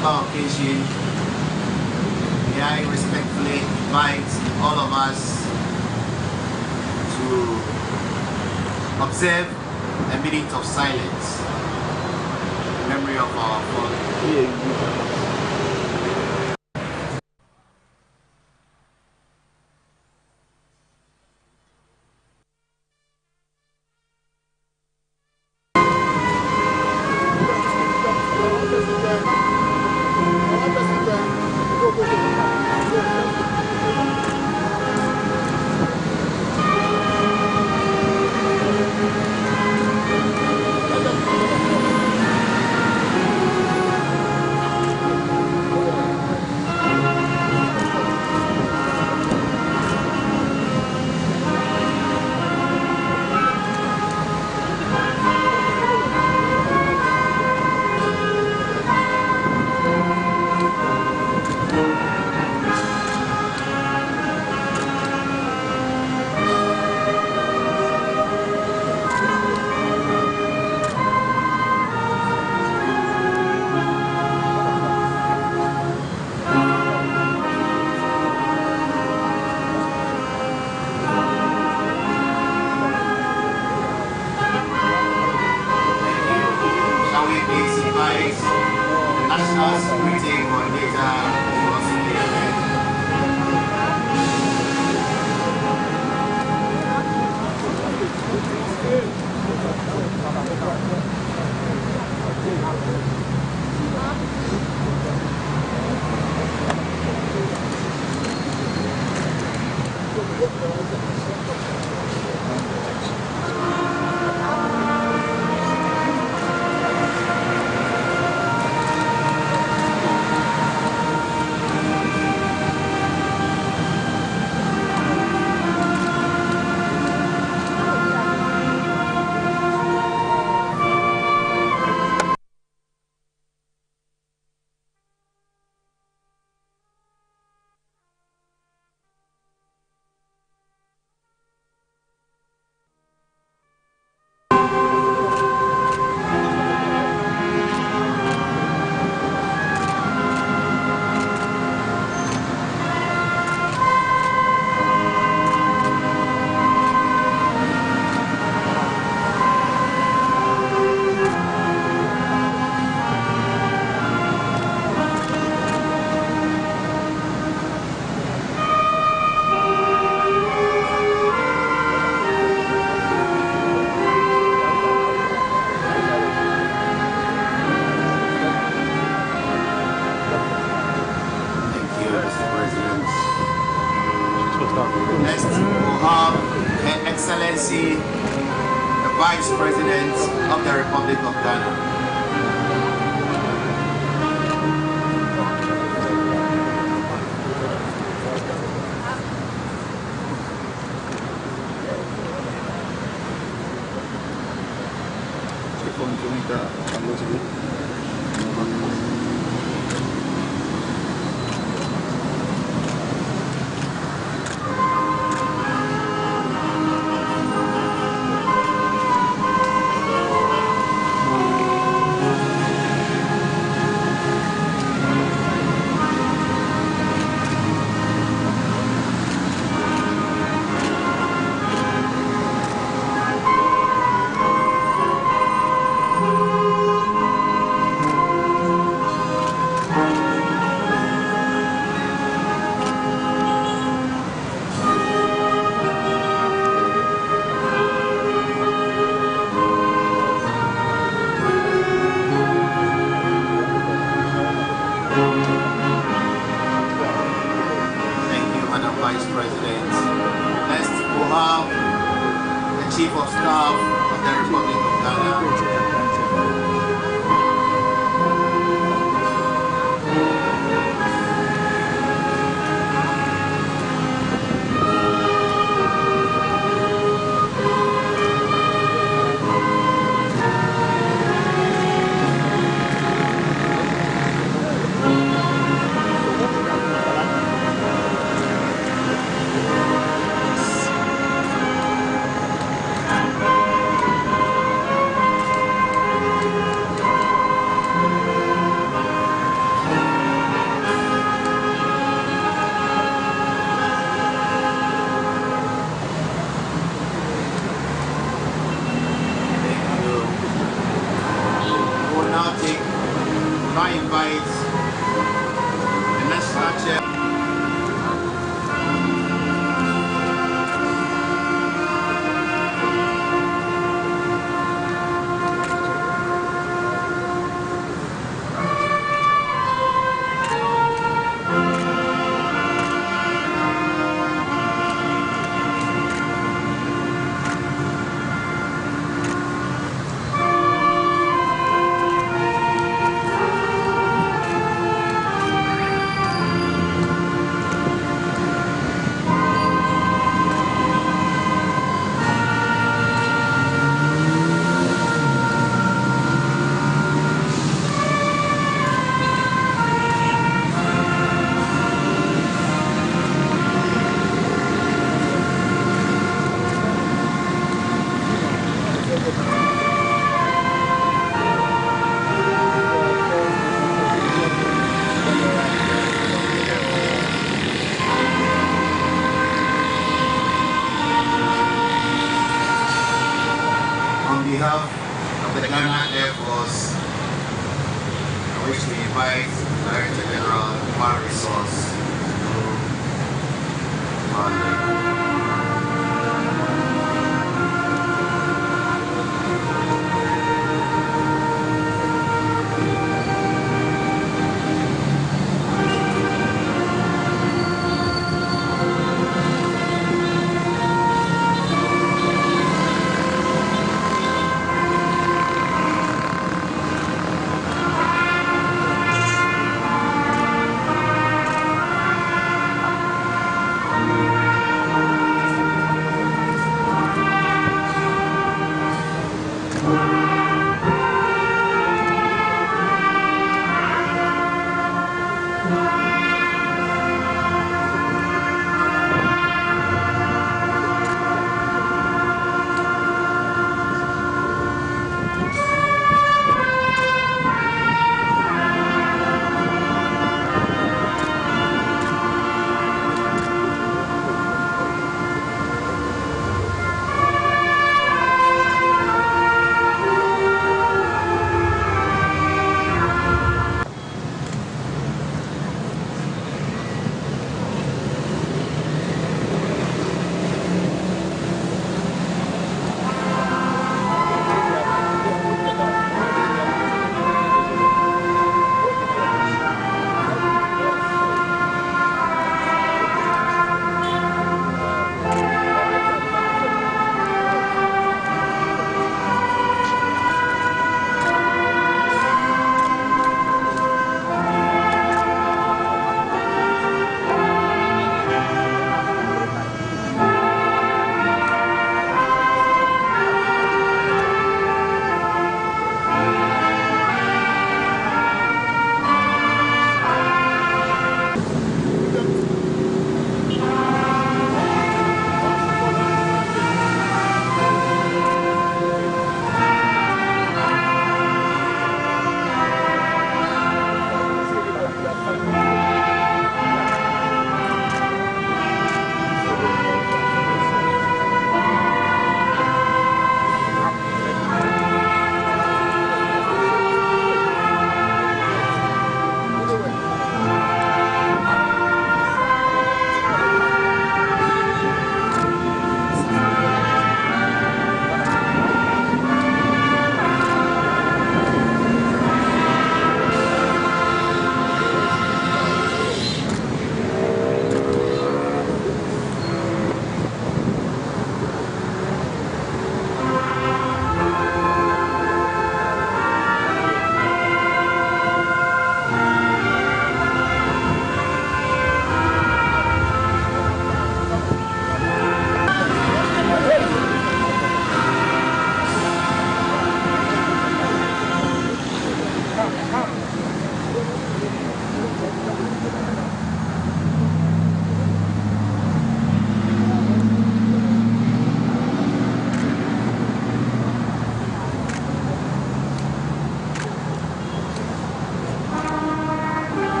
solemn occasion, may I respectfully invite all of us to observe a minute of silence in memory of our fallen. Next, we'll have Her Excellency, the Vice President of the Republic of Ghana. I invite the National Chair. On behalf of the Ghana Air Force, I wish to invite Director General Human Resource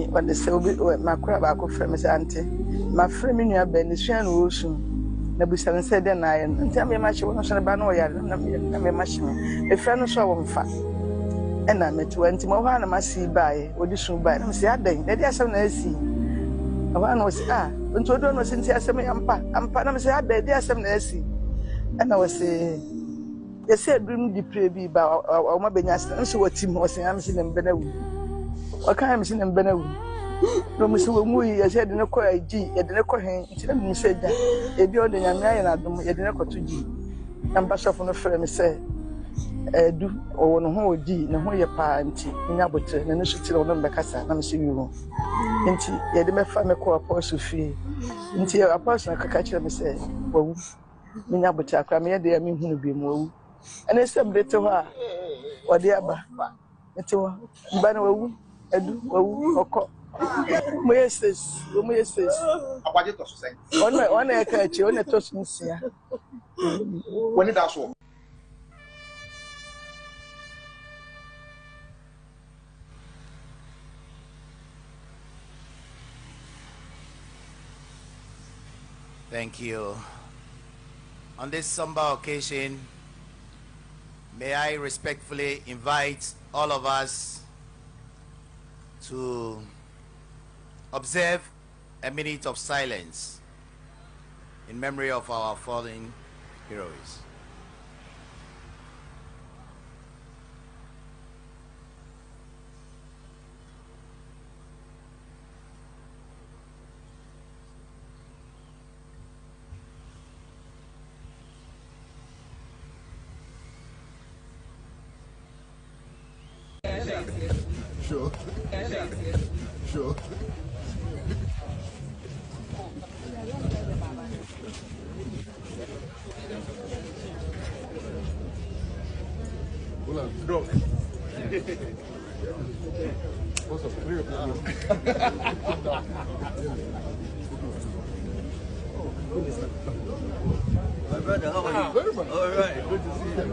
When the Selby my crab, I could frame his auntie. My friend in your bed is Shan Wilson. Nabusan said, then I and tell me much one of Banoya, and me machine. A friend of Shaw fat. And I met 20 more I must see by, or this soon by them. Say, I think that there's some AC. One was when to don't was in Tiasami and Panam say, I bet there's some AC. And I was saying, they said, bring the preview about my Benas, and so what Tim was saying, I'm seeing them better. What kind of sin and Benew? No, Miss Wumui, I said, no quite G, yet the Necohen, she said that a beyond the Yamayan Adam, yet the Neco to G. Ambassador from the firm said, do or no whole G, no whole your party, in Abbott, and no shooting on the Bacassa, I'm seeing you. Inti, yet the Mefame co apostle fee. Until a person I catch them say, well, Minabuta, come here, they are mean who be moved. And it's some better or the Abba. Eto bana edu oko mo yes Akwaje to so sen ona e ka chi ona to so nsia woni da so. Thank you. On this somber occasion, may I respectfully invite all of us to observe a minute of silence in memory of our fallen heroes. Sure. Sure. Hold on. Bro. What's up? Clear My brother, how are you? Very much. All right. Good to see you.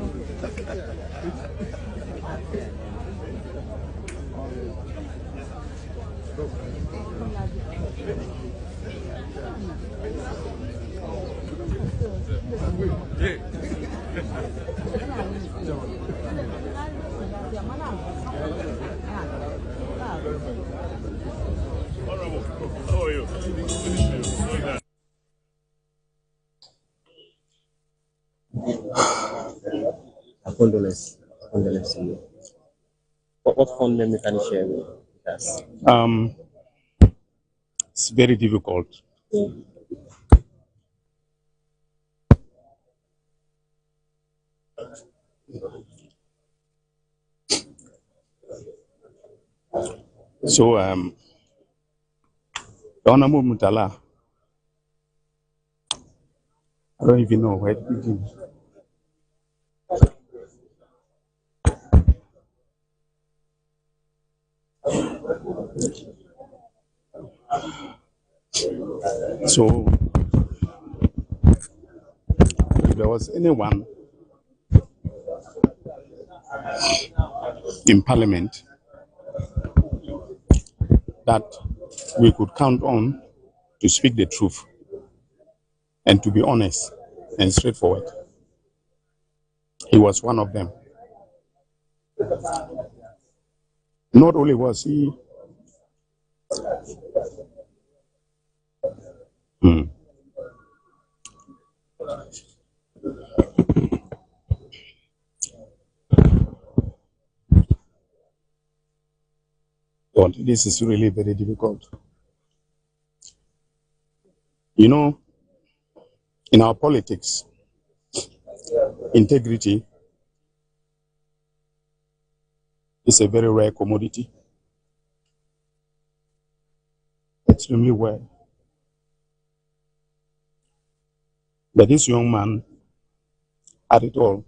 How are you? Condolence to you. What fond memory can you share with us? It's very difficult. So, the Honorable Mutala, I don't even know where to begin. So, if there was anyone in Parliament that we could count on to speak the truth and to be honest and straightforward, he was one of them. Not only was he God, this is really very difficult. You know, in our politics, integrity is a very rare commodity. Extremely rare. But this young man had it all.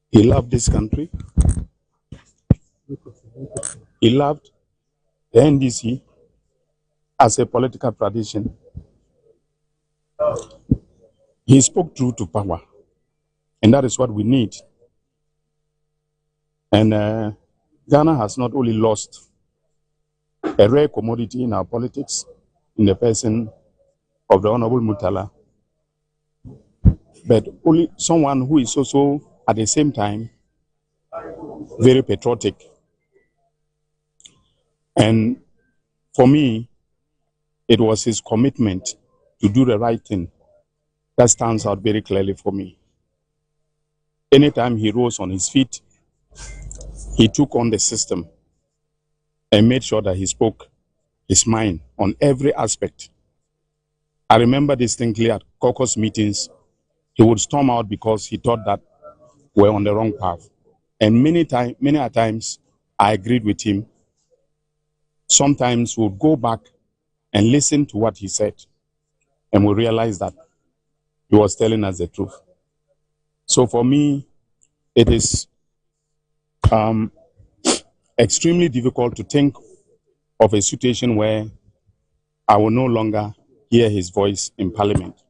He loved this country. He loved the NDC as a political tradition. He spoke true to power. And that is what we need. And Ghana has not only lost a rare commodity in our politics, in the person of the Honorable Mutala, but only someone who is also, at the same time, very patriotic. And for me, it was his commitment to do the right thing that stands out very clearly for me. Anytime he rose on his feet, he took on the system and made sure that he spoke his mind on every aspect. I remember distinctly at caucus meetings, he would storm out because he thought that we're on the wrong path. And many a times, I agreed with him. Sometimes we'll go back and listen to what he said, and we realize that he was telling us the truth. So for me, it is extremely difficult to think of a situation where I will no longer hear his voice in Parliament.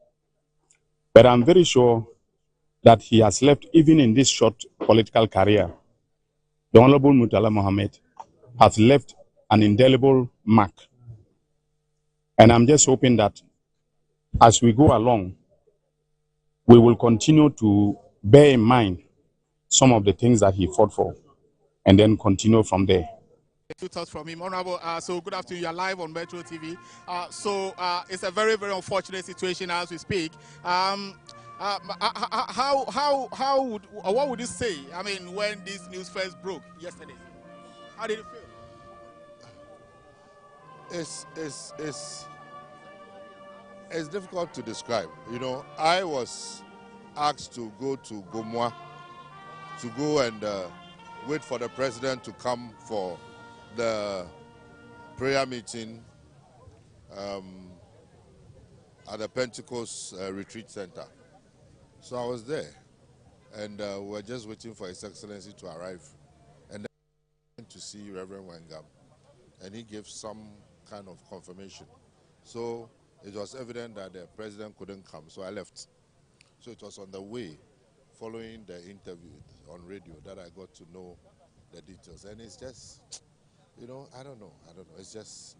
But I'm very sure that he has left, even in this short political career, the Honorable Murtala Mohammed has left an indelible mark. And I'm just hoping that as we go along, we will continue to bear in mind some of the things that he fought for and then continue from there. Two thoughts from him. Honorable, so good afternoon. You are live on Metro TV. It's a very, very unfortunate situation as we speak. What would you say? I mean, when this news first broke yesterday, how did you feel? It's difficult to describe. You know, I was asked to go to Gomwa to go and wait for the president to come for the prayer meeting at the Pentecost Retreat Center. So I was there, and we were just waiting for His Excellency to arrive, and then to see Reverend Wangam, and he gave some kind of confirmation. So it was evident that the president couldn't come, so I left. So it was on the way, following the interview on radio, that I got to know the details, and it's just, you know, I don't know. It's just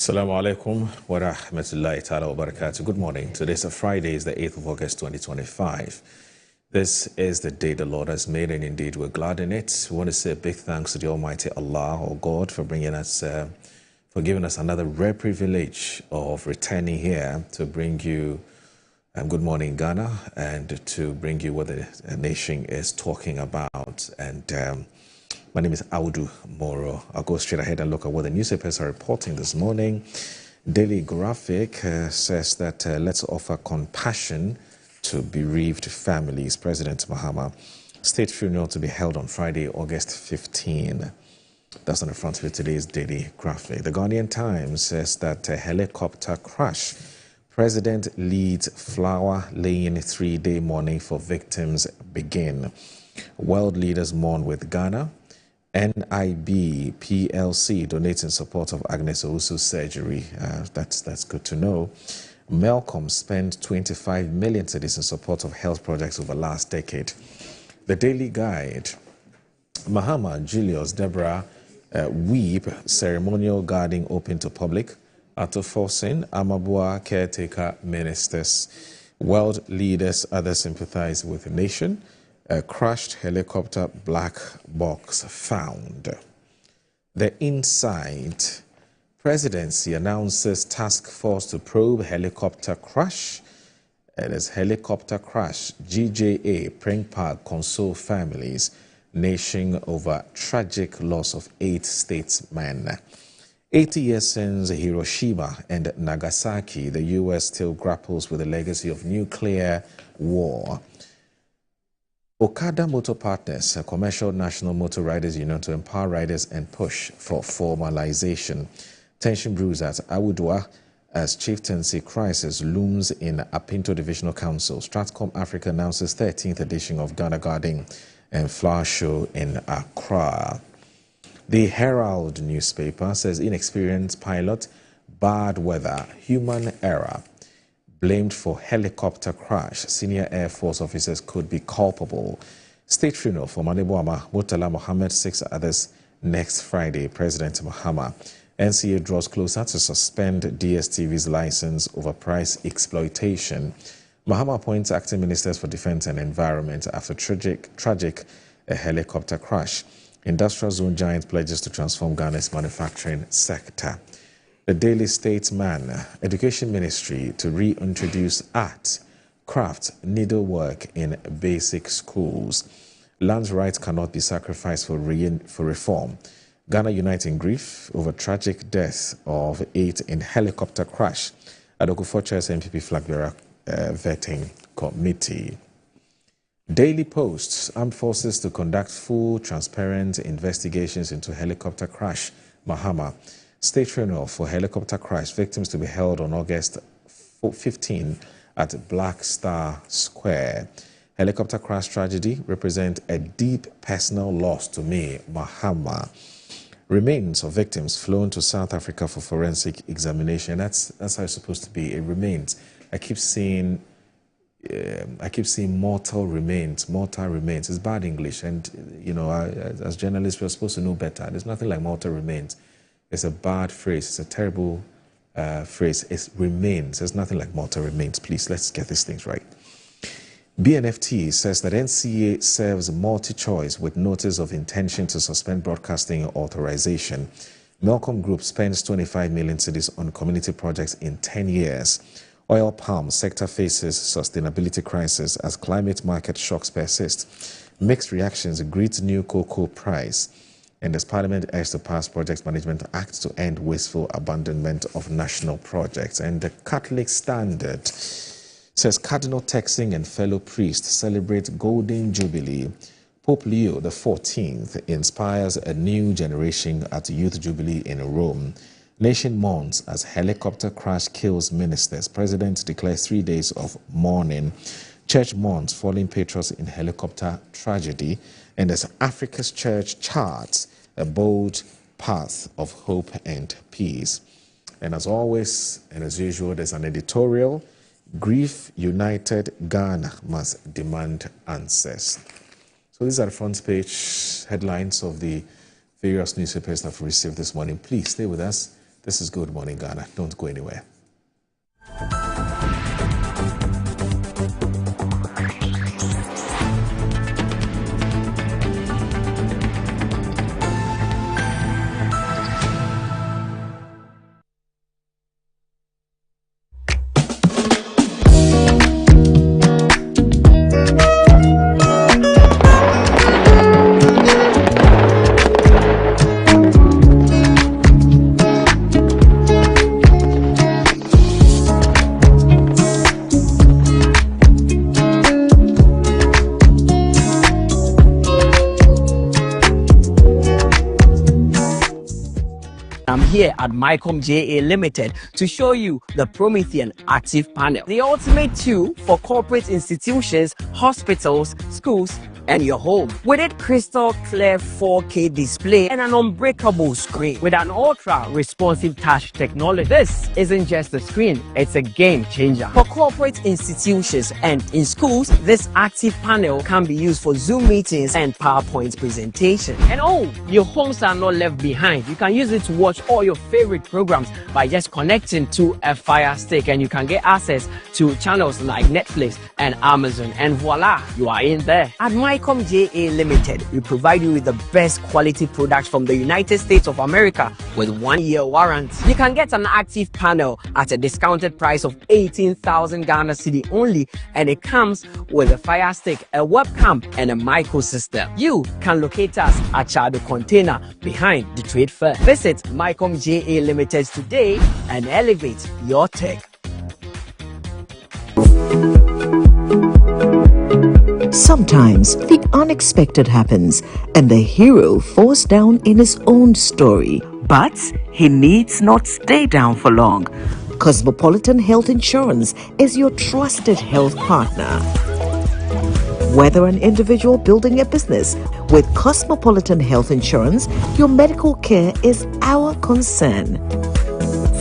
Assalamu alaikum wa rahmatullahi ta'ala wa barakatuh. Good morning. Today's a Friday, is the 8th of August 2025. This is the day the Lord has made, and indeed we're glad in it. We want to say a big thanks to the Almighty Allah, or God, for bringing us, for giving us another rare privilege of returning here to bring you Good Morning Ghana, and to bring you what the nation is talking about. And my name is Audu Moro. I'll go straight ahead and look at what the newspapers are reporting this morning. Daily Graphic says that let's offer compassion to bereaved families. President Mahama. State funeral to be held on Friday, August 15. That's on the front of today's Daily Graphic. The Ghanaian Times says that a helicopter crash. President leads flower laying 3-day mourning for victims begin. World leaders mourn with Ghana. NIB PLC donates in support of Agnes Owusu's surgery. That's good to know. Melcom spent 25 million cedis in support of health projects over the last decade. The Daily Guide. Mahama, Julius, Deborah, Weep, ceremonial guarding open to public. Atoforsin, Amabua, caretaker ministers. World leaders, others sympathize with the nation. A crashed helicopter black box found. The Inside. Presidency announces task force to probe helicopter crash. It is helicopter crash. GJA, Pring Park, console families. Nation over tragic loss of 8 statesmen. 80 years since Hiroshima and Nagasaki, the U.S. still grapples with the legacy of nuclear war. Okada Motor Partners, a commercial national motor riders union to empower riders and push for formalization. Tension brews at Awudwa as chieftaincy crisis looms in Apinto Divisional Council. Stratcom Africa announces 13th edition of Ghana Garden and Flower Show in Accra. The Herald newspaper says inexperienced pilot, bad weather, human error. Blamed for helicopter crash. Senior Air Force officers could be culpable. State funeral for Maneboama, Murtala Mohammed, 6 others next Friday. President Mahama. NCA draws closer to suspend DSTV's license over price exploitation. Mahama appoints acting ministers for defense and environment after tragic helicopter crash. Industrial zone giant pledges to transform Ghana's manufacturing sector. The Daily Statesman, Education Ministry to reintroduce art, craft, needlework in basic schools. Land rights cannot be sacrificed for reform. Ghana unite in grief over tragic death of 8 in helicopter crash at Okufocho's MPP flag bearer vetting committee. Daily Post, armed forces to conduct full, transparent investigations into helicopter crash. Mahama. State funeral for helicopter crash victims to be held on August 15 at Black Star Square. Helicopter crash tragedy represent a deep personal loss to me, Mahama. Remains of victims flown to South Africa for forensic examination. That's how it's supposed to be. It remains. I keep seeing mortal remains. It's bad English, and you know, as journalists, we're supposed to know better. There's nothing like mortal remains. It's a bad phrase. It's a terrible phrase. It remains. There's nothing like mortal remains. Please, let's get these things right. BNFT says that NCA serves multi-choice with notice of intention to suspend broadcasting authorization. Melcom Group spends 25 million cedis on community projects in 10 years. Oil palm sector faces sustainability crisis as climate market shocks persist. Mixed reactions greet new cocoa price. And as Parliament urged to pass Project Management Act to end wasteful abandonment of national projects. And the Catholic Standard says Cardinal Texing and fellow priests celebrate Golden Jubilee. Pope Leo XIV inspires a new generation at Youth Jubilee in Rome. Nation mourns as helicopter crash kills ministers. President declares 3 days of mourning. Church mourns fallen patrons in helicopter tragedy. And as Africa's church charts a bold path of hope and peace. And as always, and as usual, there's an editorial. Grief united, Ghana must demand answers. So these are the front page headlines of the various newspapers that we received this morning. Please stay with us. This is Good Morning Ghana. Don't go anywhere. I'm here at Mycom JA Limited to show you the Promethean Active Panel, the ultimate tool for corporate institutions, hospitals, schools, and your home. With its crystal clear 4K display and an unbreakable screen with an ultra responsive touch technology, this isn't just a screen, it's a game changer. For corporate institutions and in schools, this active panel can be used for Zoom meetings and PowerPoint presentation. And oh, your homes are not left behind. You can use it to watch all your favorite programs by just connecting to a Fire Stick, and you can get access to channels like Netflix and Amazon, and voila, you are in there. At Mycom JA Limited, we provide you with the best quality products from the United States of America with 1-year warranty. You can get an active panel at a discounted price of 18,000 Ghana cedi only, and it comes with a Fire Stick, a webcam, and a micro system. You can locate us at Chado Container behind the Trade Fair. Visit Mycom JA Limited today and elevate your tech. Sometimes the unexpected happens and the hero falls down in his own story. But he needs not stay down for long. Cosmopolitan Health Insurance is your trusted health partner. Whether an individual building a business, with Cosmopolitan Health Insurance, your medical care is our concern.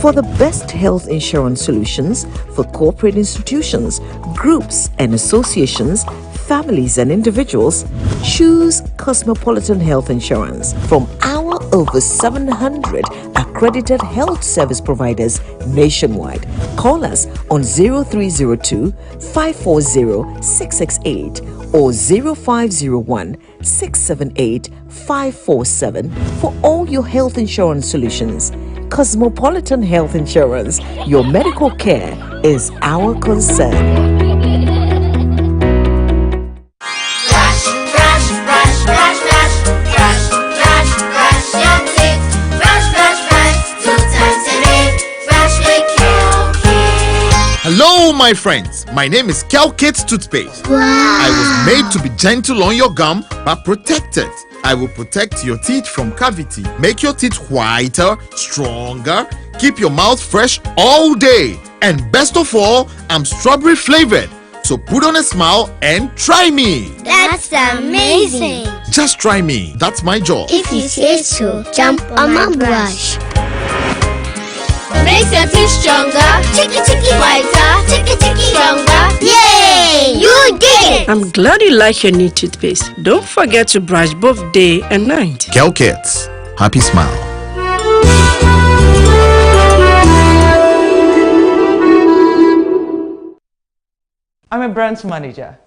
For the best health insurance solutions for corporate institutions, groups and associations, families and individuals, choose Cosmopolitan Health Insurance from our over 700 accredited health service providers nationwide. Call us on 0302 540 668 or 0501 678 547 for all your health insurance solutions. Cosmopolitan Health Insurance, your medical care is our concern. Hello, my friends. My name is Kelkit Toothpaste. Wow. I was made to be gentle on your gum but protected. I will protect your teeth from cavity, make your teeth whiter, stronger, keep your mouth fresh all day. And best of all, I'm strawberry flavored. So put on a smile and try me. That's amazing. Just try me. That's my job. If you say so, jump on my brush. Makes your teeth stronger, chicky whiter, chicky stronger. Yay! You did it! I'm glad you like your new toothpaste. Don't forget to brush both day and night. Kelkits, happy smile. I'm a brand manager.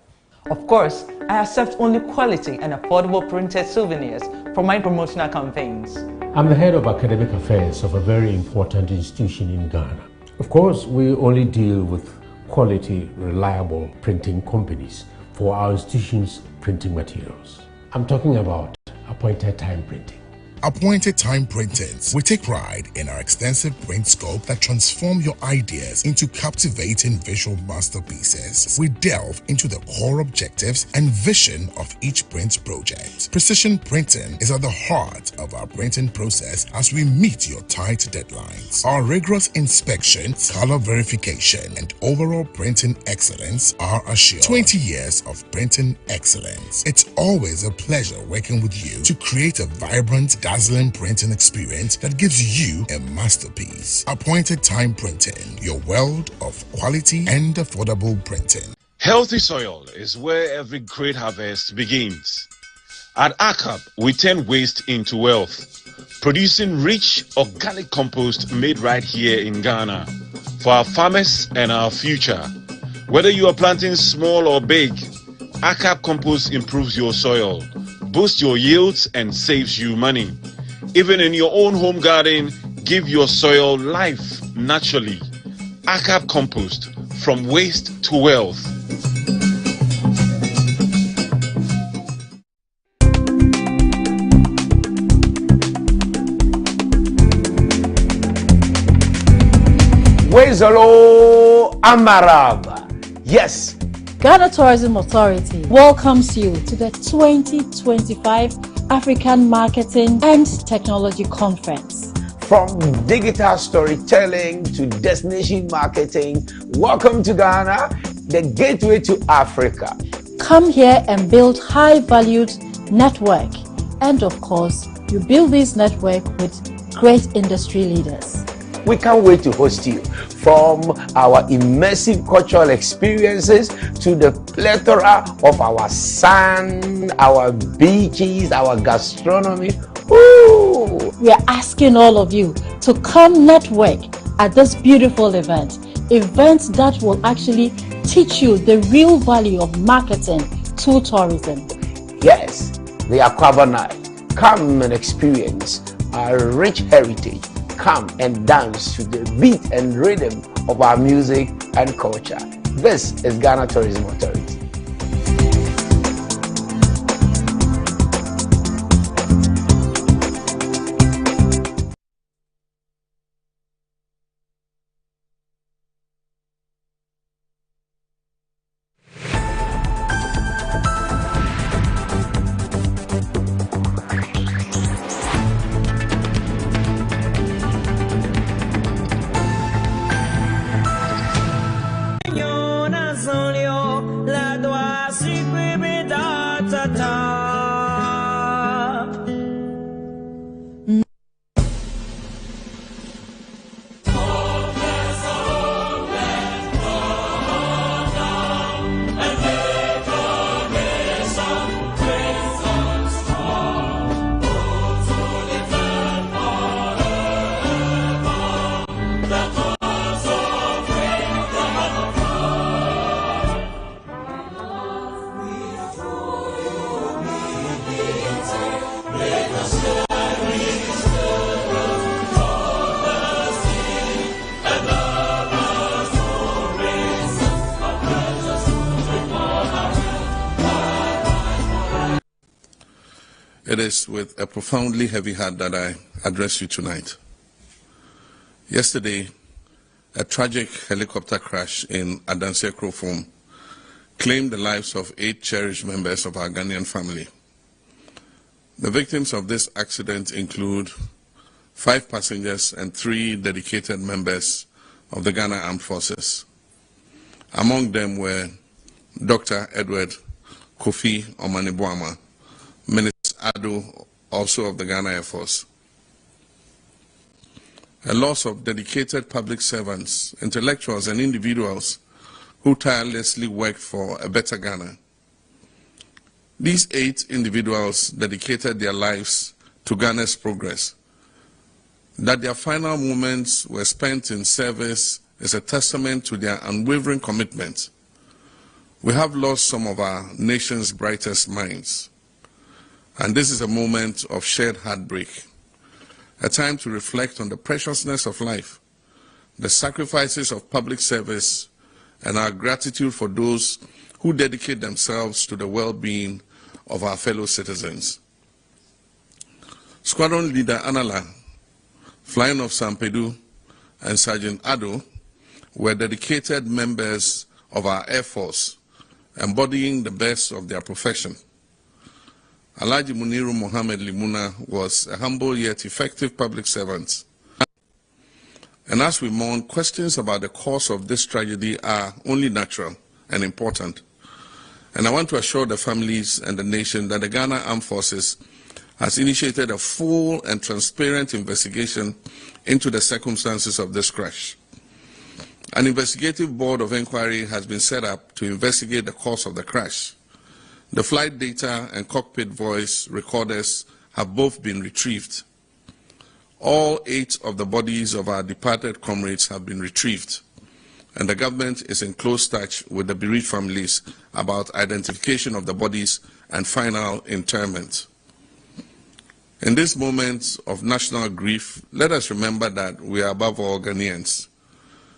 Of course, I accept only quality and affordable printed souvenirs for my promotional campaigns. I'm the head of academic affairs of a very important institution in Ghana. Of course, we only deal with quality, reliable printing companies for our institution's printing materials. I'm talking about appointed time printing. Appointed Time Printings. We take pride in our extensive print scope that transform your ideas into captivating visual masterpieces. We delve into the core objectives and vision of each print project. Precision printing is at the heart of our printing process as we meet your tight deadlines. Our rigorous inspection, color verification, and overall printing excellence are assured. 20 years of printing excellence. It's always a pleasure working with you to create a vibrant, dazzling printing experience that gives you a masterpiece. Appointed Time Printing, your world of quality and affordable printing. Healthy soil is where every great harvest begins. At ACAP, we turn waste into wealth, producing rich organic compost made right here in Ghana for our farmers and our future. Whether you are planting small or big, ACAP compost improves your soil, boosts your yields, and saves you money. Even in your own home garden, give your soil life naturally. ACAP compost, from waste to wealth. Wezalo Amarab. Yes. Ghana Tourism Authority welcomes you to the 2025 African Marketing and Technology Conference. From digital storytelling to destination marketing, welcome to Ghana, the gateway to Africa. Come here and build high-valued network. And of course, you build this network with great industry leaders. We can't wait to host you. From our immersive cultural experiences to the plethora of our sun, our beaches, our gastronomy. Woo! We are asking all of you to come network at this beautiful event that will actually teach you the real value of marketing to tourism. Yes, the Aquaba Night. Come and experience our rich heritage. Come and dance to the beat and rhythm of our music and culture. This is Ghana Tourism Authority. It is with a profoundly heavy heart that I address you tonight. Yesterday, a tragic helicopter crash in Adansia Krofom claimed the lives of 8 cherished members of our Ghanaian family. The victims of this accident include 5 passengers and 3 dedicated members of the Ghana Armed Forces. Among them were Dr. Edward Kofi Omanibuama, Minister Ado, also of the Ghana Air Force. A loss of dedicated public servants, intellectuals, and individuals who tirelessly worked for a better Ghana. These 8 individuals dedicated their lives to Ghana's progress. That their final moments were spent in service is a testament to their unwavering commitment. We have lost some of our nation's brightest minds, and this is a moment of shared heartbreak, a time to reflect on the preciousness of life, the sacrifices of public service, and our gratitude for those who dedicate themselves to the well-being of our fellow citizens. Squadron Leader Anala, Flying of Sampedu, and Sergeant Ado were dedicated members of our Air Force, embodying the best of their profession. Alhaji Muniru Mohammed Limuna was a humble yet effective public servant. And as we mourn, questions about the cause of this tragedy are only natural and important. And I want to assure the families and the nation that the Ghana Armed Forces has initiated a full and transparent investigation into the circumstances of this crash. An investigative board of inquiry has been set up to investigate the cause of the crash. The flight data and cockpit voice recorders have both been retrieved. All 8 of the bodies of our departed comrades have been retrieved, and the government is in close touch with the bereaved families about identification of the bodies and final interment. In this moment of national grief, let us remember that we are above all Ghanaians,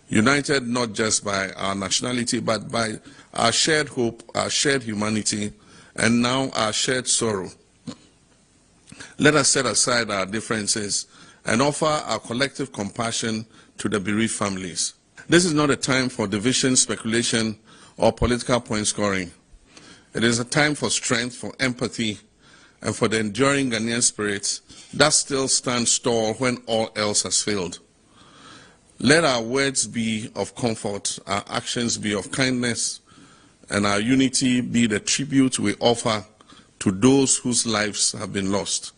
united not just by our nationality, but by our shared hope, our shared humanity, and now our shared sorrow. Let us set aside our differences and offer our collective compassion to the bereaved families. This is not a time for division, speculation, or political point scoring. It is a time for strength, for empathy, and for the enduring Ghanaian spirit that still stands tall when all else has failed. Let our words be of comfort, our actions be of kindness, and our unity be the tribute we offer to those whose lives have been lost.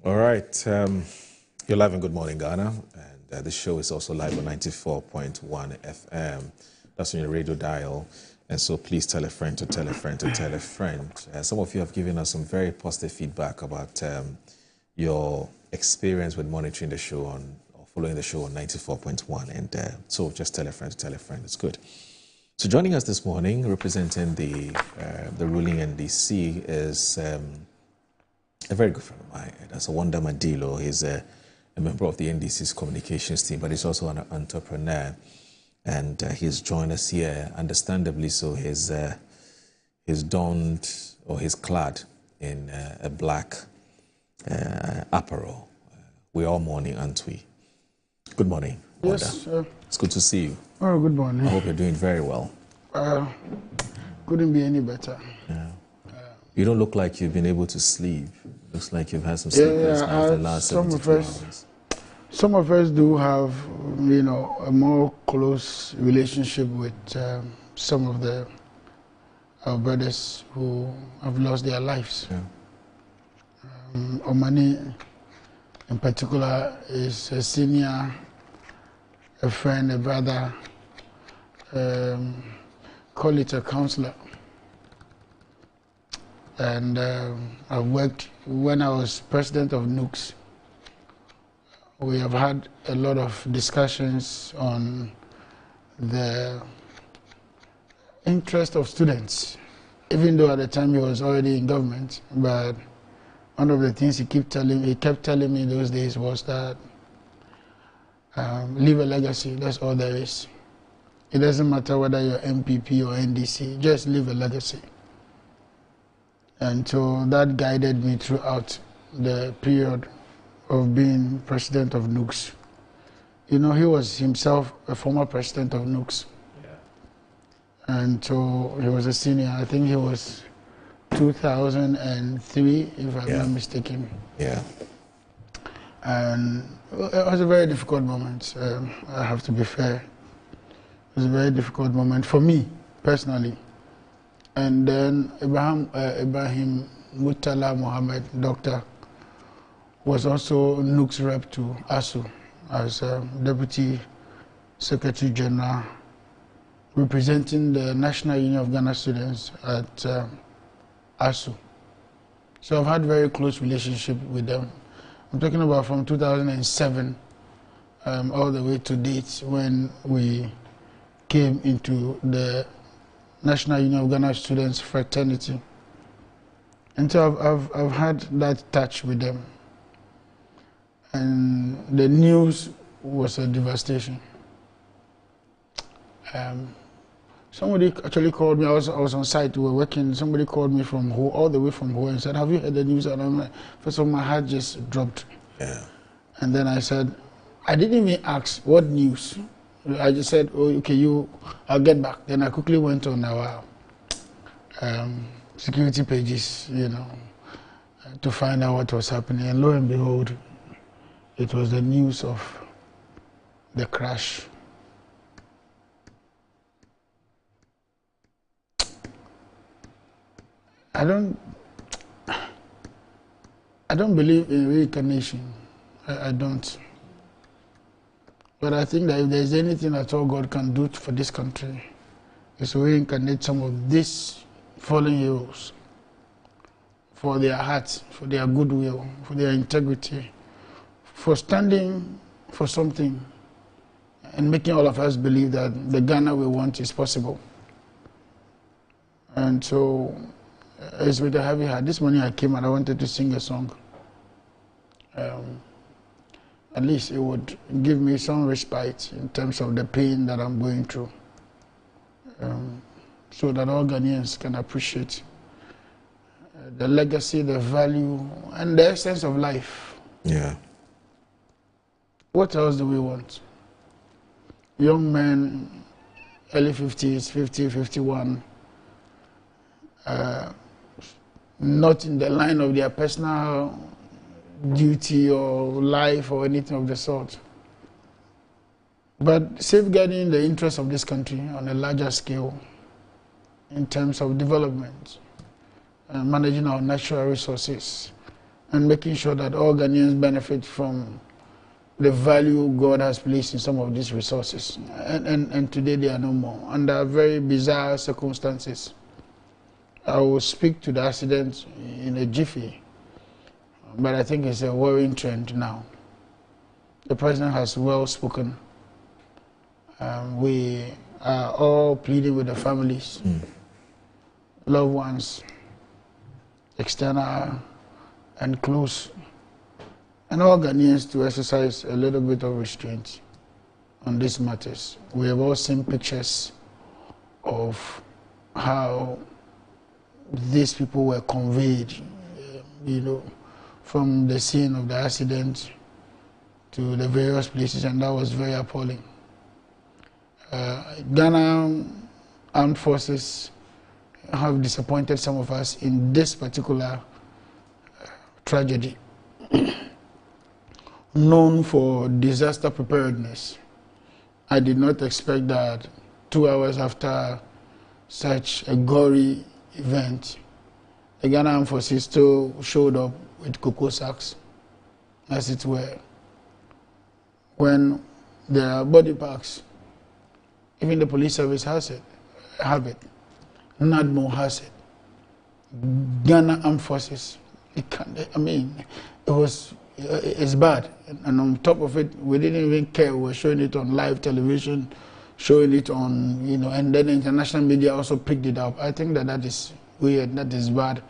All right, you're live in Good Morning Ghana, and this show is also live on 94.1 FM. That's on your radio dial, and so please tell a friend to tell a friend to tell a friend. Some of you have given us some very positive feedback about your experience with monitoring the show or following the show on 94.1, and so just tell a friend to tell a friend. It's good. So joining us this morning, representing the ruling NDC, is a very good friend of mine. That's Wanda Madilo. He's a member of the NDC's communications team, but he's also an entrepreneur. And he's joined us here, understandably so. He's donned, or he's clad in a black apparel. We're all mourning, aren't we? Good morning, Wanda. Yes, sir. It's good to see you. Oh, good morning. I hope you're doing very well. Couldn't be any better. Yeah. You don't look like you've been able to sleep. Looks like you've had some sleepless nights the last 72 hours. Some of us do have, a more close relationship with some of our brothers who have lost their lives. Yeah. Omani, in particular, is a senior, a friend, a brother, call it a counselor. And I worked when I was president of NUCS. We have had a lot of discussions on the interest of students, even though at the time he was already in government, but one of the things he kept telling me those days was that leave a legacy. That's all there is. It doesn't matter whether you're MPP or NDC, just leave a legacy. And so that guided me throughout the period of being president of NUCS. You know, he was himself a former president of NUCS. Yeah. And so he was a senior. I think he was 2003, if I'm not mistaken. Yeah. And it was a very difficult moment. I have to be fair. It was a very difficult moment for me, personally. And then Ibrahim Murtala Mohammed, doctor, was also NUCS rep to ASU as Deputy Secretary General, representing the National Union of Ghana Students at ASU. So I've had very close relationship with them. I'm talking about from 2007 all the way to date when we came into the National Union of Ghana Students fraternity. And so I've had that touch with them. And the news was a devastation. Somebody actually called me. I was on site. We were working. Somebody called me from all the way from Ho and said, "Have you heard the news?" And I'm like, first of all, my heart just dropped. Yeah. And then I said, I didn't even ask what news. I just said, "Oh, okay, I'll get back." Then I quickly went on our security pages, you know, to find out what was happening. And lo and behold, it was the news of the crash. I don't believe in reincarnation. I don't. But I think that if there's anything at all God can do for this country, is to reincarnate some of these fallen heroes for their hearts, for their goodwill, for their integrity, for standing for something and making all of us believe that the Ghana we want is possible. And so it's with a heavy heart. This morning I came and I wanted to sing a song. At least it would give me some respite in terms of the pain that I'm going through, so that all Ghanaians can appreciate the legacy, the value, and the essence of life. Yeah. What else do we want? Young men, early 50s, 50, 51, not in the line of their personal duty or life or anything of the sort, but safeguarding the interests of this country on a larger scale in terms of development, managing our natural resources, and making sure that all Ghanaians benefit from the value God has placed in some of these resources. And today they are no more, under very bizarre circumstances. I will speak to the accident in a jiffy, but I think it's a worrying trend now. The president has well spoken. We are all pleading with the families, loved ones, external and close, and all Ghanaians to exercise a little bit of restraint on these matters. We have all seen pictures of how these people were conveyed, you know, from the scene of the accident to the various places, and that was very appalling. Ghana Armed Forces have disappointed some of us in this particular tragedy. Known for disaster preparedness, I did not expect that 2 hours after such a gory event, the Ghana Armed Forces still showed up with cocoa sacks, as it were. When there are body parks, even the police service has it, NADMO has it, Ghana Armed Forces. It's bad. And on top of it, we didn't even care. We were showing it on live television, showing it on, and then the international media also picked it up. I think that is weird, that is bad.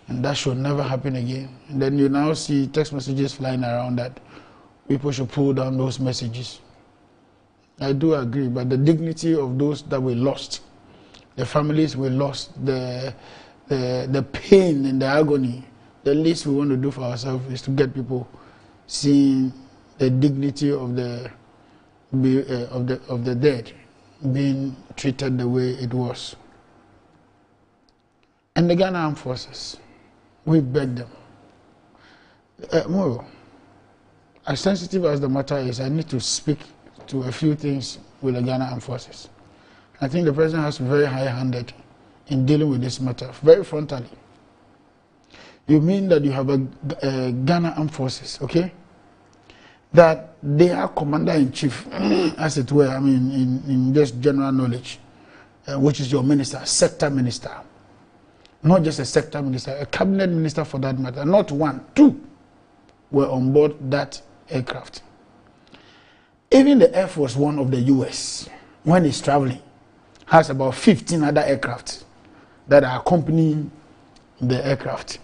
And that should never happen again. And then you now see text messages flying around that people should pull down those messages. I do agree, but the dignity of those that we lost, the families we lost, the pain and the agony, the least we want to do for ourselves is to get people seeing the dignity of the dead being treated the way it was. And the Ghana Armed Forces, we beg them. Moro, as sensitive as the matter is, I need to speak to a few things with the Ghana Armed Forces. I think the president has been very high-handed in dealing with this matter, very frontally. You mean that you have a Ghana Armed Forces, okay? That they are commander-in-chief, as it were, I mean, in just general knowledge, which is your minister, sector minister. Not just a sector minister, a cabinet minister for that matter. Not one, two were on board that aircraft. Even the Air Force One of the US, when it's traveling, has about 15 other aircraft that are accompanying the aircraft,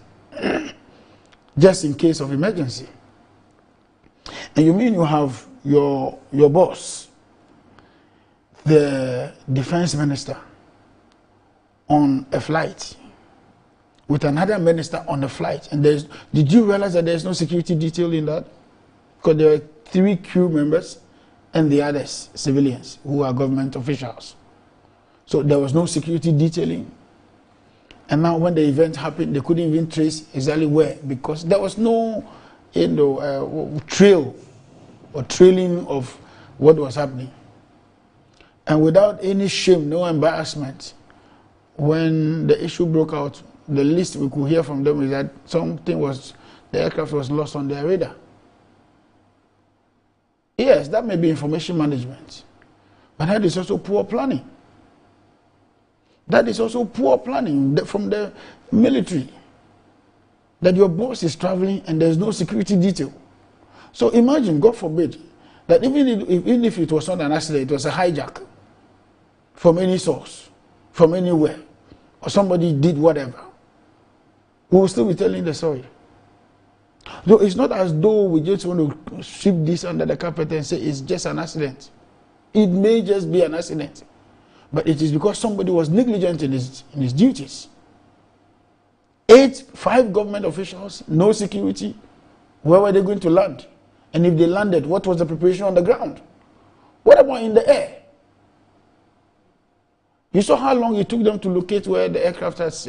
just in case of emergency. And you mean you have your boss, the defense minister, on a flight with another minister on the flight, and did you realize that there's no security detail in that? Because there are 3 crew members and the others civilians who are government officials. So there was no security detailing. And now when the event happened, they couldn't even trace exactly where, because there was no trail or trailing of what was happening. And without any shame, no embarrassment, when the issue broke out, the least we could hear from them is that the aircraft was lost on their radar. Yes, that may be information management, but that is also poor planning. That is also poor planning from the military. That your boss is traveling and there's no security detail. So imagine, God forbid, that even if it was not an accident, it was a hijack from any source, from anywhere, or somebody did whatever, we will still be telling the story. So it's not as though we just want to sweep this under the carpet and say it's just an accident. It may just be an accident, but it is because somebody was negligent in his duties. 5 government officials, no security. Where were they going to land? And if they landed, what was the preparation on the ground? What about in the air? You saw how long it took them to locate where the aircraft has,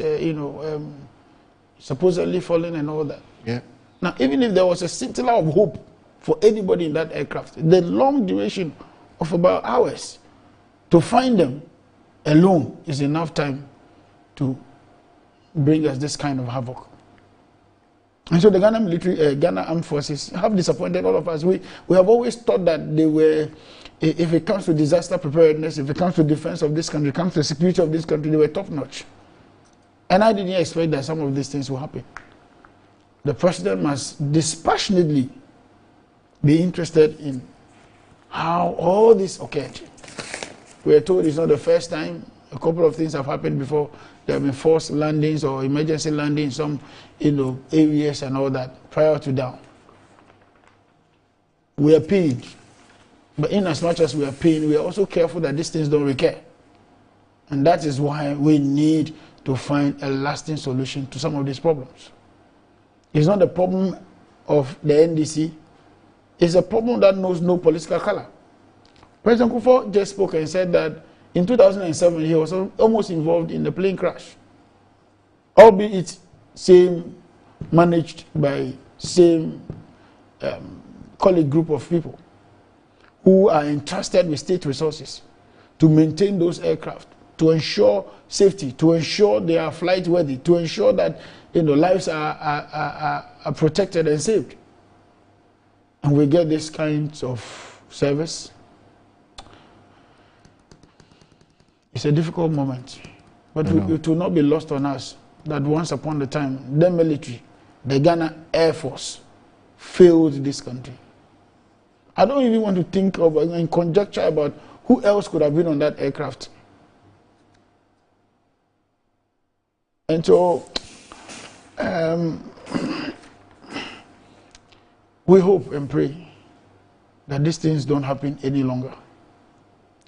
supposedly fallen and all that. Yeah. Now, even if there was a scintilla of hope for anybody in that aircraft, the long duration of about hours to find them alone is enough time to bring us this kind of havoc. And so the Ghana Armed Forces have disappointed all of us. We have always thought that they were, if it comes to disaster preparedness, if it comes to defense of this country, if it comes to security of this country, they were top notch. And I didn't expect that some of these things will happen. The president must dispassionately be interested in how all this occurred. We are told it's not the first time. A couple of things have happened before. There have been forced landings or emergency landings, some areas and all that prior to down. We are paid. But in as much as we are paid, we are also careful that these things don't recur. And that is why we need to find a lasting solution to some of these problems. It's not the problem of the NDC. It's a problem that knows no political color. President Kufuor just spoke and said that in 2007 he was almost involved in the plane crash. Albeit same managed by same colleague group of people who are entrusted with state resources to maintain those aircraft, to ensure safety, to ensure they are flight worthy, to ensure that lives are protected and saved. And we get this kind of service. It's a difficult moment, but it will not be lost on us that once upon a time, the military, the Ghana Air Force, failed this country. I don't even want to think of and conjecture about who else could have been on that aircraft. And so, We hope and pray that these things don't happen any longer.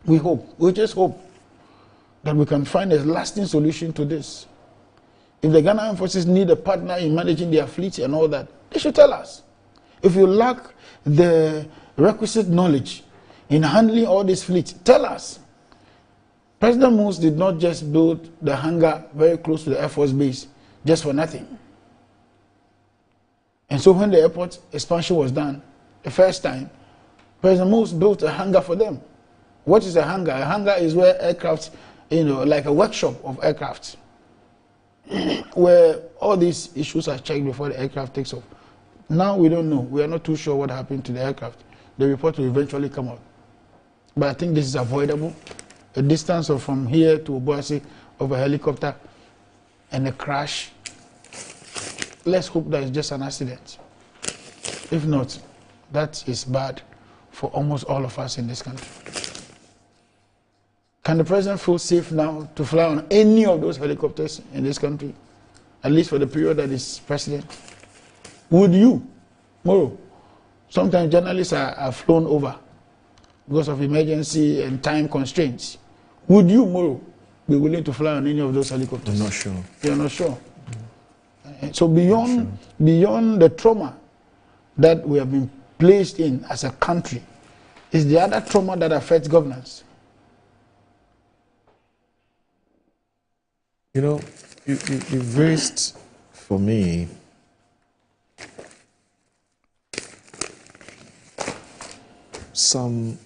We just hope that we can find a lasting solution to this. If the Ghana Armed Forces need a partner in managing their fleet and all that, they should tell us. If you lack the requisite knowledge in handling all this fleet, tell us. President Moose did not just build the hangar very close to the Air Force base just for nothing. And so when the airport expansion was done, the first time, President Moose built a hangar for them. What is a hangar? A hangar is where aircraft, like a workshop of aircraft, where all these issues are checked before the aircraft takes off. Now we don't know. We are not too sure what happened to the aircraft. The report will eventually come out. But I think this is avoidable. A distance of from here to Obuasi of a helicopter and a crash. Let's hope that it's just an accident. If not, that is bad for almost all of us in this country. Can the president feel safe now to fly on any of those helicopters in this country, at least for the period that is president? Would you, Moro? Sometimes journalists are flown over because of emergency and time constraints. Would you, Moro, be willing to fly on any of those helicopters? I'm not sure. You're not sure? So beyond the trauma that we have been placed in as a country, is the other trauma that affects governance. You raised, for me, some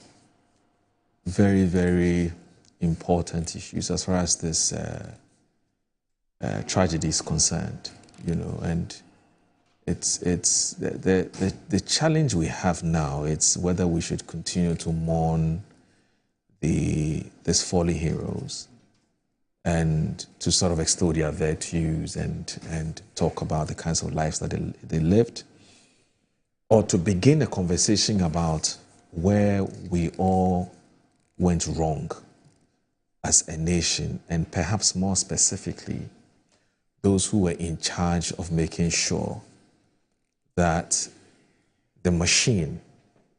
very, very important issues as far as this tragedy is concerned, and it's the challenge we have now. It's whether we should continue to mourn these fallen heroes and to sort of extol their virtues and talk about the kinds of lives that they lived, or to begin a conversation about where we all went wrong as a nation, and perhaps more specifically, those who were in charge of making sure that the machine,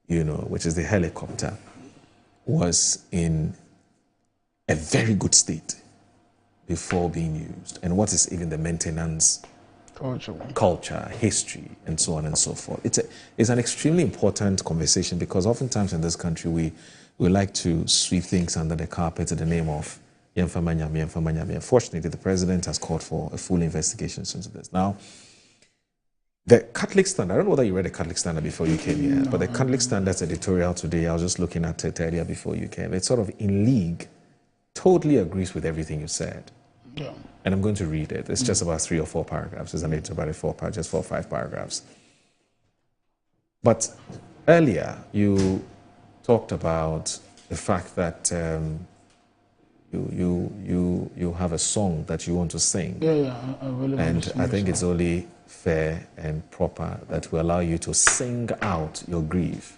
which is the helicopter, was in a very good before being used, and what is even the maintenance culture, history, and so on and so forth. It's an extremely important conversation, because oftentimes in this country we like to sweep things under the carpet in the name of Yemfa Manyame. Fortunately, the president has called for a full investigation into this. Now, the Catholic Standard, I don't know whether you read the Catholic Standard before you came here, but the Catholic Standard's editorial today, I was just looking at it earlier before you came. It's sort of in league, totally agrees with everything you said. Yeah. And I'm going to read it. It's just about 3 or 4 paragraphs. It's an editorial about 4 paragraphs, just 4 or 5 paragraphs. But earlier, you talked about the fact that you have a song that you want to sing. Yeah, I really want to sing. I think it's only fair and proper that we allow you to sing out your grief,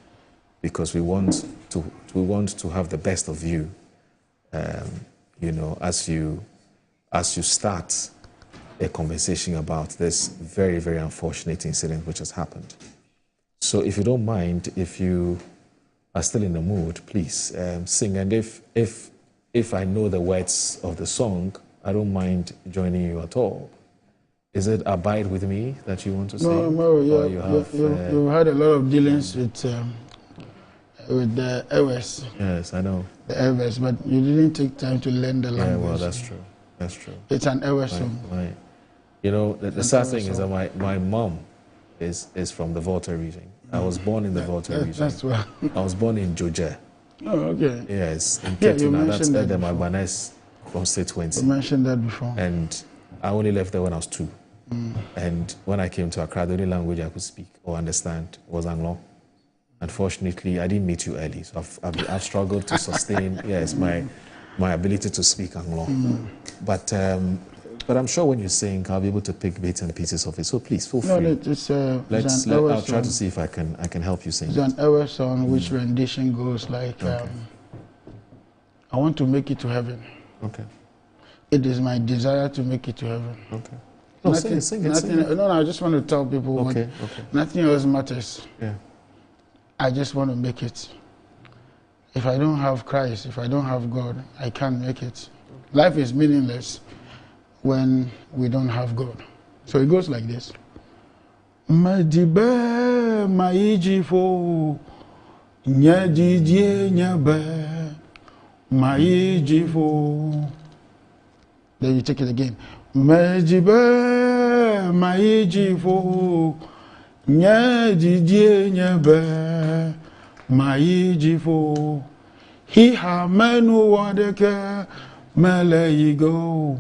because we want to have the best of you, as you start a conversation about this very, very unfortunate incident which has happened. So if you don't mind, if you are still in the mood, please sing. And if I know the words of the song, I don't mind joining you at all. Is it Abide With Me that you want to sing? No, you've had a lot of dealings with the Airways. Yes, I know. The Airways, but you didn't take time to learn the language. Yeah, well, that's true. That's true. It's an Airways song. Right. The sad thing is that my mom is from the Volta region. I was born in the Volta region. That's well. I was born in Joje. Oh, okay. Yes, in Yeah, Ketuna. That's Edem Agbanes from State 20. You mentioned that before. And I only left there when I was 2. And when I came to Accra, the only language I could speak or understand was Anglo. Unfortunately, I didn't meet you early, so I've struggled to sustain my ability to speak Anglo. But I'm sure when you sing, I'll be able to pick bits and pieces of it. So please feel free. I'll try to see if I can help you sing. It's an Ewe song which rendition goes like, I want to make it to heaven. Okay. It is my desire to make it to heaven. Okay. No, nothing, sing it. No, I just want to tell people nothing else matters. Yeah. I just want to make it. If I don't have Christ, if I don't have God, I can't make it. Life is meaningless when we don't have God. So it goes like this. Madibe maijifo nyadidie nyabe maijifo. Then you take it again. Madibe maijifo nyadidie nyabe maijifo. He ha menu wadeke mele yigo.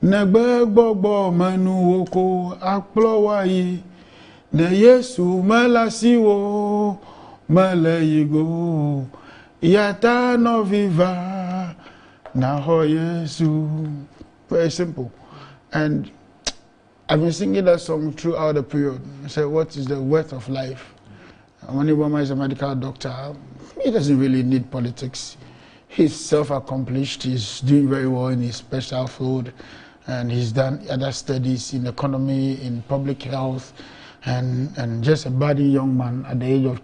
Negbe gbogbo menu oko akplowayi. Ne Yesu melasiwo meleyigo yata no viva na ho Yesu. Very simple. And I've been singing that song throughout the period. I said, what is the worth of life? When Obama is a medical doctor, he doesn't really need politics. He's self-accomplished. He's doing very well in his special field, and he's done other studies in economy, in public health, and just a budding young man at the age of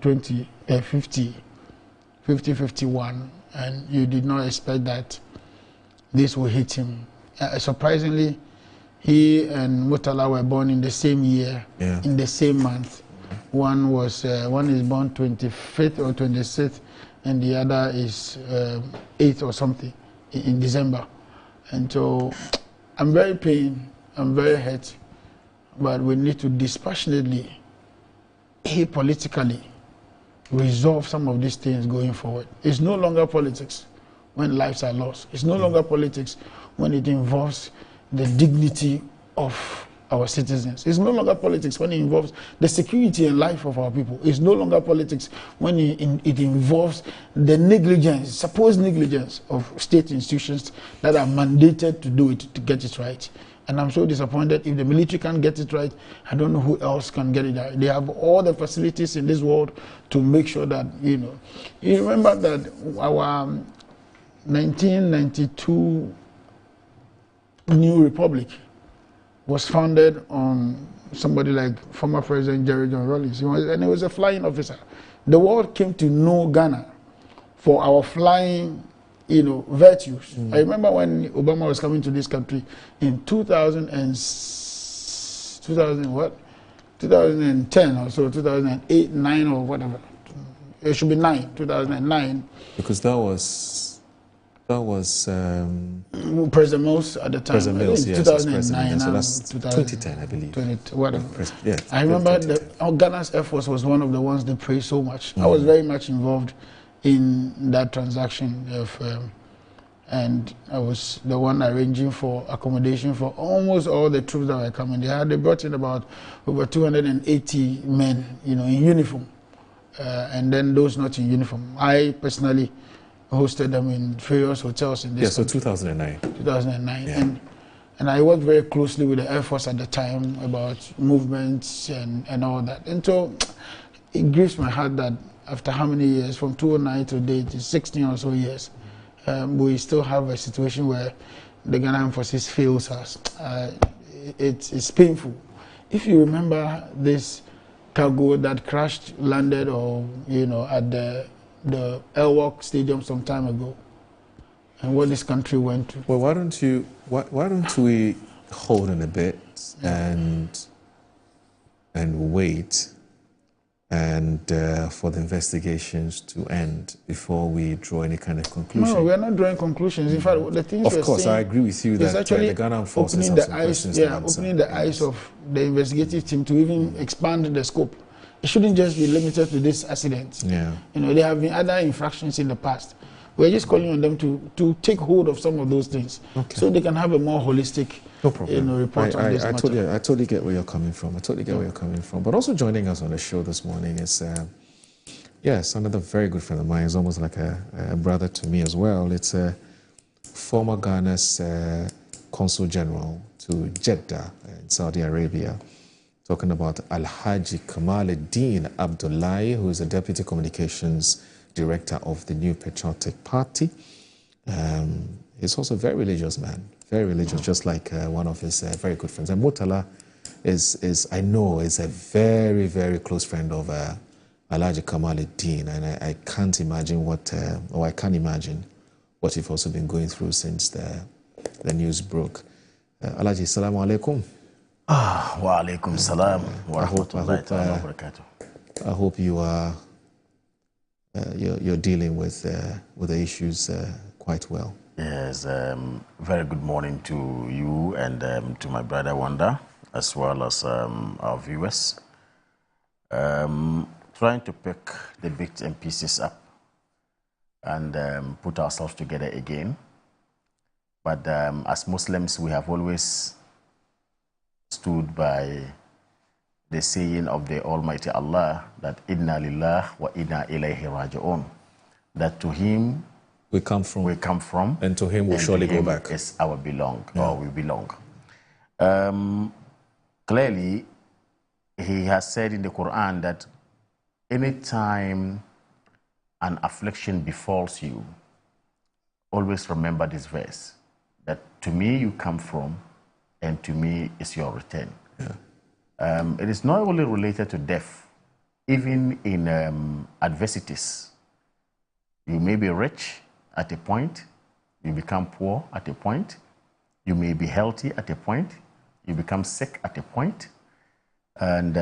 51, and you did not expect that this will hit him. Surprisingly, he and Murtala were born in the same year, in the same month. One is born 25th or 26th, and the other is 8th or something in December. And so I'm very pained, I'm very hurt. But we need to dispassionately, politically, resolve some of these things going forward. It's no longer politics when lives are lost. It's no longer politics when it involves the dignity of our citizens. It's no longer politics when it involves the security and life of our people. It's no longer politics when it involves the negligence, supposed negligence of state institutions that are mandated to do it, to get it right. And I'm so disappointed. If the military can't get it right, I don't know who else can get it right. They have all the facilities in this world to make sure that, you remember that our 1992 New Republic was founded on somebody like former President Jerry John Rawlings. And he was a flying officer. The world came to know Ghana for our flying virtues. I remember when Obama was coming to this country in 2010 or so, 2008, 9 or whatever. It should be 2009. Because that was President Mills at the time. President Mills, yes, 2009. So that's 2010, I believe. Whatever. I remember Ghana's Air Force was one of the ones they praised so much. I was very much involved in that transaction and I was the one arranging for accommodation for almost all the troops that were coming. They brought in about over 280 men, in uniform, and then those not in uniform. I personally hosted them in various hotels in this country. 2009. 2009, and I worked very closely with the Air Force at the time about movements and all that. And so it grieves my heart that after how many years, from 2009 to date, 16 or so years, we still have a situation where the Ghanaian forces fails us. It's painful. If you remember this cargo that landed at the Elwalk Stadium some time ago, and what this country went to. Well, why don't we hold on a bit and wait and for the investigations to end before we draw any kind of conclusion? No, we are not drawing conclusions. In fact, the things of course, I agree with you that actually the Ghana forces opening the eyes, opening the eyes of the investigative team to even expand the scope. It shouldn't just be limited to this accident. Yeah. There have been other infractions in the past. We're just calling on them to take hold of some of those things, so they can have a more holistic report on this matter. I totally get where you're coming from. But also joining us on the show this morning is, another very good friend of mine. He's almost like a brother to me as well. It's former Ghana's Consul General to Jeddah in Saudi Arabia, talking about Alhaji Kamaluddin Abdullahi, who is the Deputy Communications Director of the New Patriotic Party. He's also a very religious man, very religious, just like one of his very good friends. And Murtala I know, is a very, very close friend of Alhaji Kamaluddin, and I can't imagine I can't imagine what you've also been going through since the news broke. Alhaji, assalamu alaikum. Wa alaikum salam wa rahmatullahi ta'ala wa barakatuh. I hope you are you're dealing with the issues quite well. Yes, very good morning to you and to my brother Wanda, as well as our viewers. Trying to pick the bits and pieces up and put ourselves together again. But as Muslims, we have always stood by the saying of the Almighty Allah that Inna lillah wa inna ilayhi raji'un. That to Him we come from, and to Him we surely go back. Is our or we belong. Clearly, He has said in the Quran that anytime an affliction befalls you, always remember this verse, that to me you come from, and to me is your return. It is not only related to death, even in adversities. You may be rich at a point, you become poor at a point, you may be healthy at a point, you become sick at a point, and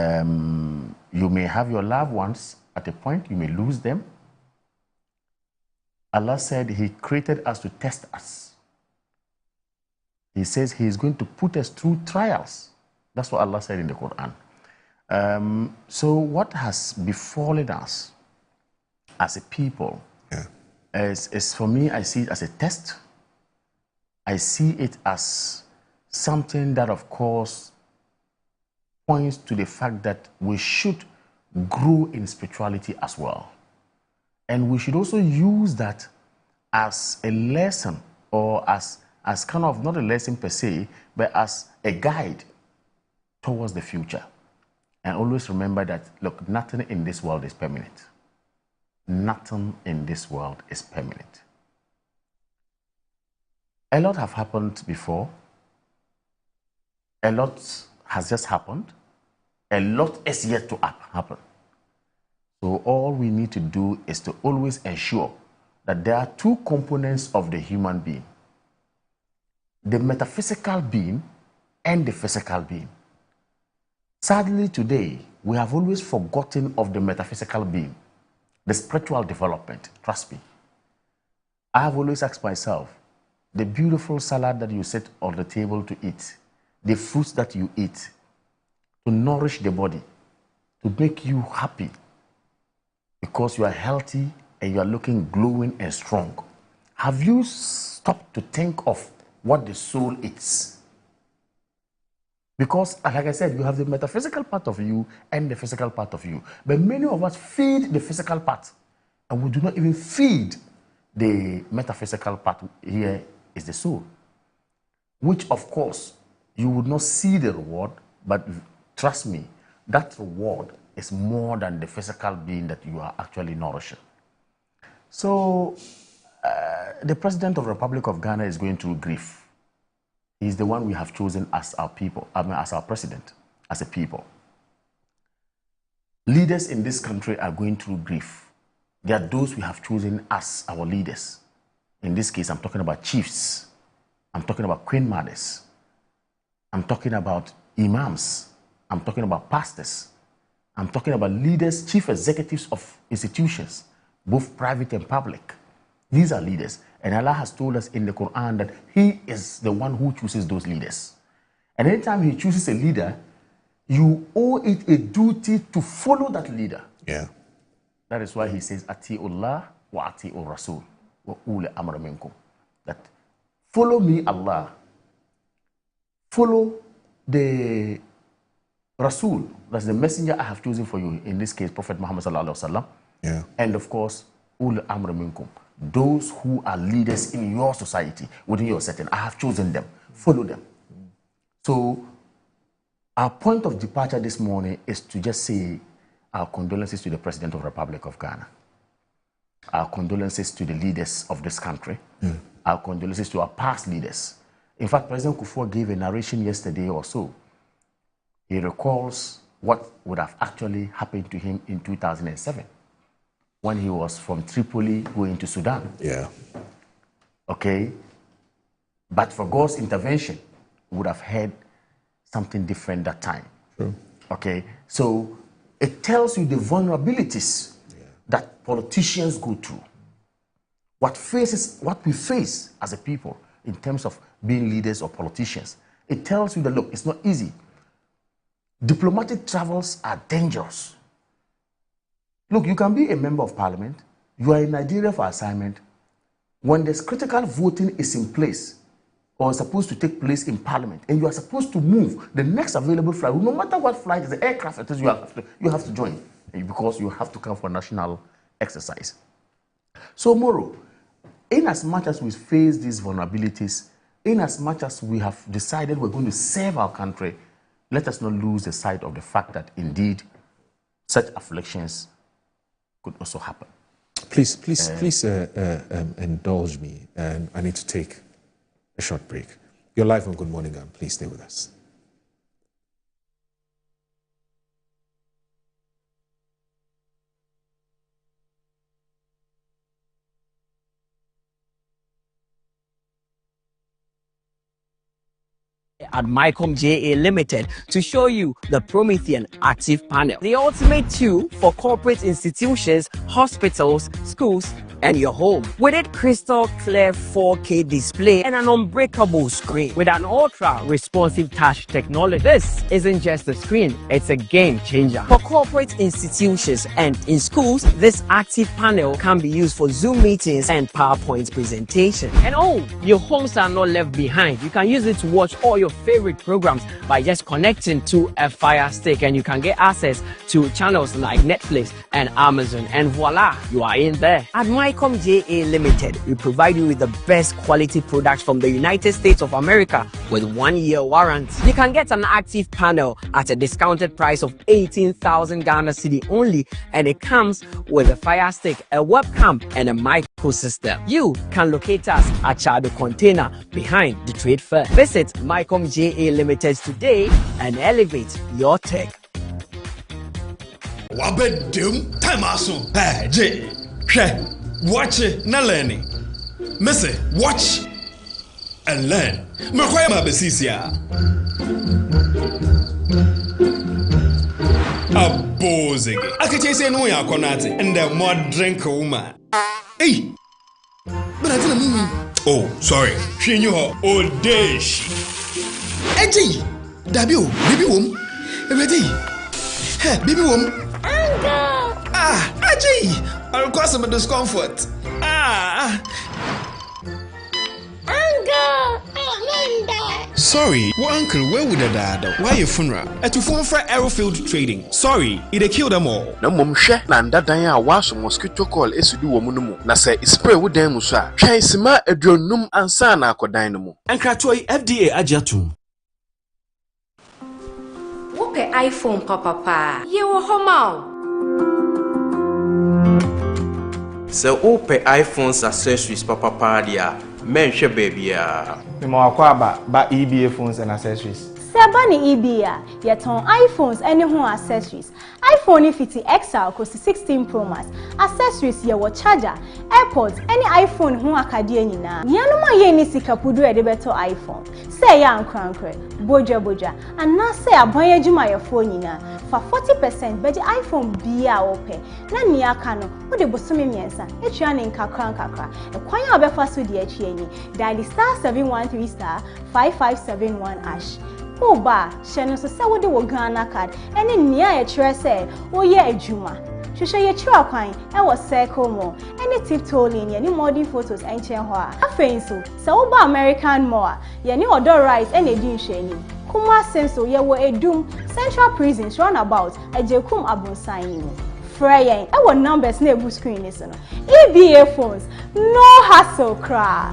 you may have your loved ones at a point, you may lose them. Allah said He created us to test us. He says He is going to put us through trials. That's what Allah said in the Quran. So what has befallen us as a people is for me, I see it as a test. I see it as something that, of course, points to the fact that we should grow in spirituality as well. And we should also use that as a lesson, or as kind of, not a lesson per se, but as a guide towards the future. And always remember that, look, nothing in this world is permanent. Nothing in this world is permanent. A lot have happened before. A lot has just happened. A lot is yet to happen. So all we need to do is to always ensure that there are two components of the human being: the metaphysical being and the physical being. Sadly, today, we have always forgotten of the metaphysical being, the spiritual development. Trust me. I have always asked myself, the beautiful salad that you sit on the table to eat, the fruits that you eat, to nourish the body, to make you happy, because you are healthy and you are looking glowing and strong. Have you stopped to think of what the soul is? Because, like I said, you have the metaphysical part of you and the physical part of you. But many of us feed the physical part, and we do not even feed the metaphysical part. Here is the soul, which, of course, you would not see the reward, but trust me, that reward is more than the physical being that you are actually nourishing. So, the President of the Republic of Ghana is going through grief. He's the one we have chosen as our people, as our president, as a people. Leaders in this country are going through grief. They are those we have chosen as our leaders. In this case, I'm talking about chiefs. I'm talking about queen mothers. I'm talking about imams. I'm talking about pastors. I'm talking about leaders, chief executives of institutions, both private and public. These are leaders. And Allah has told us in the Quran that He is the one who chooses those leaders. And anytime He chooses a leader, you owe it a duty to follow that leader. Yeah. That is why He says, Ati'ullah wa ati'ur Rasul wa uli amra minkum. That follow me, Allah. Follow the Rasul, that's the messenger I have chosen for you. In this case, Prophet Muhammad sallallahu alaihi wasallam. Yeah. And of course, uli amra minkum. Those who are leaders in your society, within your setting, I have chosen them. Follow them. So, our point of departure this morning is to just say our condolences to the President of the Republic of Ghana. Our condolences to the leaders of this country. our condolences to our past leaders. In fact, President Kufuor gave a narration yesterday or so. He recalls what would have actually happened to him in 2007 when he was from Tripoli going to Sudan. Yeah. Okay? But for God's intervention, we would have had something different that time. True. Okay? So it tells you the vulnerabilities that politicians go through. What we face as a people in terms of being leaders or politicians. It tells you that, look, it's not easy. Diplomatic travels are dangerous. Look, you can be a member of parliament. You are in Nigeria for assignment. When this critical voting is in place or supposed to take place in parliament, and you are supposed to move the next available flight, no matter what flight is, the aircraft it is, you have to join because you have to come for national exercise. So, Moro, in as much as we face these vulnerabilities, in as much as we have decided we're going to save our country, let us not lose the sight of the fact that indeed such afflictions could also happen. Please indulge me, and I need to take a short break. You're live on Good Morning, and please stay with us. At Mycom JA Limited to show you the Promethean Active Panel, the ultimate tool for corporate institutions, hospitals, schools, and your home. With its crystal clear 4K display and an unbreakable screen with an ultra responsive touch technology, this isn't just a screen, it's a game changer. For corporate institutions and in schools, this active panel can be used for Zoom meetings and PowerPoint presentation. And oh, your homes are not left behind. You can use it to watch all your favorite programs by just connecting to a Fire Stick, and you can get access to channels like Netflix and Amazon, and voila, you are in there. At Mycom JA Limited, we provide you with the best quality products from the United States of America with 1-year warranty. You can get an active panel at a discounted price of 18,000 Ghana cedi only, and it comes with a Fire Stick, a webcam, and a micro system. You can locate us at Chado Container behind the Trade Fair. Visit Mycom JA Limited today and elevate your tech. Wabedum tamaso. Hey, J. Watch it, na learning. Missy, watch and learn. Makwema besisia. Abozege. Akache say no ya konate and the more drink woman. Hey. But I didn't mean. Oh, sorry. She knew her old dish. Eji. Dabio, baby wom. Ready. Hey, baby wom. Uncle. Ah, Eji. I'll cause some discomfort. Uncle. Sorry, well, uncle, where would the dad? Why your funeral? At to phone for Aerofield Trading. Sorry, it killed them all. No mum share landa danya was mosquito call esudu womunumu. Na say spray with them musa. Try sima edronum ansana ko dynamo. And kratoi FDA ajatum. Wope iPhone papa. Ye wo homa. So open iPhones accessories papa dia menhwe baby ya me akwa ba EBA phones and accessories. Sebani EBA yeton iPhones any ho accessories. iPhone 50 XL cost 16 Pro Max. Accessories ye wo charger, AirPods any iPhone ho akade nyina. Yanoma ye ni sikapudu e de beto iPhone. Say ya ankrankre, boja and na say abon adwuma ye phone nyina. For 40% beji iPhone bia ope. Na ni aka no wo de bosome miensa. Etua ne nkakra. E kwan ya obefa so de achi enyi. Dial *713*5571#. Oba, sheno so se wo de wo Ghana card. Ene nia e kire se wo ye adwuma. Hwehwe ye kire kwan e wo circle mo. Ene tiptoe line ye ni modern photos enchen ho a. Afein so se wo ba American Mall ye ni odo rice ene di nhwani. Kuma senso ye wo edum Central Prisons runabout Ejekum Abonsan ni mo. Freyen e wo numbers na ebu screen ni so no. EBA phones no hassle cry.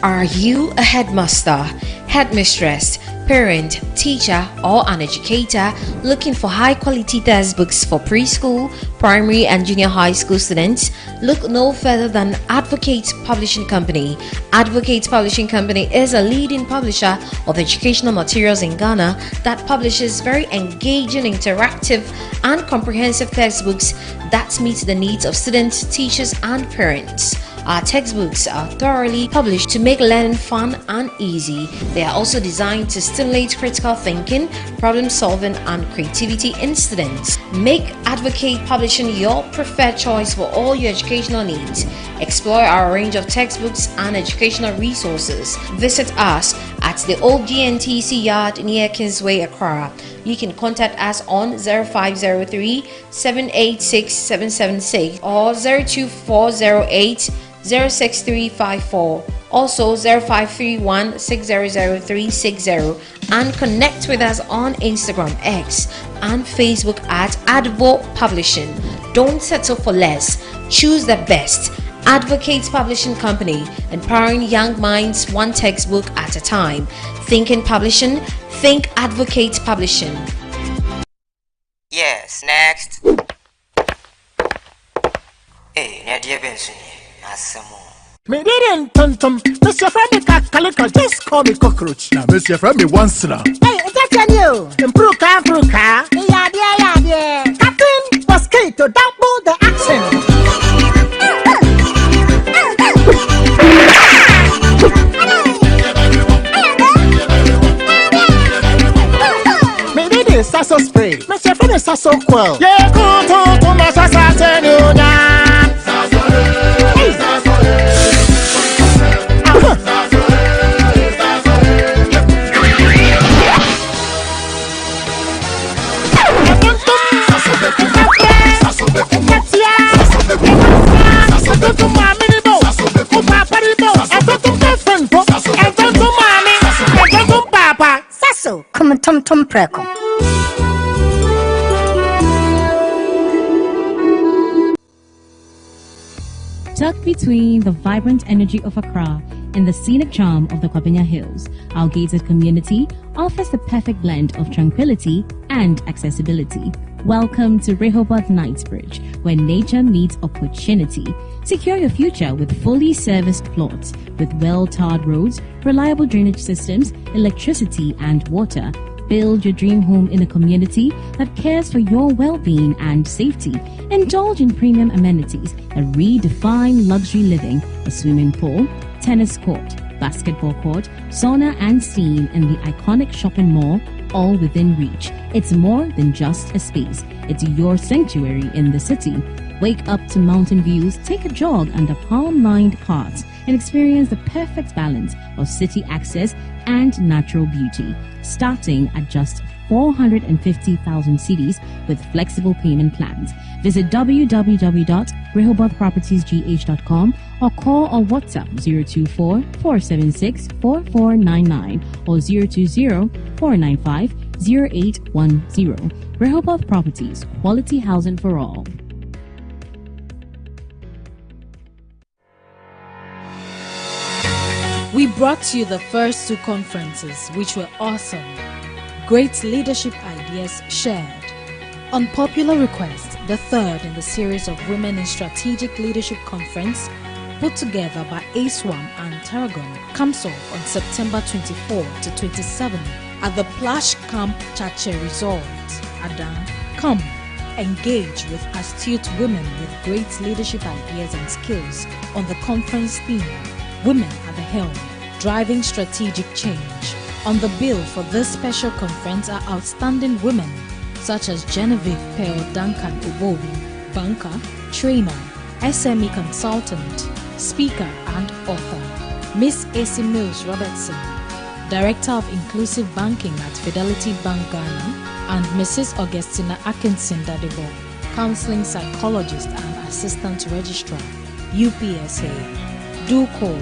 Are you a headmaster, headmistress, Parent, teacher, or an educator looking for high-quality textbooks for preschool, primary, and junior high school students, look no further than Advocate Publishing Company. Advocate Publishing Company is a leading publisher of educational materials in Ghana that publishes very engaging, interactive, and comprehensive textbooks that meet the needs of students, teachers, and parents. Our textbooks are thoroughly published to make learning fun and easy. They are also designed to stimulate critical thinking, problem solving, and creativity in students. Make Advocate Publishing your preferred choice for all your educational needs. Explore our range of textbooks and educational resources. Visit us at the old GNTC yard near Kingsway, Accra. You can contact us on 0503 786 776 or 02408 06354, also 0531 600360, and connect with us on Instagram, X, and Facebook at Advo Publishing. Don't settle for less. Choose the best. Advocate Publishing Company, empowering young minds one textbook at a time. Thinking publishing, think Advocate Publishing. Yes, next. Hey, Nadia Benson. Me didn't tum. Mr. Friend Calico, just call me cockroach. Now, Mr. Friend me once now. Hey, that's you. Improve car. Yeah. Captain Mosquito, double the accent. Me didn't sasso spray. Mr. Friend is sasso quell. Yeah, go to my sasso. Come tum preko. Tucked between the vibrant energy of Accra and the scenic charm of the Kwabenya Hills, our gated community offers the perfect blend of tranquility and accessibility. Welcome to Rehoboth Knightsbridge, where nature meets opportunity. Secure your future with fully serviced plots with well-tarred roads, reliable drainage systems, electricity, and water. Build your dream home in a community that cares for your well-being and safety. Indulge in premium amenities that redefine luxury living: a swimming pool, tennis court, basketball court, sauna and steam in the iconic shopping mall, all within reach. It's more than just a space. It's your sanctuary in the city. Wake up to mountain views, take a jog under palm-lined paths, and experience the perfect balance of city access and natural beauty. Starting at just 450,000 cedis with flexible payment plans. Visit www.rehobothpropertiesgh.com or call or WhatsApp 024-476-4499 or 020-495-0810. Rehoboth Properties, quality housing for all. We brought you the first two conferences, which were awesome. Great leadership ideas shared. On popular request, the third in the series of Women in Strategic Leadership Conference, put together by ASWAM and Tarragon, comes off on September 24 to 27 at the Plash Camp Chache Resort, Adan. Come, engage with astute women with great leadership ideas and skills on the conference theme, Women at the Helm, Driving Strategic Change. On the bill for this special conference are outstanding women such as Genevieve Pearl Duncan Ubobi, banker, trainer, SME consultant, speaker and author. Miss AC Mills Robertson, Director of Inclusive Banking at Fidelity Bank Ghana, and Mrs. Augustina Atkinson Dadebo, Counseling Psychologist and Assistant Registrar, UPSA. Do call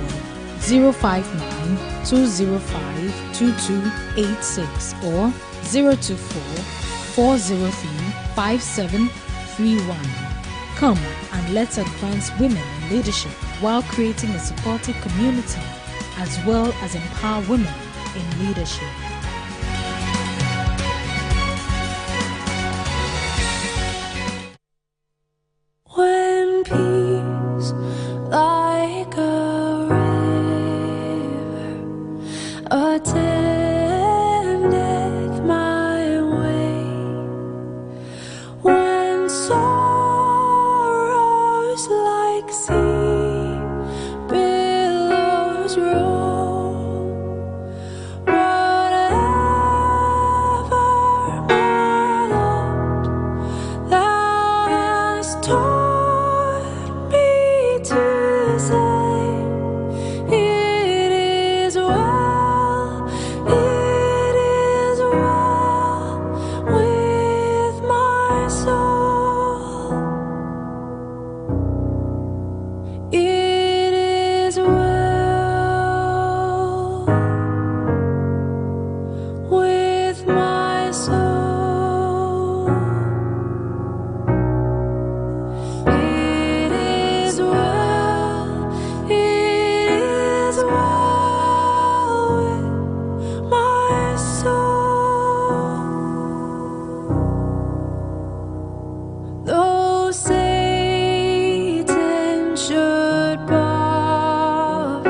059-205-2286 or 024-403-5731. Come and let's advance women in leadership while creating a supportive community as well as empower women in leadership. like sea billows roll. Whatever, my Lord, thou hast taught me to say, it is well, it is well with my soul. It is well with my soul. It is well, it is well with my soul. Though Satan should buffet,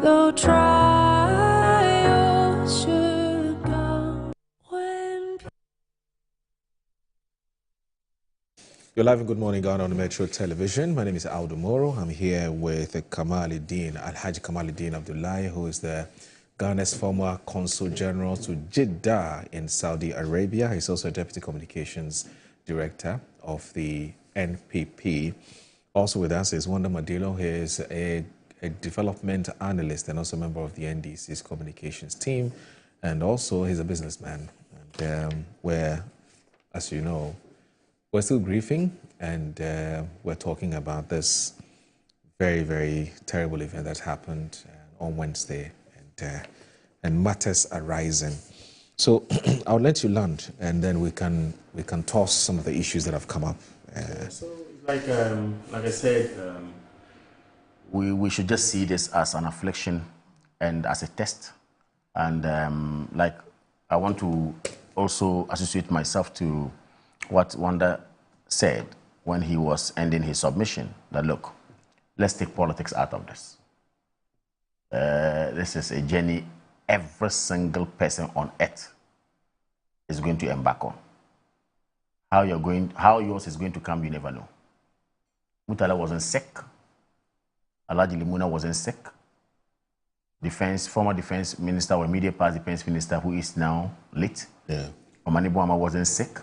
though trials should come, when You're live in Good Morning Ghana on Metro Television. My name is Aldo Moro. I'm here with Kamaluddin, Alhaji Kamaluddin Abdullahi, who is the Ghana's former Consul General to Jeddah in Saudi Arabia. He's also a Deputy Communications Director of the NPP. Also with us is Wanda Madilo. He is a development analyst and also a member of the NDC's communications team. And also he's a businessman. And where, as you know, we're still grieving, and we're talking about this very, very terrible event that happened on Wednesday, and matters arising. So I'll let you land, and then we can toss some of the issues that have come up. So, like I said, we should just see this as an affliction and as a test. And like I want to also associate myself to what Wanda said when he was ending his submission, that look, let's take politics out of this. This is a journey every single person on earth is going to embark on. How yours is going to come, you never know. Mutala wasn't sick. Alhaji Limuna wasn't sick. Former defense minister or immediate past defense minister who is now late. Yeah. Omani Boama wasn't sick.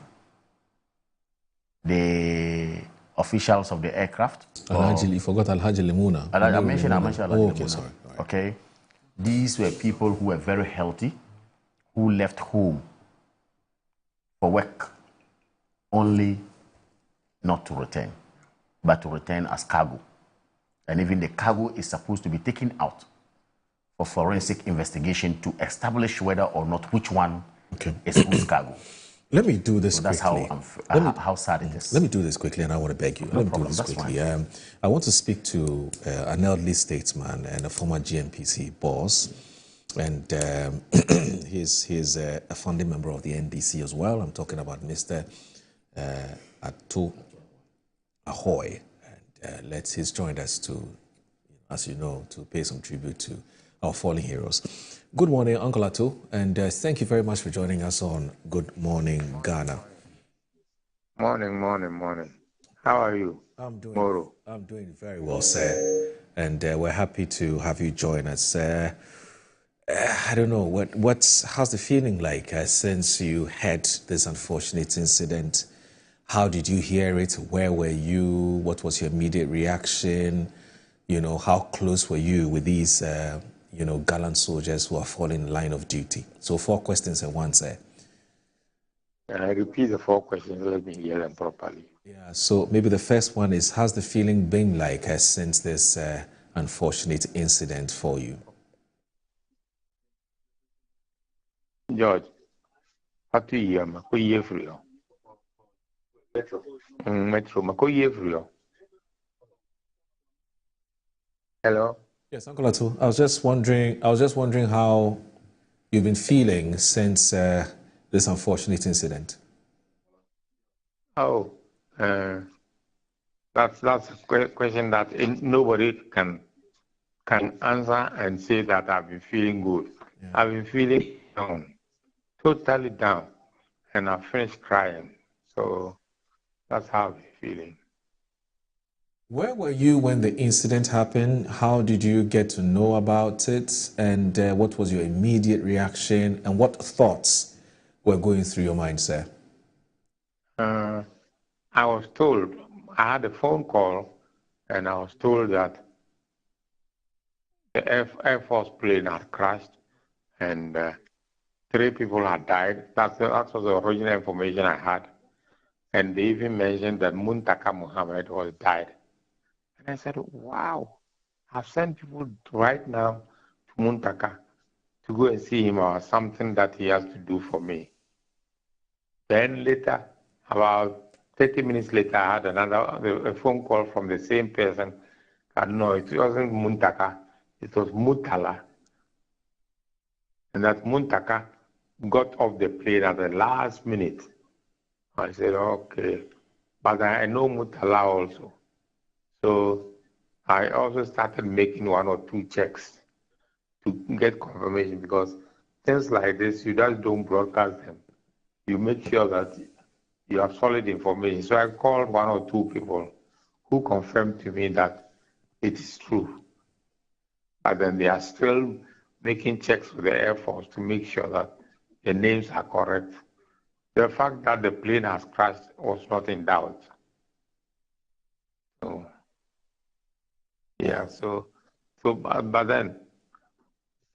The officials of the aircraft. You forgot Alhaji Limuna. I mentioned Alhaji okay, Limuna. Sorry. Right. Okay. These were people who were very healthy, who left home for work only not to return, but to return as cargo. And even the cargo is supposed to be taken out for forensic investigation to establish whether or not which one is whose cargo. Let me do this that's quickly. How sad it is. Let me do this quickly, and I want to beg you. No Let me problem, do this that's quickly. fine. I want to speak to an elderly statesman and a former GNPC boss, and he's a founding member of the NDC as well. I'm talking about Mr. Ato Ahoy. And he's joined us to, as you know, to pay some tribute to our fallen heroes. Good morning, Uncle Ato, and thank you very much for joining us on Good Morning Ghana. Morning. How are you? I'm doing very well, sir, and we're happy to have you join us. I don't know how's the feeling like since you had this unfortunate incident. How did you hear it? Where were you? What was your immediate reaction? You know, how close were you with these gallant soldiers who are falling in line of duty? So 4 questions at once, sir. Can I repeat the 4 questions? Let me hear them properly. Yeah, so maybe the first one is, how's the feeling been like since this unfortunate incident for you? George, happy year, Makoye Frio. Metro, Makoye Frio. Hello? Yes, Uncle Ato. I was just wondering how you've been feeling since this unfortunate incident. Oh, that's a question that nobody can answer and say that I've been feeling good. Yeah. I've been feeling down, totally down, and I finished crying. So that's how I've been feeling. Where were you when the incident happened? How did you get to know about it? And what was your immediate reaction? And what thoughts were going through your mind, sir? I was told, I had a phone call, and I was told that the Air Force plane had crashed, and 3 people had died. That was the original information I had. And they even mentioned that Muntaka Muhammad was died. And I said, wow, I've sent people right now to Muntaka to go and see him or something that he has to do for me. Then later, about 30 minutes later, I had a phone call from the same person. No, it wasn't Muntaka, it was Mutala. And that Muntaka got off the plane at the last minute. I said, okay. But I know Mutala also. So I also started making 1 or 2 checks to get confirmation, because things like this, you just don't broadcast them. You make sure that you have solid information. So I called 1 or 2 people who confirmed to me that it is true. But then they are still making checks with the Air Force to make sure that the names are correct. The fact that the plane has crashed was not in doubt. So, yeah, but then,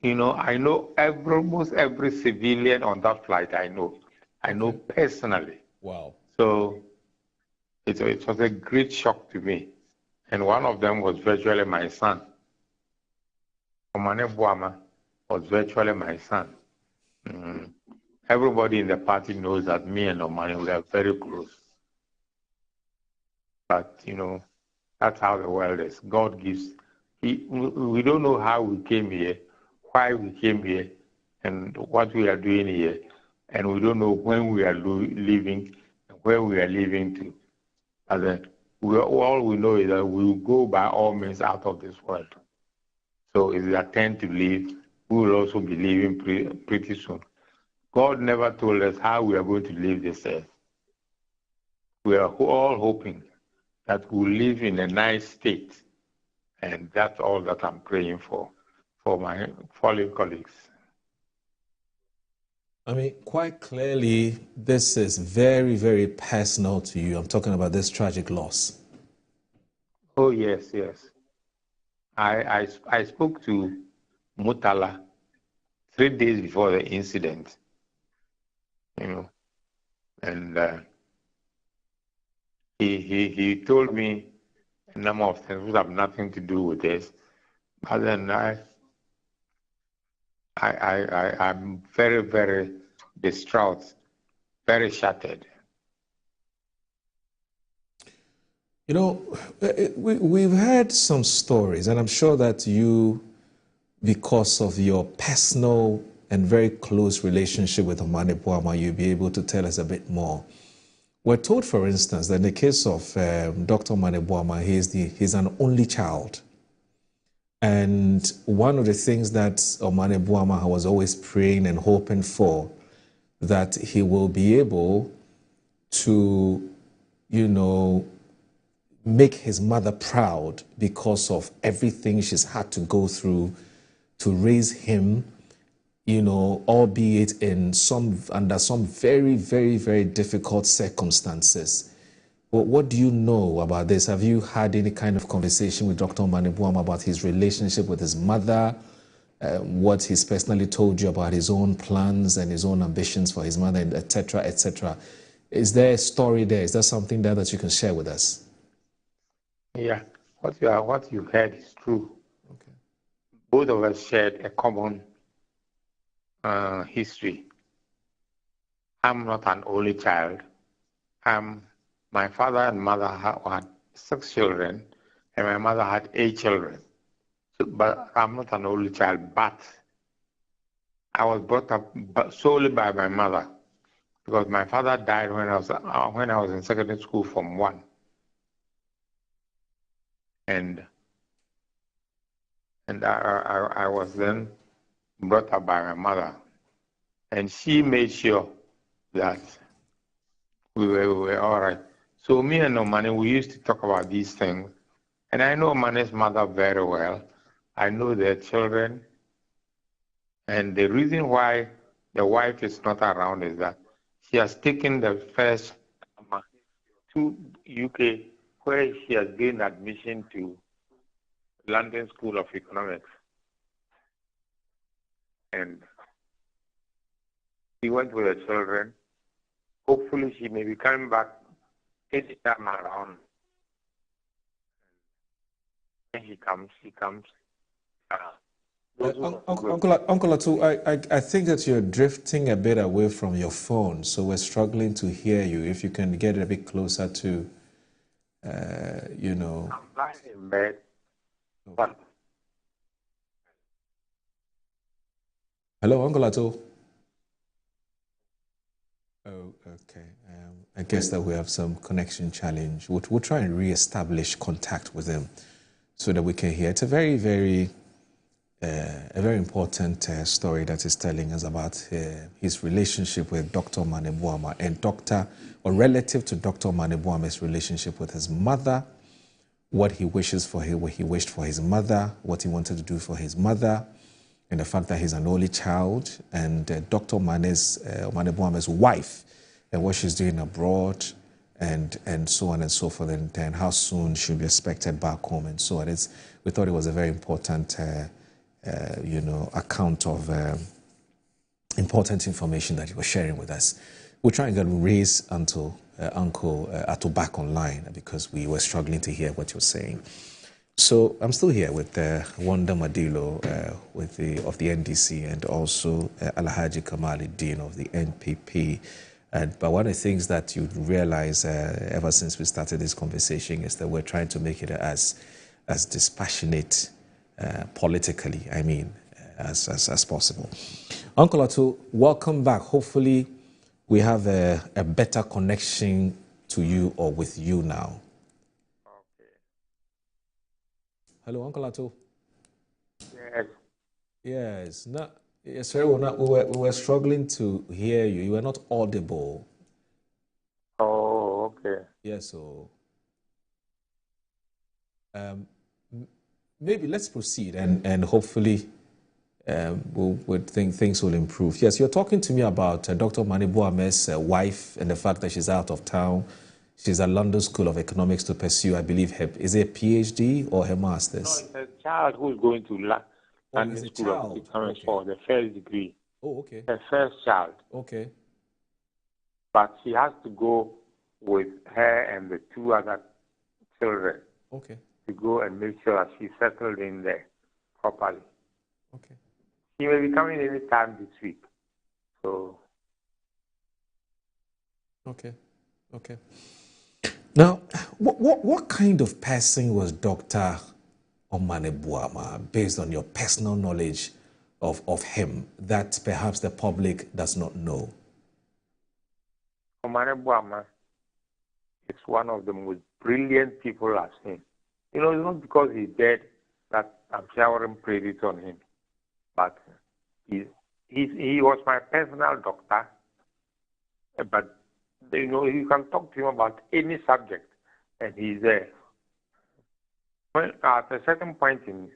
you know, I know almost every civilian on that flight. I know personally. Wow. So it was a great shock to me. And one of them was virtually my son. Omane Buama was virtually my son. Everybody in the party knows that me and Omane, we are very close. But, you know, that's how the world is. God gives. We don't know how we came here, why we came here, and what we are doing here. And we don't know when we are leaving and where we are leaving to. And then all we know is that we will go by all means out of this world. So if we intend to leave, we will also be leaving pretty soon. God never told us how we are going to leave this earth. We are all hoping that we'll live in a nice state. And that's all that I'm praying for my fallen colleagues. I mean, quite clearly, this is very, very personal to you. I'm talking about this tragic loss. Oh, yes, yes. I spoke to Mutala 3 days before the incident, you know, and he told me a number of things which have nothing to do with this. But then I'm very, very distraught, very shattered. You know, we've heard some stories, and I'm sure that you, because of your personal and very close relationship with Omane Buama, you'll be able to tell us a bit more. We're told, for instance, that in the case of Dr. Omane Buama, he's an only child. And one of the things that Omane Buama was always praying and hoping for, that he will be able to, you know, make his mother proud because of everything she's had to go through to raise him, you know, albeit under some very, very, very difficult circumstances. But what do you know about this? Have you had any kind of conversation with Dr. Omane Buama about his relationship with his mother, what he's personally told you about his own plans and his own ambitions for his mother, etc., etc.? Is there a story there? Is there something there that you can share with us? Yeah, what you heard is true. Okay. Both of us shared a common history. I'm not an only child. My father and mother had 6 children, and my mother had 8 children. But I'm not an only child, but I was brought up solely by my mother, because my father died when I was in secondary school from 1. And I was then brought up by my mother, and she made sure that we were all right. So me and Omane, we used to talk about these things And I know Mane's mother very well. I know their children. And the reason why the wife is not around is that she has taken the first to UK, where she has gained admission to London School of Economics. And she went with her children. Hopefully she may be coming back anytime around. When she comes. Uncle Atu, I think that you're drifting a bit away from your phone, so we're struggling to hear you. If you can get a bit closer to, you know. I'm lying in bed. But hello, Uncle Atu. Oh, okay. I guess that we have some connection challenge. We'll try and re-establish contact with him so that we can hear. It's a very, very important story that he's telling us about his relationship with Dr. Manebuama and relative to Dr. Manebuama's relationship with his mother, what he wished for his mother, what he wanted to do for his mother, and the fact that he's an only child, and Dr. Manebuama's wife, and what she's doing abroad, and so on and so forth, and how soon she'll be expected back home, and so on. We thought it was a very important account of important information that he was sharing with us. We'll try and get Uncle Atu back online because we were struggling to hear what you're saying. So I'm still here with Wanda Madilo of the NDC and also Alhaji Kamali Dean of the NPP. But one of the things that you realize ever since we started this conversation is that we're trying to make it as dispassionate politically, as possible. Uncle Atu, welcome back. Hopefully we have a better connection to you or with you now. Okay. Hello, Uncle Atu. Yes. Yes. No, yes, sir. We were struggling to hear you. You were not audible. Oh, okay. Yes, so maybe let's proceed and hopefully we'll think things will improve. Yes, you're talking to me about Dr. Manebuama's wife and the fact that she's out of town. She's at London School of Economics to pursue, I believe, is it a PhD or her master's? No, it's a child who's going to London School of Economics for the first degree. Oh, okay. Her first child. Okay. But she has to go with her and the two other children. Okay. To go and make sure that she's settled in there properly. Okay. She may be coming any time this week. So. Okay. Okay. Now, what kind of person was Dr. Manebuama, based on your personal knowledge of him, that perhaps the public does not know? Manebuama is one of the most brilliant people I've seen. You know, it's not because he's dead that I'm showering praise on him, but he was my personal doctor. But you know, you can talk to him about any subject, and he's there. When at a certain point in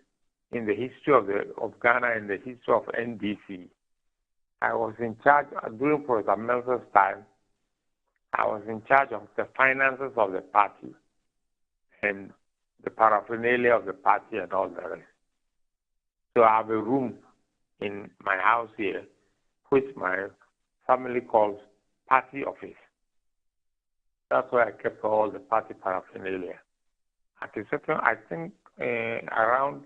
the history of Ghana and the history of NDC, I was in charge during Professor Melson's time. I was in charge of the finances of the party and the paraphernalia of the party and all the rest. So I have a room in my house here, which my family calls party office. That's where I kept all the party paraphernalia. At a certain, I think around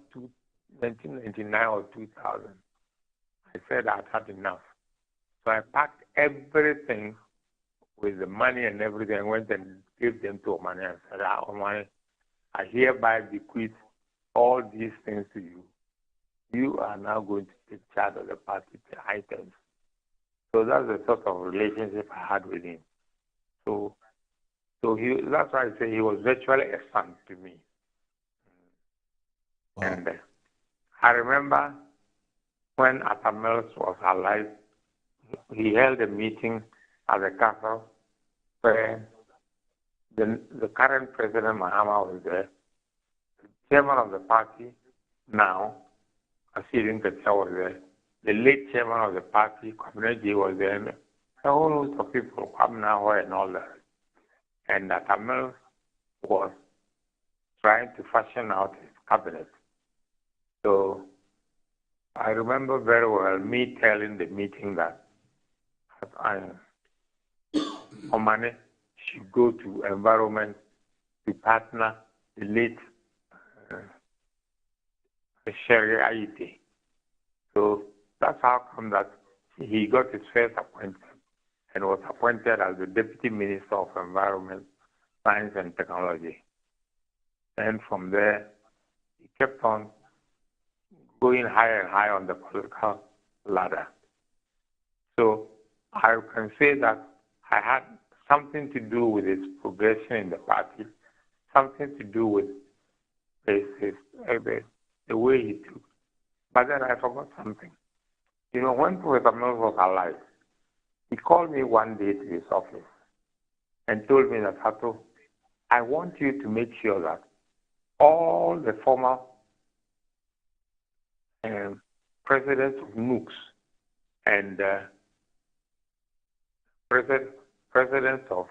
1999 or 2000, I said I'd had enough. So I packed everything with the money and everything and went and gave them to Omani and said, Omani, I hereby bequeath all these things to you. You are now going to take charge of the party items. So that's the sort of relationship I had with him. So that's why I say he was virtually a son to me. Wow. And I remember when Atamels was alive, he held a meeting at the castle where the current president Mahama was there. chairman of the party now, Asirin Kacha was there. The late chairman of the party, Kwabena was there. And a whole host of people, Kwabena and all that. And that Tamil was trying to fashion out his cabinet. So I remember very well me telling the meeting that Omane should go to environment to partner the late Sherry Aite. So that's how come that he got his first appointment and was appointed as the Deputy Minister of Environment, Science and Technology. And from there, he kept on going higher and higher on the political ladder. So I can say that I had something to do with his progression in the party, something to do with the way he took. But then I forgot something. You know, when Professor Mills was alive, he called me one day to his office and told me that, Hato, I want you to make sure that all the former presidents of NUCs and presidents of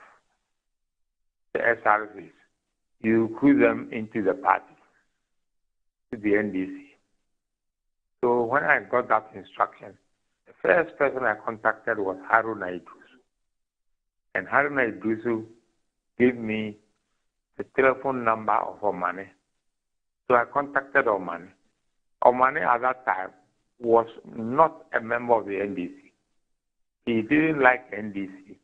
the SRCs, you recruit them into the party, to the NDC. So when I got that instruction, the first person I contacted was Haruna Idrusu. And Haruna Idrusu gave me the telephone number of Omane. So I contacted Omane. Omane at that time was not a member of the NDC. He didn't like NDC.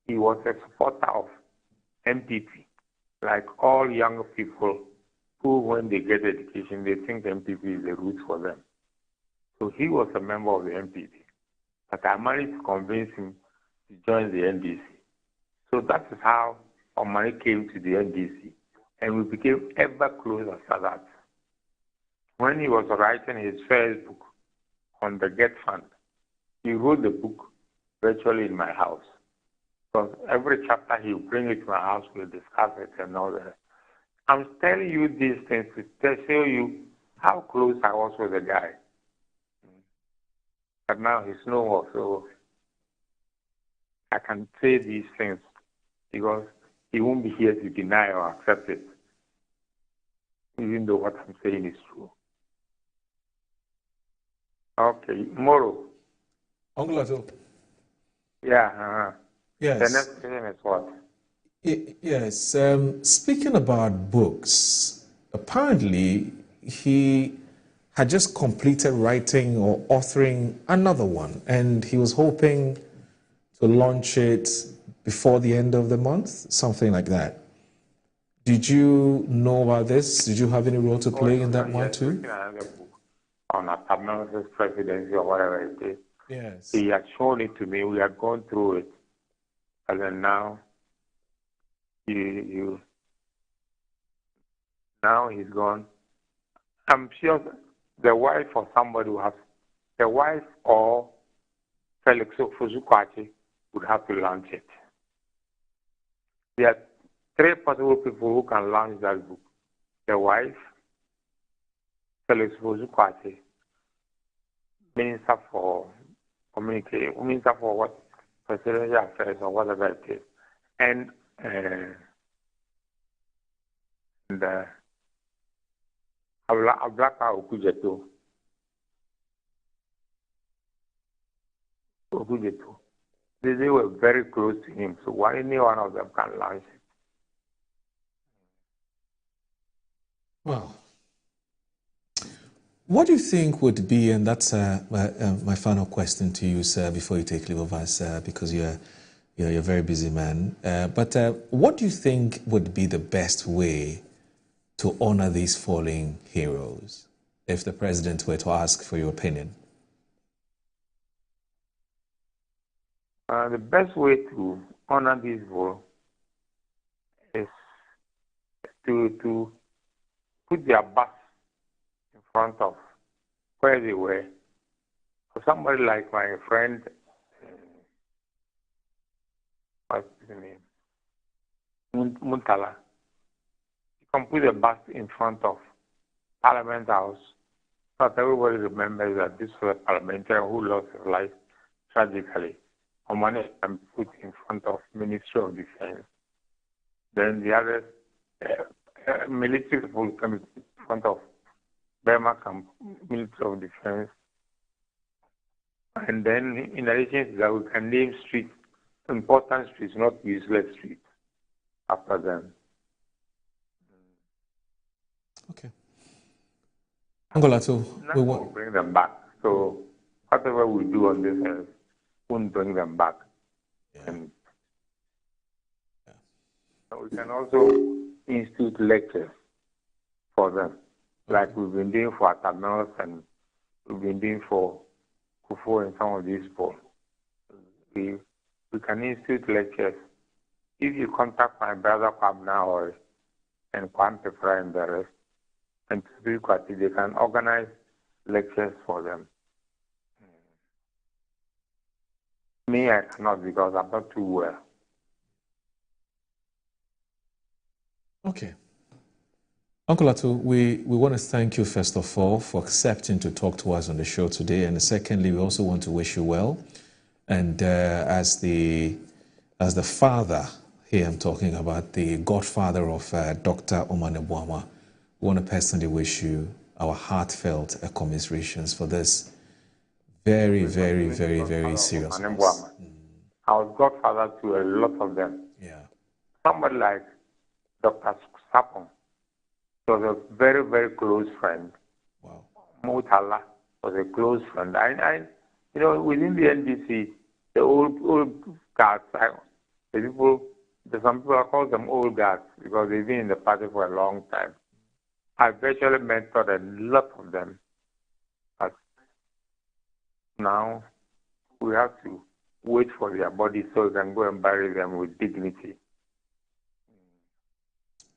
He was a supporter of MPP, like all young people who, when they get education, they think MPP is the route for them. So he was a member of the MPP. But I managed to convince him to join the NDC. So that is how Omane came to the NDC, and we became ever closer after that. When he was writing his first book on the Get Fund, he wrote the book virtually in my house. Because every chapter he would bring it to my house, we'll discuss it and all that. I'm telling you these things to show you how close I was with the guy. But now he's no more, so I can say these things because he won't be here to deny or accept it, even though what I'm saying is true. Okay, Moro. Uncle Ato. Yeah. Yes. The next question is what? Yes. Speaking about books, apparently he had just completed writing or authoring another one, and he was hoping to launch it before the end of the month, something like that. Did you know about this? Did you have any role to play in that one too? Another book on Ataman's presidency or whatever it is. Yes. He had shown it to me. We had gone through it, and then now now he's gone. I'm sure the wife or somebody who has the wife or Felix Ofosu-Kwakye would have to launch it. There are three possible people who can launch that book: the wife, Felix Ofosu-Kwakye, Minister for Communication, Minister for what? Presidential Affairs or whatever it is, and Ablaka Okujeto. They were very close to him, so any one of them can launch it. Well, what do you think would be, and that's my final question to you, sir, before you take leave of us, because you're a very busy man. But what do you think would be the best way to honor these fallen heroes, if the president were to ask for your opinion? The best way to honor these people is to put their butts in front of where they were. For somebody like my friend, what's his name? Muntala. You can put a bust in front of Parliament House. Not everybody remembers that this was a parliamentarian who lost his life tragically. On one hand, I'm put in front of Ministry of Defense. Then the other military people come in front of Burma Camp, Ministry of Defense. And then in addition to that, we can name streets, important streets, not useless streets, after them. Okay. Angolato, we won't bring them back. So whatever we do on this earth won't bring them back. Yeah. And we can also institute lectures for them, like we've been doing for Atamels and we've been doing for Kufo and some of these people. We can institute lectures. If you contact my brother Kwabna or and Kwan Pepra and the rest, and they can organize lectures for them. Me, I cannot because I'm not too well. Okay. Uncle Atu, we want to thank you first of all for accepting to talk to us on the show today, and secondly, we also want to wish you well. And as the father here, I'm talking about the godfather of Dr. Omane Boama, we want to personally wish you our heartfelt commiserations for this very, very, very, very serious loss. I was godfather to a lot of them. Yeah. Somebody like Dr. Sapon was a very, very close friend. Wow. Mutala was a close friend. I within the NDC, the old guards, some people call them old guards because they've been in the party for a long time. I virtually mentored a lot of them. But now we have to wait for their bodies so we can go and bury them with dignity.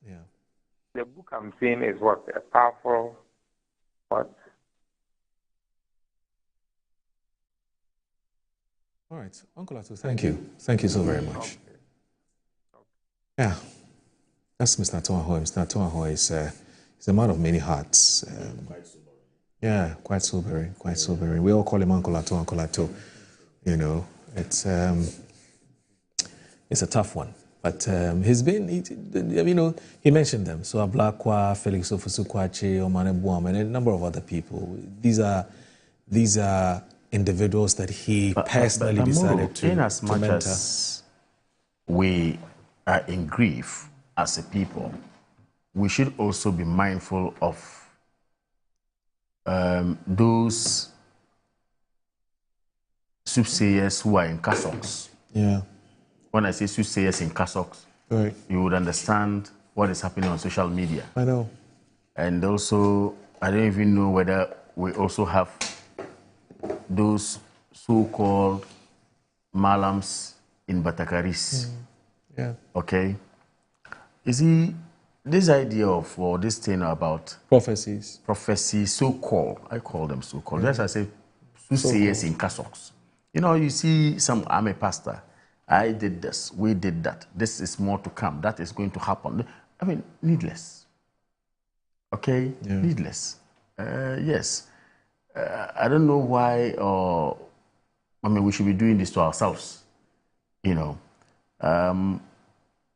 Yeah. The book I'm seeing is what? A powerful, what? All right. Uncle Atu, thank you. Thank you so very much. Yeah. That's Mr. Atuaho. Mr. Atuaho is a man of many hearts. Yeah, quite sobering, quite sobering. We all call him Uncle Atu, Uncle Atu. You know, it's a tough one. But he's been, he mentioned them. So Ablakwa, Felix Ofusukwache, Omane Boam, and a number of other people. These are individuals that he personally decided to in as much mentor. As we are in grief as a people, we should also be mindful of those soothsayers who are in cassocks. Yeah. When I say soothsayers in cassocks, right, you would understand what is happening on social media. I know. And also, I don't even know whether we also have those so-called malams in Batakaris. Yeah. Okay? You see, this idea of, or this thing about prophecies, so-called, I call them so-called. That's why I say soothsayers in cassocks. You know, you see I'm a pastor. I did this, we did that. This is more to come. That is going to happen. I mean, needless. Okay? Yeah. Needless. Yes. I don't know why, we should be doing this to ourselves. You know,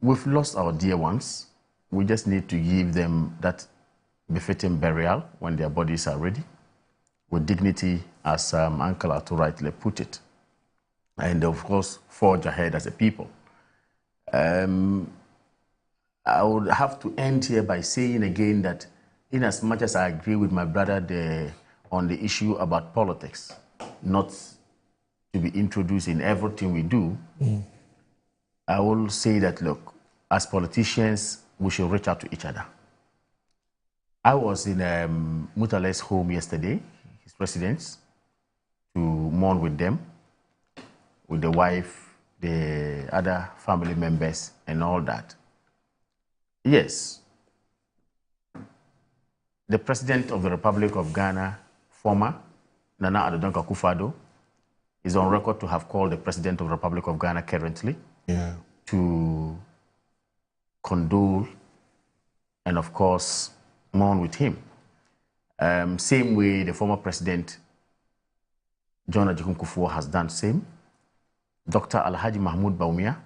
we've lost our dear ones. We just need to give them that befitting burial when their bodies are ready, with dignity, as Uncle Atu rightly put it. And of course, forge ahead as a people. I would have to end here by saying again that in as much as I agree with my brother on the issue about politics, not to be introduced in everything we do, I will say that, look, as politicians, we should reach out to each other. I was in Mutale's home yesterday, his residence, to mourn with them, with the wife, the other family members, and all that. Yes, the President of the Republic of Ghana, former Nana Addo Dankwa Akufo-Addo, is on record to have called the President of the Republic of Ghana currently to condole and, of course, mourn with him. Same way the former president, John Ajikun Kufuor, has done same. Dr. Alhaji Mahmoud Baumia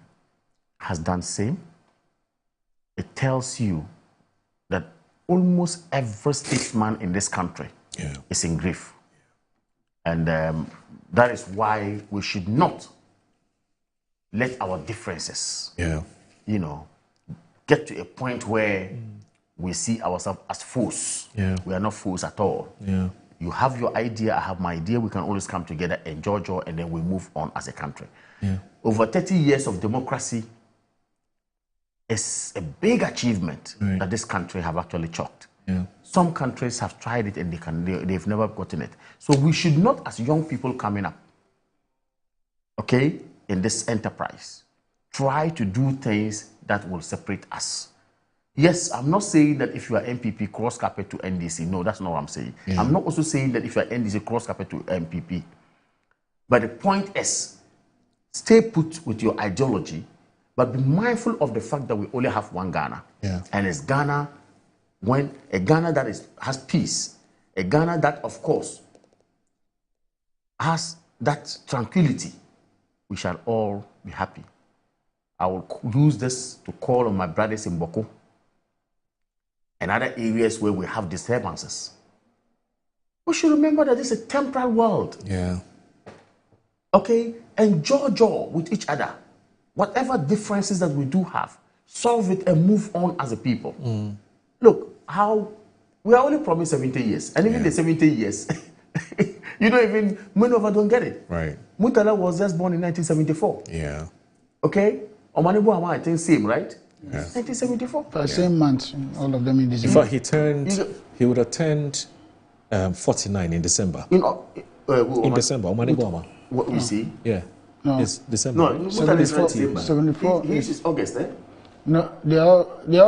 has done same. It tells you that almost every statesman in this country is in grief. And that is why we should not let our differences, you know, get to a point where we see ourselves as foes. We are not foes at all. You have your idea, I have my idea. We can always come together, enjoy joy, and then we move on as a country. Over 30 years of democracy is a big achievement that this country have actually chalked. Some countries have tried it and they've never gotten it. So we should not, as young people coming up, okay, in this enterprise, try to do things that will separate us. Yes, I'm not saying that if you are MPP, cross carpet to NDC. No, that's not what I'm saying. I'm not also saying that if you are NDC, cross carpet to MPP. But the point is, stay put with your ideology, but be mindful of the fact that we only have one Ghana. And it's Ghana, when a Ghana that has peace, a Ghana that, of course, has that tranquility, we shall all be happy. I will use this to call on my brothers in Boko and other areas where we have disturbances. We should remember that this is a temporal world. Okay? Enjoy joy with each other. Whatever differences that we do have, solve it and move on as a people. Look, how we are only promised 70 years. And even the 70 years, you don't even, many of us don't get it. Mutala was just born in 1974. Okay? Omanibu Ama, I think same, right? 1974. Same month, all of them in December. December. In fact, he would have turned 49 in December. In December, Omanibu Ama. What we see? No. It's December. No, Mutala is not December. 74. His is August, eh? No, they are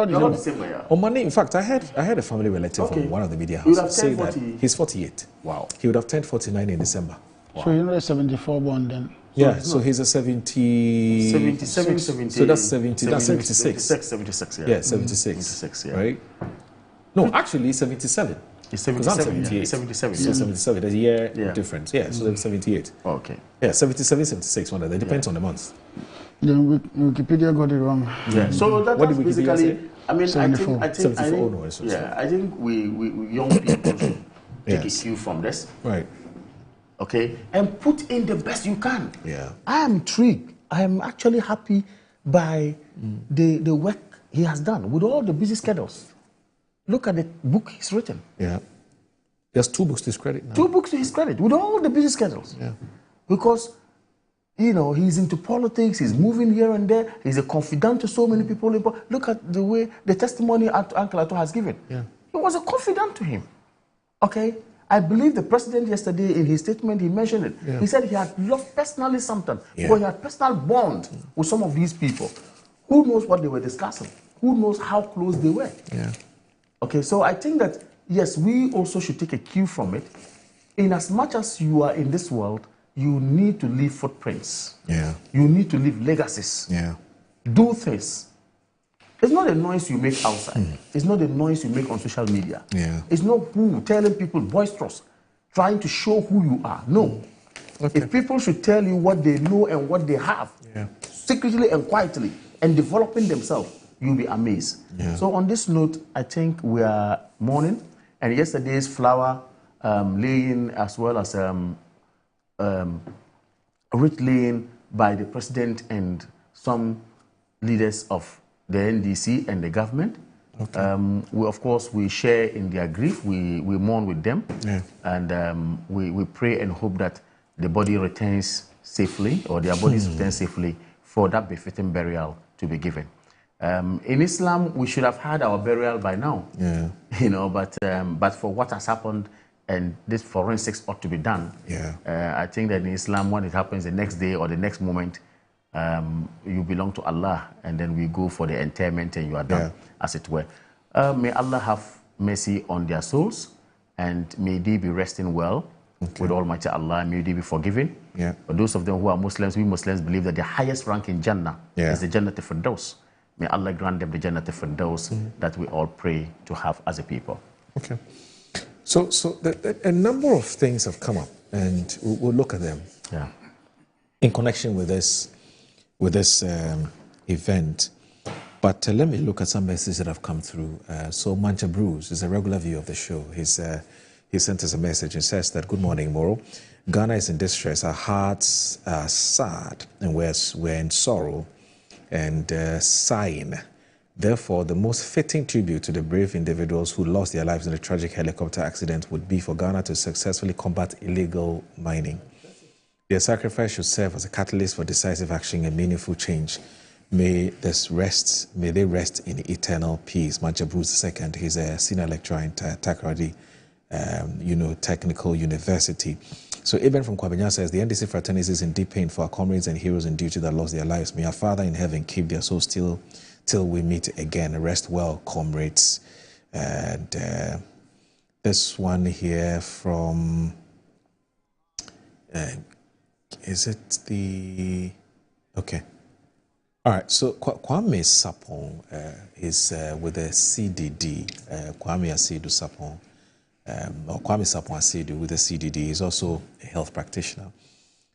December. December, Omani, in fact, I had a family relative from one of the media houses say that he's 48. Wow. He would have turned 49 in December. So you're not a 74 born then? So he's a 77, 70. So that's 70, that's 76. 76, yeah. 76, right? No, actually 77. It's 77. 78. 77. So 77, there's a year difference. So there's 78. Okay. Yeah, 77, 76, one of them. It depends on the months. Then Wikipedia got it wrong. So that was basically, I mean, 74. I think we young people should take a cue from this. Right. Okay, and put in the best you can. I am intrigued. I am actually happy by the work he has done with all the busy schedules. Look at the book he's written. There's 2 books to his credit now. 2 books to his credit with all the busy schedules. Because, you know, he's into politics, he's moving here and there, he's a confidant to so many people. Look at the way the testimony Uncle Ato has given. He was a confidant to him. Okay? I believe the president yesterday in his statement, he mentioned it. He said he had loved personally something, but he had personal bond with some of these people. Who knows what they were discussing? Who knows how close they were? Okay, so I think that, yes, we also should take a cue from it. In as much as you are in this world, you need to leave footprints. You need to leave legacies. Do things. It's not the noise you make outside. It's not the noise you make on social media. It's not who telling people boisterous, trying to show who you are. No. If people should tell you what they know and what they have, secretly and quietly, and developing themselves, you'll be amazed. So on this note, I think we are mourning, and yesterday's flower laying as well as wreath laying by the president and some leaders of the NDC and the government. We, of course, we share in their grief. We mourn with them, and we pray and hope that the body returns safely, or their bodies return safely for that befitting burial to be given. In Islam, we should have had our burial by now, you know, but for what has happened, and this forensics ought to be done. I think that in Islam, when it happens the next day or the next moment, you belong to Allah, and then we go for the interment and you are done, as it were. May Allah have mercy on their souls, and may they be resting well with Almighty Allah. May they be forgiven. For those of them who are Muslims, we Muslims believe that the highest rank in Jannah is the Jannah Firdaus. May Allah grant them the Jannah Firdaus that we all pray to have as a people. So a number of things have come up, and we'll look at them. Yeah. In connection with this event. But let me look at some messages that have come through. So Mancha Bruce is a regular viewer of the show. He sent us a message and says that, good morning, Moro. Ghana is in distress. Our hearts are sad and we're in sorrow and sighing. Therefore, the most fitting tribute to the brave individuals who lost their lives in the tragic helicopter accident would be for Ghana to successfully combat illegal mining. Their sacrifice should serve as a catalyst for decisive action and meaningful change. May they rest in eternal peace. Mancha Bruce II, he's a senior lecturer in Takoradi, Technical University. So Eben from Kwabenya says, the NDC fraternity is in deep pain for our comrades and heroes in duty that lost their lives. May our Father in heaven keep their souls still till we meet again. Rest well, comrades. And this one here from, is it the, okay. All right, so Kwame Sapon is with the CDD, Kwame Asidu Sapon, or Kwame Sapon Asidu with the CDD, is also a health practitioner.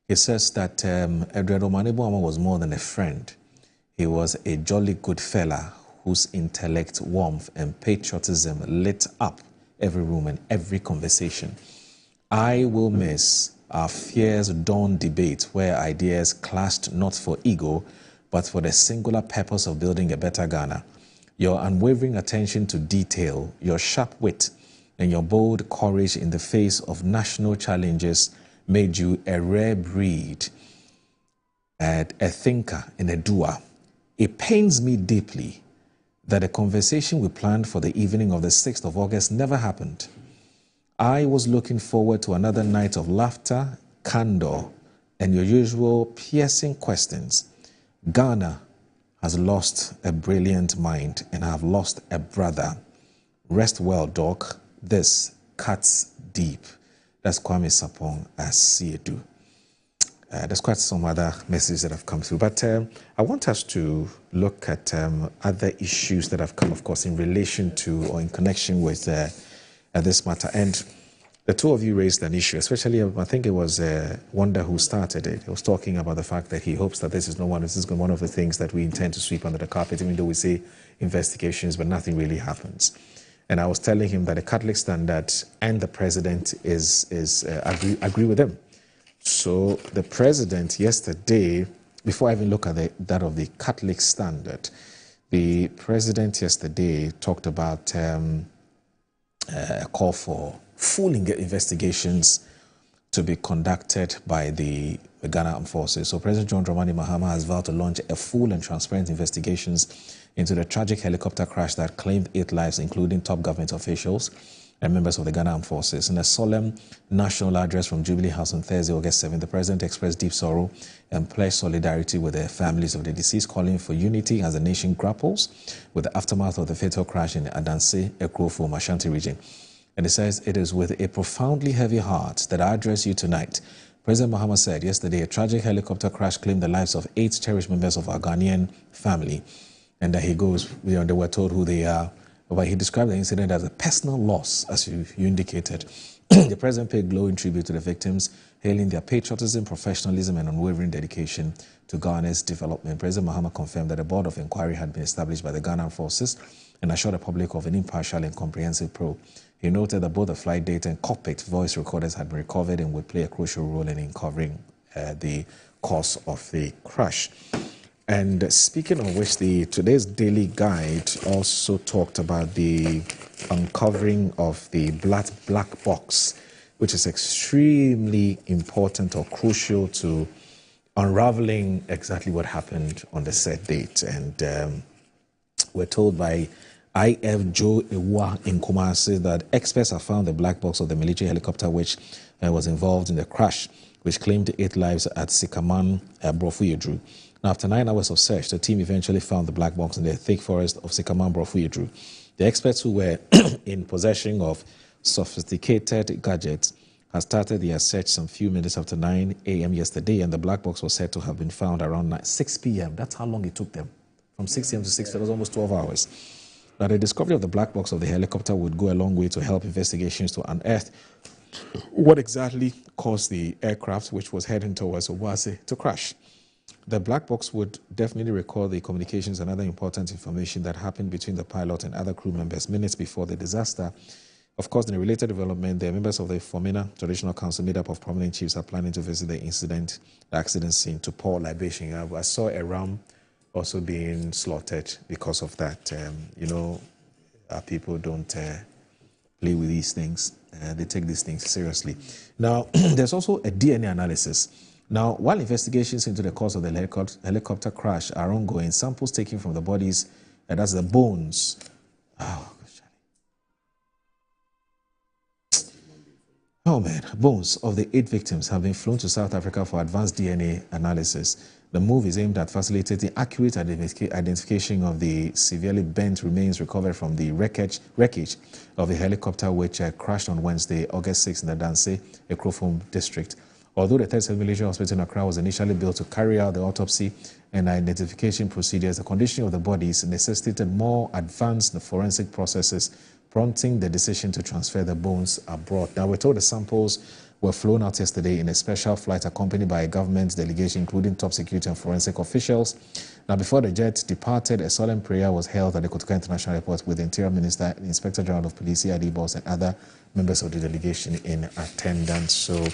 He says that Edredo Manebo was more than a friend. He was a jolly good fella whose intellect, warmth, and patriotism lit up every room and every conversation. I will miss our fierce dawn debate where ideas clashed not for ego, but for the singular purpose of building a better Ghana. Your unwavering attention to detail, your sharp wit, and your bold courage in the face of national challenges made you a rare breed, a thinker and a doer. It pains me deeply that a conversation we planned for the evening of the 6th of August never happened. I was looking forward to another night of laughter, candor, and your usual piercing questions. Ghana has lost a brilliant mind, and I have lost a brother. Rest well, Doc. This cuts deep. That's Kwame Sapong Asiedu. There's quite some other messages that have come through, but I want us to look at other issues that have come, of course, in relation to or in connection with this matter. And the two of you raised an issue, especially, I think it was Wanda who started it. He was talking about the fact that he hopes that this is one of the things that we intend to sweep under the carpet, even though we say investigations, but nothing really happens. And I was telling him that the Catholic standard and the president agree with him. So the president yesterday, before I even look at that of the Catholic standard, the president yesterday talked about a call for full investigations to be conducted by the Ghana Armed Forces. So President John Dramani Mahama has vowed to launch a full and transparent investigations into the tragic helicopter crash that claimed 8 lives, including top government officials and members of the Ghana Armed Forces. In a solemn national address from Jubilee House on Thursday, August 7th, the President expressed deep sorrow and pledged solidarity with the families of the deceased, calling for unity as the nation grapples with the aftermath of the fatal crash in the Adanse, Ekrofo, Ashanti region. And it says, it is with a profoundly heavy heart that I address you tonight. President Mahama said yesterday, a tragic helicopter crash claimed the lives of 8 cherished members of our Ghanaian family. And he goes, they were told who they are. But he described the incident as a personal loss, as you indicated. The president paid glowing tribute to the victims, hailing their patriotism, professionalism, and unwavering dedication to Ghana's development. President Mahama confirmed that a board of inquiry had been established by the Ghana Armed Forces and assured the public of an impartial and comprehensive probe. He noted that both the flight data and cockpit voice recorders had been recovered and would play a crucial role in uncovering the cause of the crash. And speaking of which, today's Daily Guide also talked about the uncovering of the black box, which is extremely important or crucial to unraveling exactly what happened on the set date. And we're told by IF Joe Ewa in Kumasi that experts have found the black box of the military helicopter which was involved in the crash, which claimed 8 lives at Sikaman, Brofuyedru. Now, after 9 hours of search, the team eventually found the black box in the thick forest of Sikaman, Brofuyedru. The experts who were in possession of sophisticated gadgets had started their search some few minutes after 9 a.m. yesterday, and the black box was said to have been found around 6 p.m. That's how long it took them. From 6 a.m. to 6, that was almost 12 hours. Now, the discovery of the black box of the helicopter would go a long way to help investigations to unearth what exactly caused the aircraft, which was heading towards Obuasi, to crash. The black box would definitely record the communications and other important information that happened between the pilot and other crew members minutes before the disaster. Of course, in a related development, the members of the Formina Traditional Council, made up of prominent chiefs, are planning to visit the accident scene to pour libation. I saw a ram also being slaughtered because of that. Our people don't play with these things. They take these things seriously. Now, there's also a DNA analysis. Now, while investigations into the cause of the helicopter crash are ongoing, samples taken from the bodies, that's the bones. Bones of the 8 victims have been flown to South Africa for advanced DNA analysis. The move is aimed at facilitating accurate identification of the severely bent remains recovered from the wreckage of the helicopter which crashed on Wednesday, August 6 in the Danse, Ekrofom district. Although the 37th Military Hospital in Accra was initially built to carry out the autopsy and identification procedures, the condition of the bodies necessitated more advanced forensic processes, prompting the decision to transfer the bones abroad. Now, we're told the samples were flown out yesterday in a special flight accompanied by a government delegation, including top security and forensic officials. Now, before the jet departed, a solemn prayer was held at the Kotoka International Airport with the Interior Minister, Inspector General of Police, Adi Boss, and other members of the delegation in attendance. So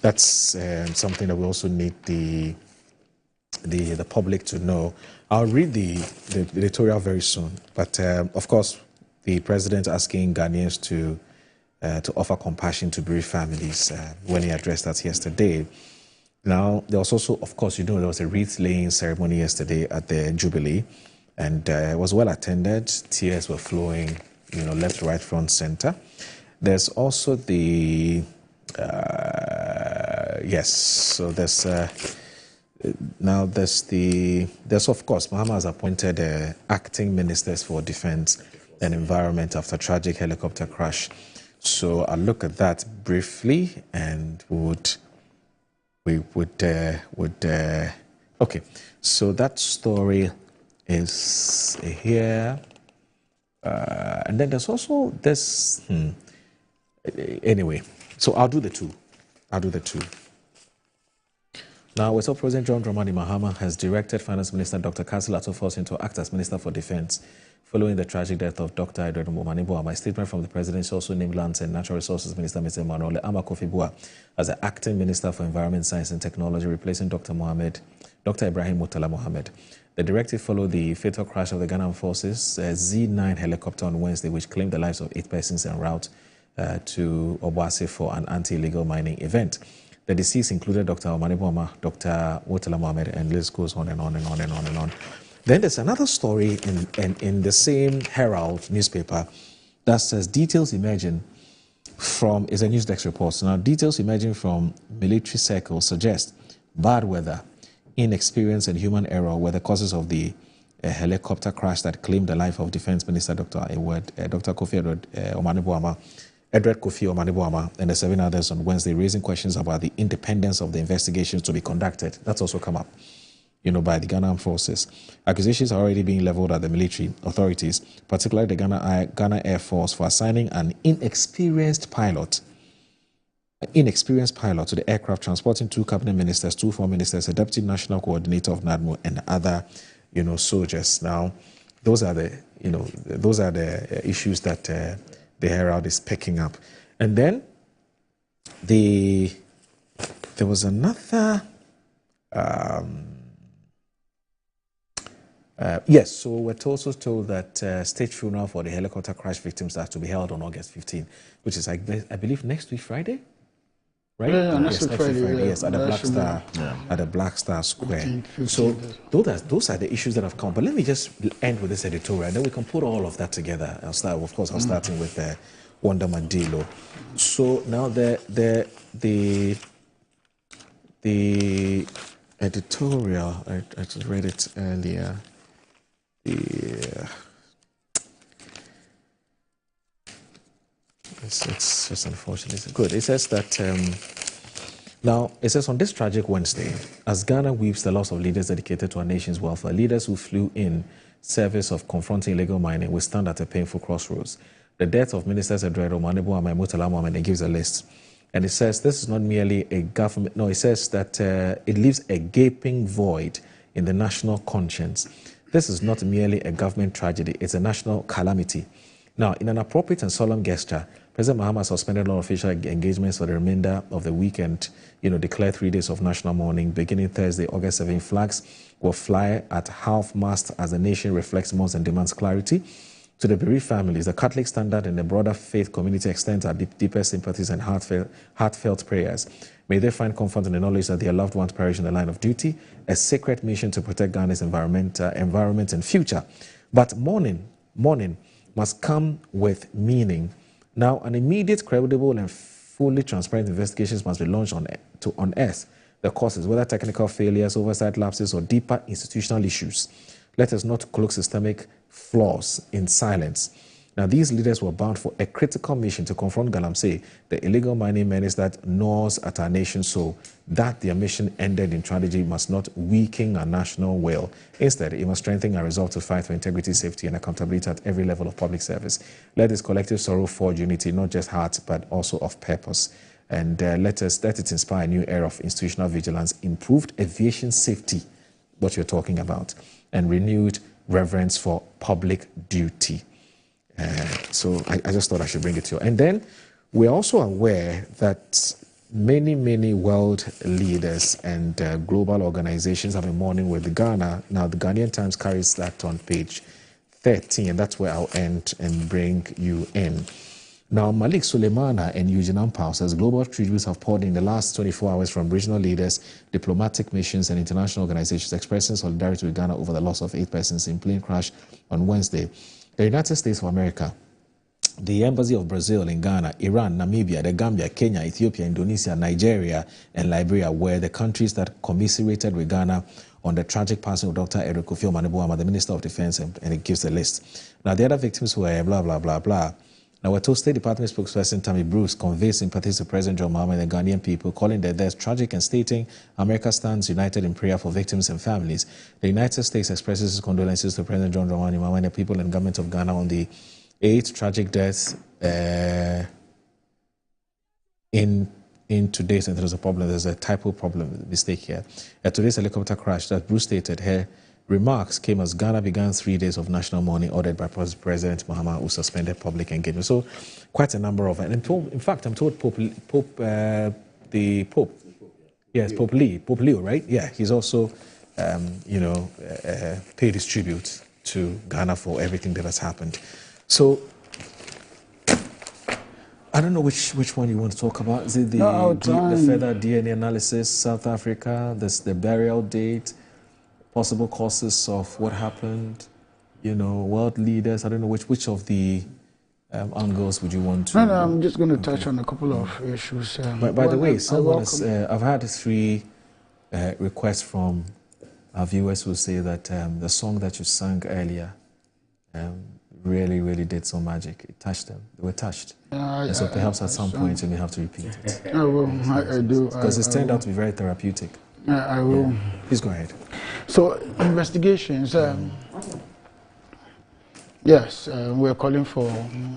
that's something that we also need the public to know. I'll read the editorial very soon, but of course, the president asking Ghanaians to offer compassion to bereaved families when he addressed that yesterday. Now, there was also, of course, there was a wreath-laying ceremony yesterday at the Jubilee, and it was well attended. Tears were flowing, left, right, front, center. There's also the so there's of course, Mahama has appointed acting ministers for defense and environment after tragic helicopter crash. So I'll look at that briefly, and okay. So that story is here, and then there's also this. Anyway, so I'll do the two. Now, we saw President John Dramani Mahama has directed Finance Minister Dr. Kassil Atofossin to act as Minister for Defense following the tragic death of Dr. Edward Omaniboa. My statement from the President also named Lands and Natural Resources Minister Mr. Emmanuel Amakofibua as the acting Minister for Environment, Science and Technology, replacing Dr. Ibrahim Murtala Mohammed. The directive followed the fatal crash of the Ghana Forces Z9 helicopter on Wednesday, which claimed the lives of 8 persons en route to Obuasi for an anti-illegal mining event. The deceased included Dr. Omaniboa, Dr. Murtala Mohammed, and list goes on and on and on and on and on. Then there's another story in the same Herald newspaper that says details emerging from, is a news desk report. Now, details emerging from military circles suggest bad weather, inexperience, and human error were the causes of the helicopter crash that claimed the life of Defense Minister Dr. Kofi Edward Kofi Omaniboa and the 7 others on Wednesday, raising questions about the independence of the investigations to be conducted. That's also come up, by the Ghana Armed Forces. Accusations are already being leveled at the military authorities, particularly the Ghana Air Force, for assigning an inexperienced pilot to the aircraft, transporting 2 cabinet ministers, 2 foreign ministers, a deputy national coordinator of NADMO, and other, soldiers. Now, those are the issues that the Herald is picking up. And then there was another. Yes, so we're also told that state funeral for the helicopter crash victims are to be held on August 15, which is, I believe, next week Friday, right? Yeah, next week Friday. Yes, at the Black Star Square. So those are the issues that have come. But let me just end with this editorial, and then we can put all of that together. I'll start starting with Wanda Mandilo. So now the editorial, I just read it earlier. It's just unfortunate. Good. It says that now it says on this tragic Wednesday, as Ghana weeps the loss of leaders dedicated to our nation's welfare, leaders who flew in service of confronting illegal mining, we stand at a painful crossroads. The death of Ministers Edredo Manebu and Murtala Mohammed, it gives a list. And it says this is not merely a government, no, it says that it leaves a gaping void in the national conscience. This is not merely a government tragedy, it's a national calamity. Now, in an appropriate and solemn gesture, President Mahama suspended all official engagements for the remainder of the weekend, declared 3 days of national mourning. Beginning Thursday, August 7, flags will fly at half-mast as the nation reflects, mourns and demands clarity. To the bereaved families, the Catholic Standard and the broader faith community extends our deepest sympathies and heartfelt prayers. May they find comfort in the knowledge that their loved ones perish in the line of duty, a sacred mission to protect Ghana's environment and future. But mourning must come with meaning. Now, an immediate, credible, and fully transparent investigations must be launched to unearth the causes, whether technical failures, oversight lapses, or deeper institutional issues. Let us not cloak systemic flaws in silence. Now, these leaders were bound for a critical mission to confront Galamsey, the illegal mining menace that gnaws at our nation's soul. That their mission ended in tragedy must not weaken our national will. Instead, it must strengthen our resolve to fight for integrity, safety, and accountability at every level of public service. Let this collective sorrow forge unity, not just heart, but also of purpose. And let it inspire a new era of institutional vigilance, improved aviation safety, what you're talking about, and renewed reverence for public duty. So I just thought I should bring it to you. And then we're also aware that many world leaders and global organizations have been mourning with Ghana. Now, the Ghanaian Times carries that on page 13, and that's where I'll end and bring you in. Now, Malik Suleimana and Eugene Ampao says global tributes have poured in the last 24 hours from regional leaders, diplomatic missions, and international organizations expressing solidarity with Ghana over the loss of 8 persons in plane crash on Wednesday. The United States of America, the Embassy of Brazil in Ghana, Iran, Namibia, the Gambia, Kenya, Ethiopia, Indonesia, Nigeria, and Liberia were the countries that commiserated with Ghana on the tragic passing of Dr. Eric Kofi Omanebuama, the Minister of Defense, and it gives a list. Now, the other victims were blah, blah, blah, blah. Now, we're told State Department spokesperson Tammy Bruce conveyed sympathies to President John Mahama and the Ghanaian people, calling their deaths tragic and stating America stands united in prayer for victims and families. The United States expresses its condolences to President John Mahama and the people and government of Ghana on the 8 tragic deaths in today's, and there's a problem, there's a typo problem, mistake here. At today's helicopter crash that Bruce stated, her remarks came as Ghana began 3 daes of national mourning ordered by President Mahama, who suspended public engagement. So quite a number of, and in fact, I'm told Pope Leo, right? Yeah, he's also, paid his tribute to Ghana for everything that has happened. So I don't know which one you want to talk about. Is it the further DNA analysis, South Africa, the burial date, possible causes of what happened, world leaders? I don't know which of the angles would you want to? No, I'm just going to touch on a couple of issues. By the way, someone has, I've had 3 requests from our viewers who say that the song that you sang earlier really did some magic. It touched them. They were touched. And so perhaps at some point you may have to repeat it. I will. I do. Because it's turned out to be very therapeutic. I will. Yeah. Please go ahead. So, investigations. Yes, we're calling for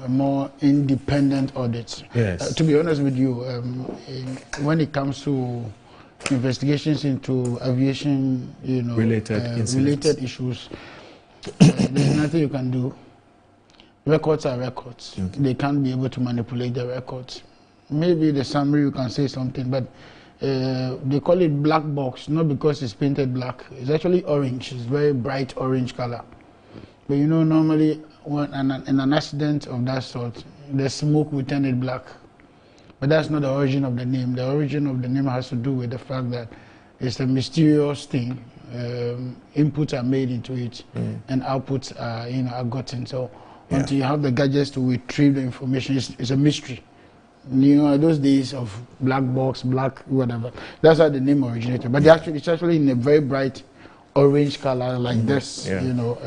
a more independent audit. Yes. To be honest with you, when it comes to investigations into aviation, related issues, there's nothing you can do. Records are records. Okay. They can't be able to manipulate the records. Maybe the summary you can say something, but they call it black box, not because it's painted black. It's actually orange. It's very bright orange color. But normally when in an accident of that sort, the smoke will turn it black. But that's not the origin of the name. The origin of the name has to do with the fact that it's a mysterious thing. Inputs are made into it, and outputs are gotten. So until you have the gadgets to retrieve the information, it's a mystery. Those days of black box, black whatever, that's how the name originated. But it's actually in a very bright orange color like this, you know.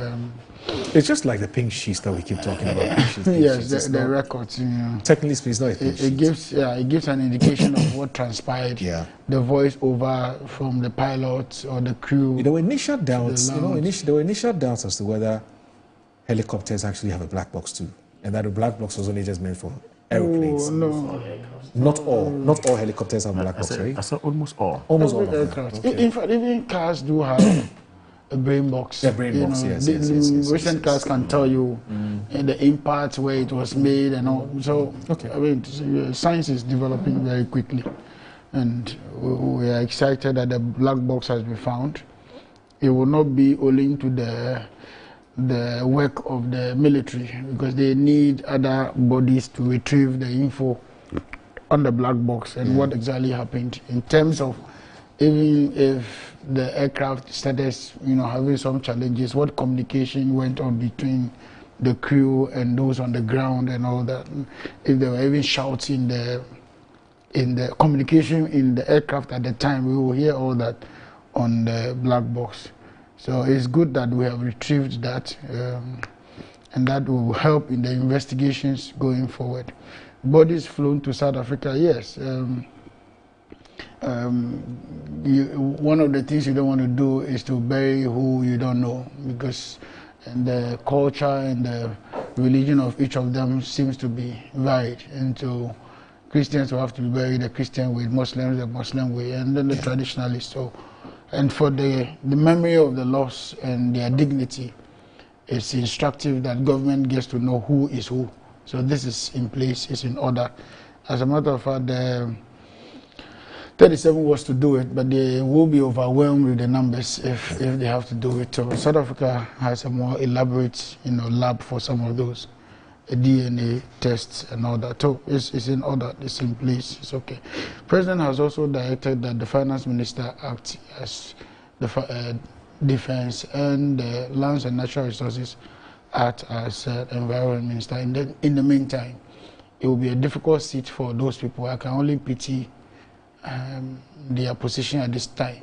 It's just like the pink sheets that we keep talking about. Pink sheets, Yes, the records. You know. Technically speaking, it's not a pink sheet. It gives an indication of what transpired. Yeah. The voice over from the pilot or the crew. There were initial doubts. There were initial doubts as to whether helicopters actually have a black box too, and that the black box was only just meant for airplanes. Oh, no. Not all helicopters have black box, right? I said almost all. Almost all aircraft. Okay. In fact, even cars do have a brain box. Yeah, brain box. Yes. Recent cars can tell you the impact, where it was made, and all. So, I mean, science is developing very quickly, and we are excited that the black box has been found. It will not be only to the work of the military, because they need other bodies to retrieve the info on the black box and what exactly happened, in terms of even if the aircraft started, having some challenges, what communication went on between the crew and those on the ground and all that. If they were even shouting in the communication in the aircraft at the time, we will hear all that on the black box. So it's good that we have retrieved that, and that will help in the investigations going forward. Bodies flown to South Africa, yes. One of the things you don't want to do is to bury who you don't know, because the culture and the religion of each of them seems to be varied. And so Christians will have to be buried the Christian way, Muslims the Muslim way, and then the traditionalists. So, and for the memory of the loss and their dignity, it's instructive that government gets to know who is who. So this is in place, it's in order. As a matter of fact, 37 was to do it, but they will be overwhelmed with the numbers if they have to do it. So South Africa has a more elaborate, lab for some of those DNA tests and all that. So it's in order, it's in place, it's okay. President has also directed that the finance minister act as the defense, and the lands and natural resources act as environment minister. In the meantime, it will be a difficult seat for those people. I can only pity their position at this time,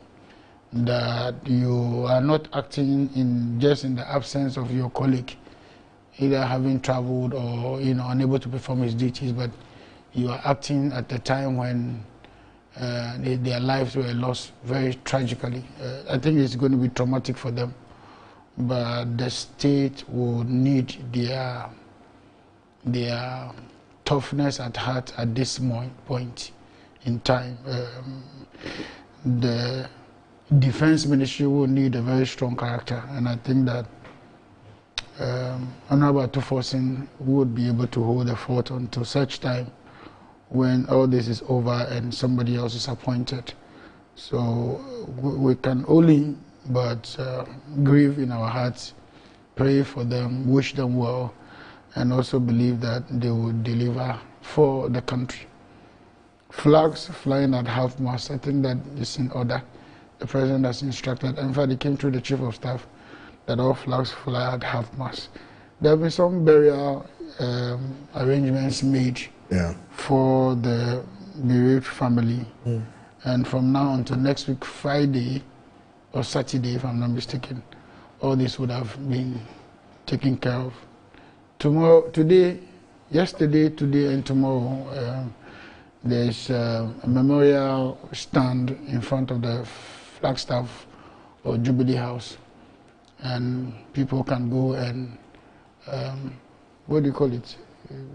that you are not acting just in the absence of your colleague, either having traveled or unable to perform his duties, but you are acting at the time when their lives were lost very tragically. I think it's going to be traumatic for them, but the state will need their toughness at heart at this point in time. The defense ministry will need a very strong character, and I think that Honorable Tuforsin would be able to hold the fort until such time when all this is over and somebody else is appointed. So we can only but grieve in our hearts, pray for them, wish them well, and also believe that they will deliver for the country. Flags flying at half-mast, I think that is in order. The President has instructed, in fact, it came through the Chief of Staff, that all flags fly at half-mast. There have been some burial arrangements made for the bereaved family. And from now until next week, Friday or Saturday, if I'm not mistaken, all this would have been taken care of. Yesterday, today, and tomorrow, there's a memorial stand in front of the Flagstaff or Jubilee House, and people can go and what do you call it?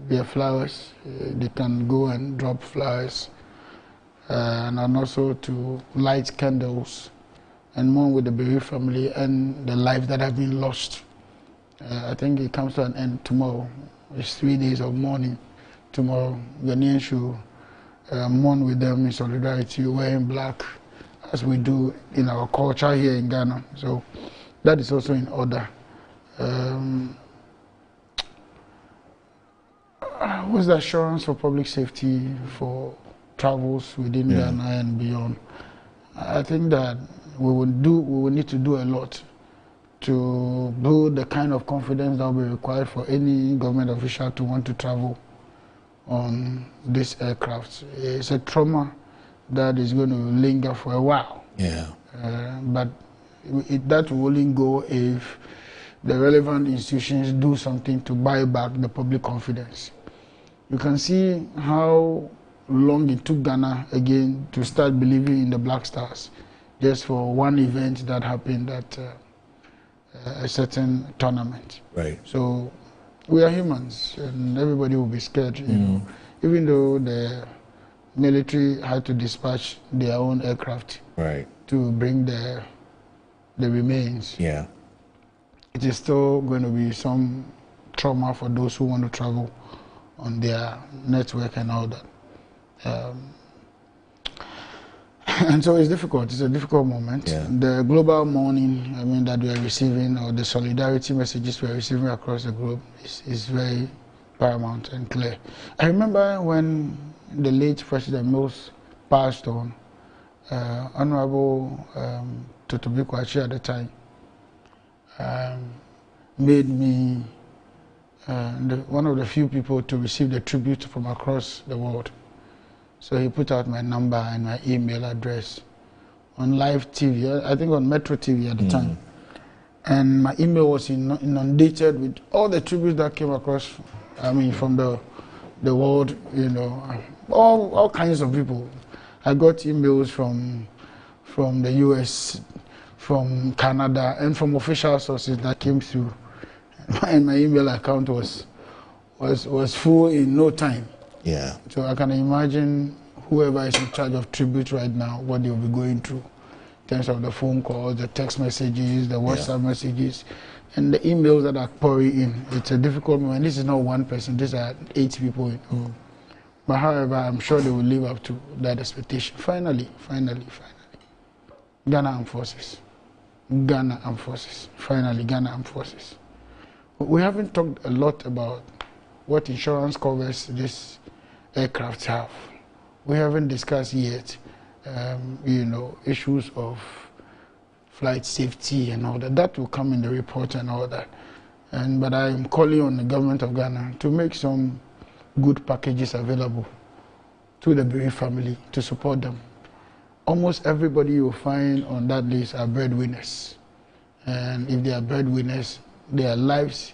Their flowers. They can go and drop flowers, and also to light candles and mourn with the bereaved family and the lives that have been lost. I think it comes to an end tomorrow. It's 3 days of mourning tomorrow. Ghanaians should mourn with them in solidarity, wearing black, as we do in our culture here in Ghana. So that is also in order. What's the assurance for public safety for travels within Ghana and beyond? I think that we will need to do a lot to build the kind of confidence that will be required for any government official to want to travel on this aircraft. It's a trauma that is going to linger for a while. But that will only go if the relevant institutions do something to buy back the public confidence. You can see how long it took Ghana again to start believing in the Black Stars, just for one event that happened at a certain tournament. Right. So we are humans, and everybody will be scared. You know, even though the military had to dispatch their own aircraft, right, to bring the remains. Yeah. It is still going to be some trauma for those who want to travel on their network and all that. And so it's difficult. It's a difficult moment. Yeah. The global mourning, I mean, that we are receiving, or the solidarity messages we are receiving across the globe is very paramount and clear. I remember when the late President Mills passed on, Honorable Totobi Kwachi at the time made me one of the few people to receive the tribute from across the world. So he put out my number and my email address on live TV, I think on Metro TV at the time. And my email was inundated with all the tributes that came across, I mean, from the world, you know, all kinds of people. I got emails from the US, from Canada, and from official sources that came through. And my email account was full in no time. Yeah. So I can imagine whoever is in charge of tribute right now, what they'll be going through in terms of the phone calls, the text messages, the WhatsApp messages, and the emails that are pouring in. It's a difficult moment. This is not one person, these are 8 people. But however, I'm sure they will live up to that expectation. Finally. Ghana Armed Forces. Ghana Armed Forces. Finally, Ghana Armed Forces. We haven't talked a lot about what insurance covers these aircrafts have. We haven't discussed yet, you know, issues of flight safety and all that. That will come in the report and all that. But I'm calling on the government of Ghana to make some good packages available to the bereaved family to support them. Almost everybody you find on that list are breadwinners. And if they are breadwinners, their lives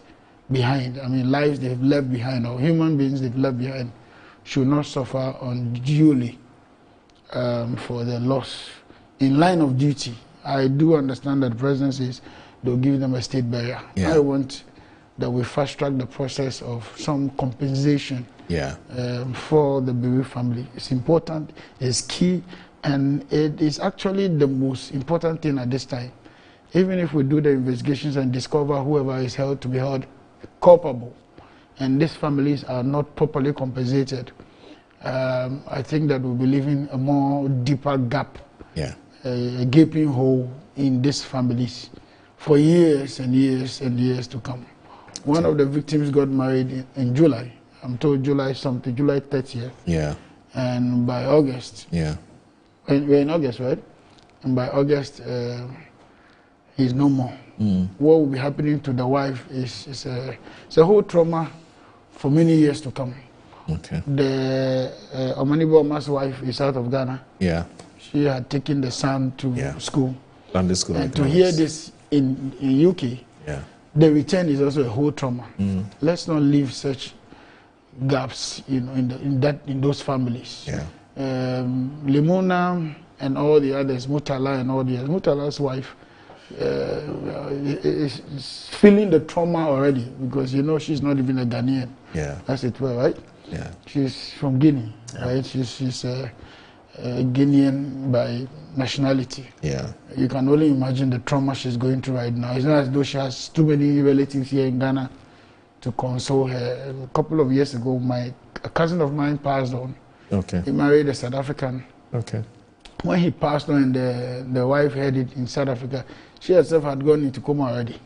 behind, I mean lives they've left behind, or human beings they've left behind, should not suffer unduly for the loss. In line of duty, I do understand that the president says they'll give them a state burial. I want that we fast track the process of some compensation for the bereaved family. It's important, it's key, and it is actually the most important thing at this time. Even if we do the investigations and discover whoever is held to be held culpable, and these families are not properly compensated, I think that we'll be leaving a more deeper gap, a gaping hole in these families for years and years and years to come. One of the victims got married in July. I'm told July 30th. Yeah. And by August. Yeah. We're in August, right? And by August, he's no more. What will be happening to the wife is a whole trauma for many years to come. Okay. The Omanibo Oma's wife is out of Ghana. Yeah. She had taken the son to school. London School. And to hear this in UK, the return is also a whole trauma. Let's not leave such gaps, you know, in those families. Limona and all the others, Mutala and all the others. Mutala's wife is feeling the trauma already, because you know she's not even a Ghanaian. As it were, right? She's from Guinea, right? She's a Guinean by nationality. You can only imagine the trauma she's going through right now. It's not as though she has too many relatives here in Ghana to console her. A couple of years ago, a cousin of mine passed on. He married a South African. When he passed on and the wife had it in South Africa, she herself had gone into coma already.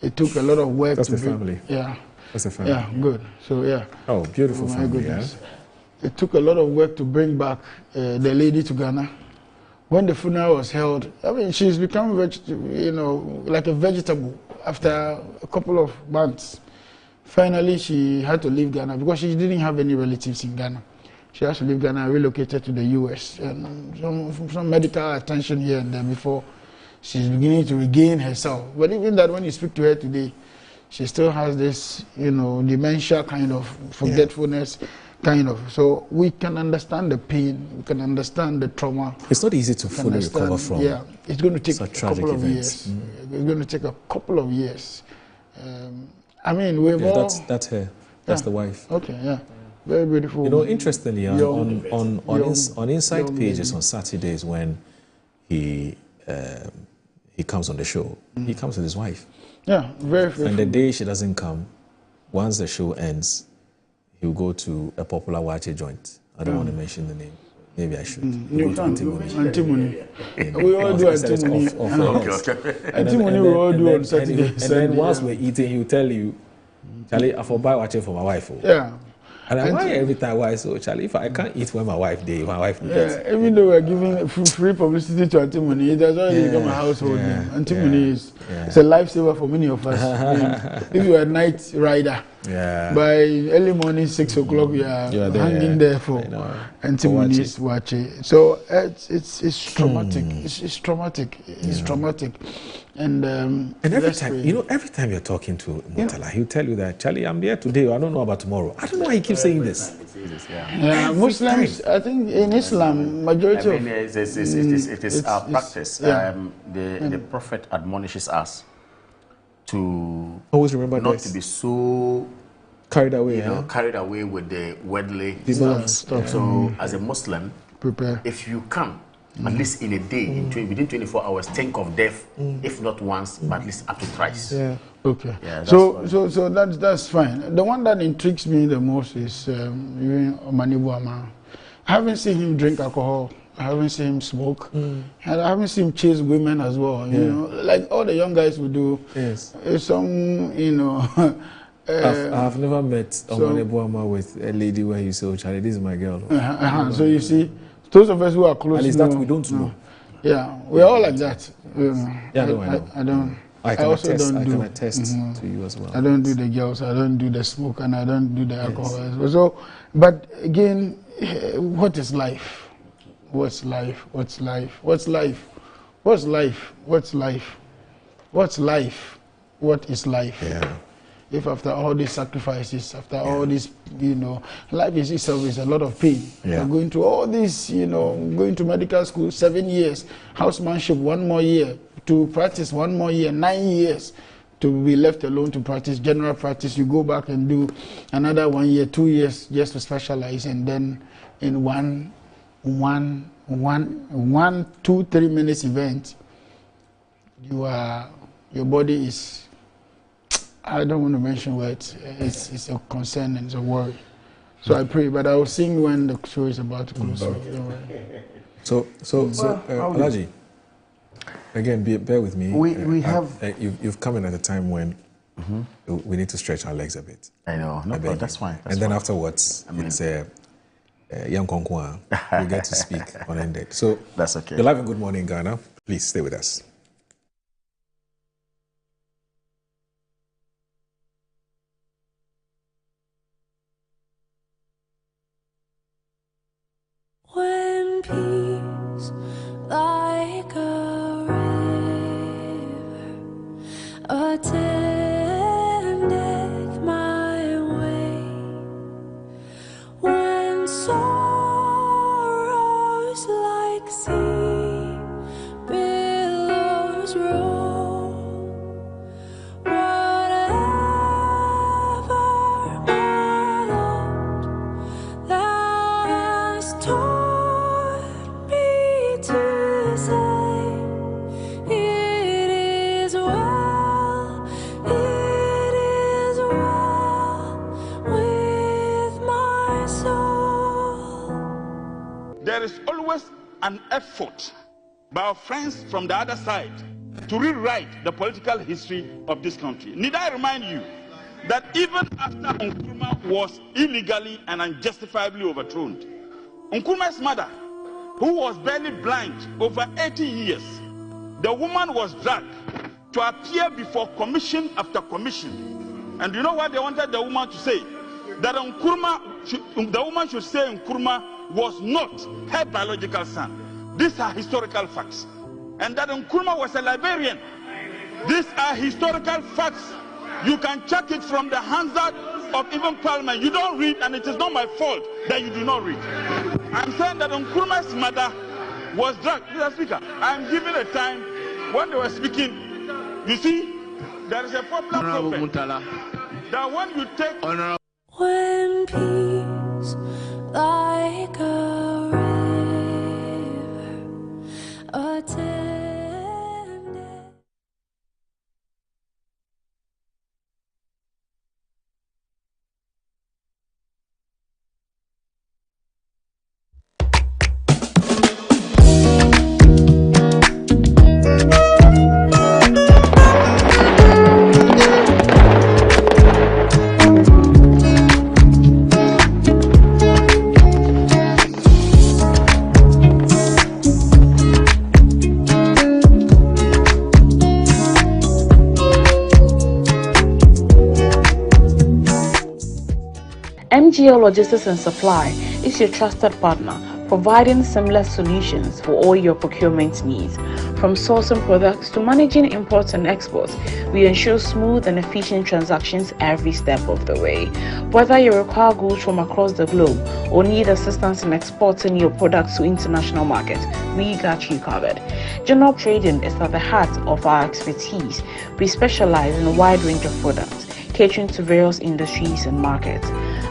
It took a lot of work That's to the family. That's the family. Good. So Oh, beautiful family. Goodness. It took a lot of work to bring back the lady to Ghana. When the funeral was held, I mean, she's become, like a vegetable after a couple of months. Finally, she had to leave Ghana because she didn't have any relatives in Ghana. She has to leave Ghana and relocated to the US. And some medical attention here and there before she's beginning to regain herself. But even that, when you speak to her today, she still has this, dementia kind of forgetfulness. Kind of. So we can understand the pain, we can understand the trauma. It's not easy to fully recover from. Yeah, it's going to take a couple of events. years. It's going to take a couple of years. I mean, we've all... That's her. That's the wife. Okay, yeah. Very beautiful. Interestingly, on Inside Pages on Saturdays when he comes on the show, he comes with his wife. Yeah, very faithful. And the day she doesn't come, once the show ends, he'll go to a popular wache joint. I don't want to mention the name. Maybe I should. You can't. Antimony. We all do antimony. Antimony we all do on Saturday. And then once we're eating, he'll tell you, Charlie, I forgot watching for my wife. Yeah. And I'm why every time why so Charlie, if I can't eat when my wife did, my wife does. Yeah, even though we're giving free publicity to antimony, it has already become a household name. Antimony is it's a lifesaver for many of us. If you're a night rider, by early morning 6 o'clock you are hanging there for antimony's watch. So it's traumatic. It's traumatic. It's traumatic. And every time, every time you're talking to Murtala, he'll tell you that, Charlie, I'm there today, I don't know about tomorrow. I don't know why he keeps saying this. Muslims, I think in Islam, majority of it is our practice. The Prophet admonishes us to always remember not to be so carried away, carried away with the worldly stuff. So, as a Muslim, prepare. If you come, at least in a day, within 24 hours, think of death, if not once, but at least up to thrice. Yeah. Okay. Yeah, so that's fine. The one that intrigues me the most is Omanibuama. I haven't seen him drink alcohol. I haven't seen him smoke. And I haven't seen him chase women as well. You know, like all the young guys would do. Yes. Some, I've never met Omanibuama with a lady where you say, "Oh, Charlie, this is my girl." So you see. Those of us who are close, at least that we don't know. Yeah, we're all like that. Yeah, I don't. I can attest to you as well. I don't do the girls, I don't do the smoke, and I don't do the alcohol. So, but again, what is life? What's life? What's life? What's life? What's life? What's life? What's life? What is life? Yeah. If after all these sacrifices, after all this, life is itself is a lot of pain. Yeah. Going through all this, going to medical school 7 years, housemanship 1 more year, to practice 1 more year, 9 years, to be left alone to practice general practice. You go back and do another 1 year, 2 years just to specialize, and then in one 2-3 minutes event, your body is. I don't want to mention words. It's a concern and it's a worry. So I pray, but I will sing when the show is about to close. So, Alaji, again, bear with me. We have. You've come in at a time when we need to stretch our legs a bit. I know. No, but that's fine. And then afterwards, it's Young Konkwa. We get to speak unended. So that's okay. You're live in Good Morning Ghana. Please stay with us. When peace like a river attendeth my way, when sorrows like sea billows roll, whatever, my Lord, thou hast taught to say, it is well with my soul. There is always an effort by our friends from the other side to rewrite the political history of this country. Need I remind you that even after Nkrumah was illegally and unjustifiably overthrown, Nkrumah's mother, who was barely blind over 80 years, the woman was dragged to appear before commission after commission. And you know what they wanted the woman to say? That the woman should say Nkrumah was not her biological son. These are historical facts. and that Nkrumah was a librarian. These are historical facts. You can check it from the Hansard of even Parliament. You don't read, and it is not my fault that you do not read. I'm saying that Nkrumah's mother was drugged. Mr. Speaker, I'm giving a time when they were speaking. You see, there is a popular proverb that when you take... When peace like a river attended. MGL Logistics and Supply is your trusted partner, providing seamless solutions for all your procurement needs. From sourcing products to managing imports and exports, we ensure smooth and efficient transactions every step of the way. Whether you require goods from across the globe or need assistance in exporting your products to international markets, we got you covered. General trading is at the heart of our expertise. We specialize in a wide range of products, catering to various industries and markets.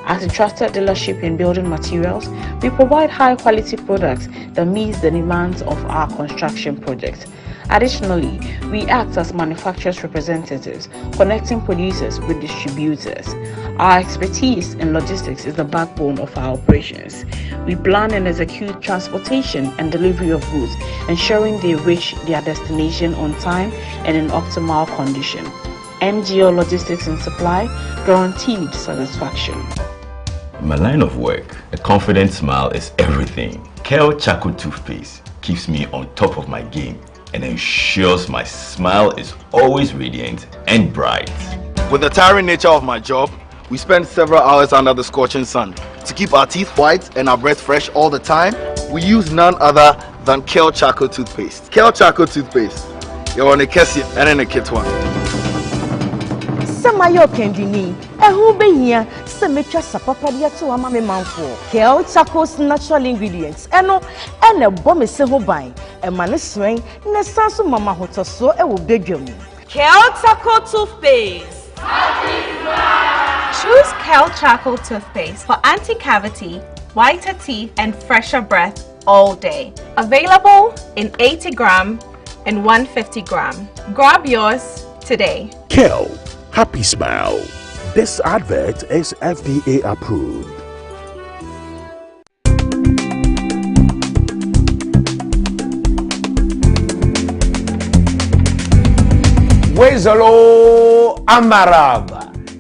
As a trusted dealership in building materials, we provide high-quality products that meet the demands of our construction projects. Additionally, we act as manufacturers' representatives, connecting producers with distributors. Our expertise in logistics is the backbone of our operations. We plan and execute transportation and delivery of goods, ensuring they reach their destination on time and in optimal condition. MGO Logistics and Supply, guaranteed satisfaction. In my line of work, a confident smile is everything. Kel Charcoal Toothpaste keeps me on top of my game and ensures my smile is always radiant and bright. With the tiring nature of my job, we spend several hours under the scorching sun. To keep our teeth white and our breath fresh all the time, we use none other than Kel Charcoal Toothpaste. Kel Charcoal Toothpaste. You're on a Kessie and in a kit one. Samayo kendini ehu behia se metwa sapapadia to ama me manfo Kel Charcoal's natural ingredients eno ene bom se ho ban e ma ne sren ne sanso mama hotoso e wo bedwam. Kel Charcoal Toothpaste. Choose Kel Charcoal Toothpaste for anti-cavity, whiter teeth and fresher breath all day. Available in 80 gram and 150 gram. Grab yours today. Kel, happy smile. This advert is FDA approved. Wezalo Amarab.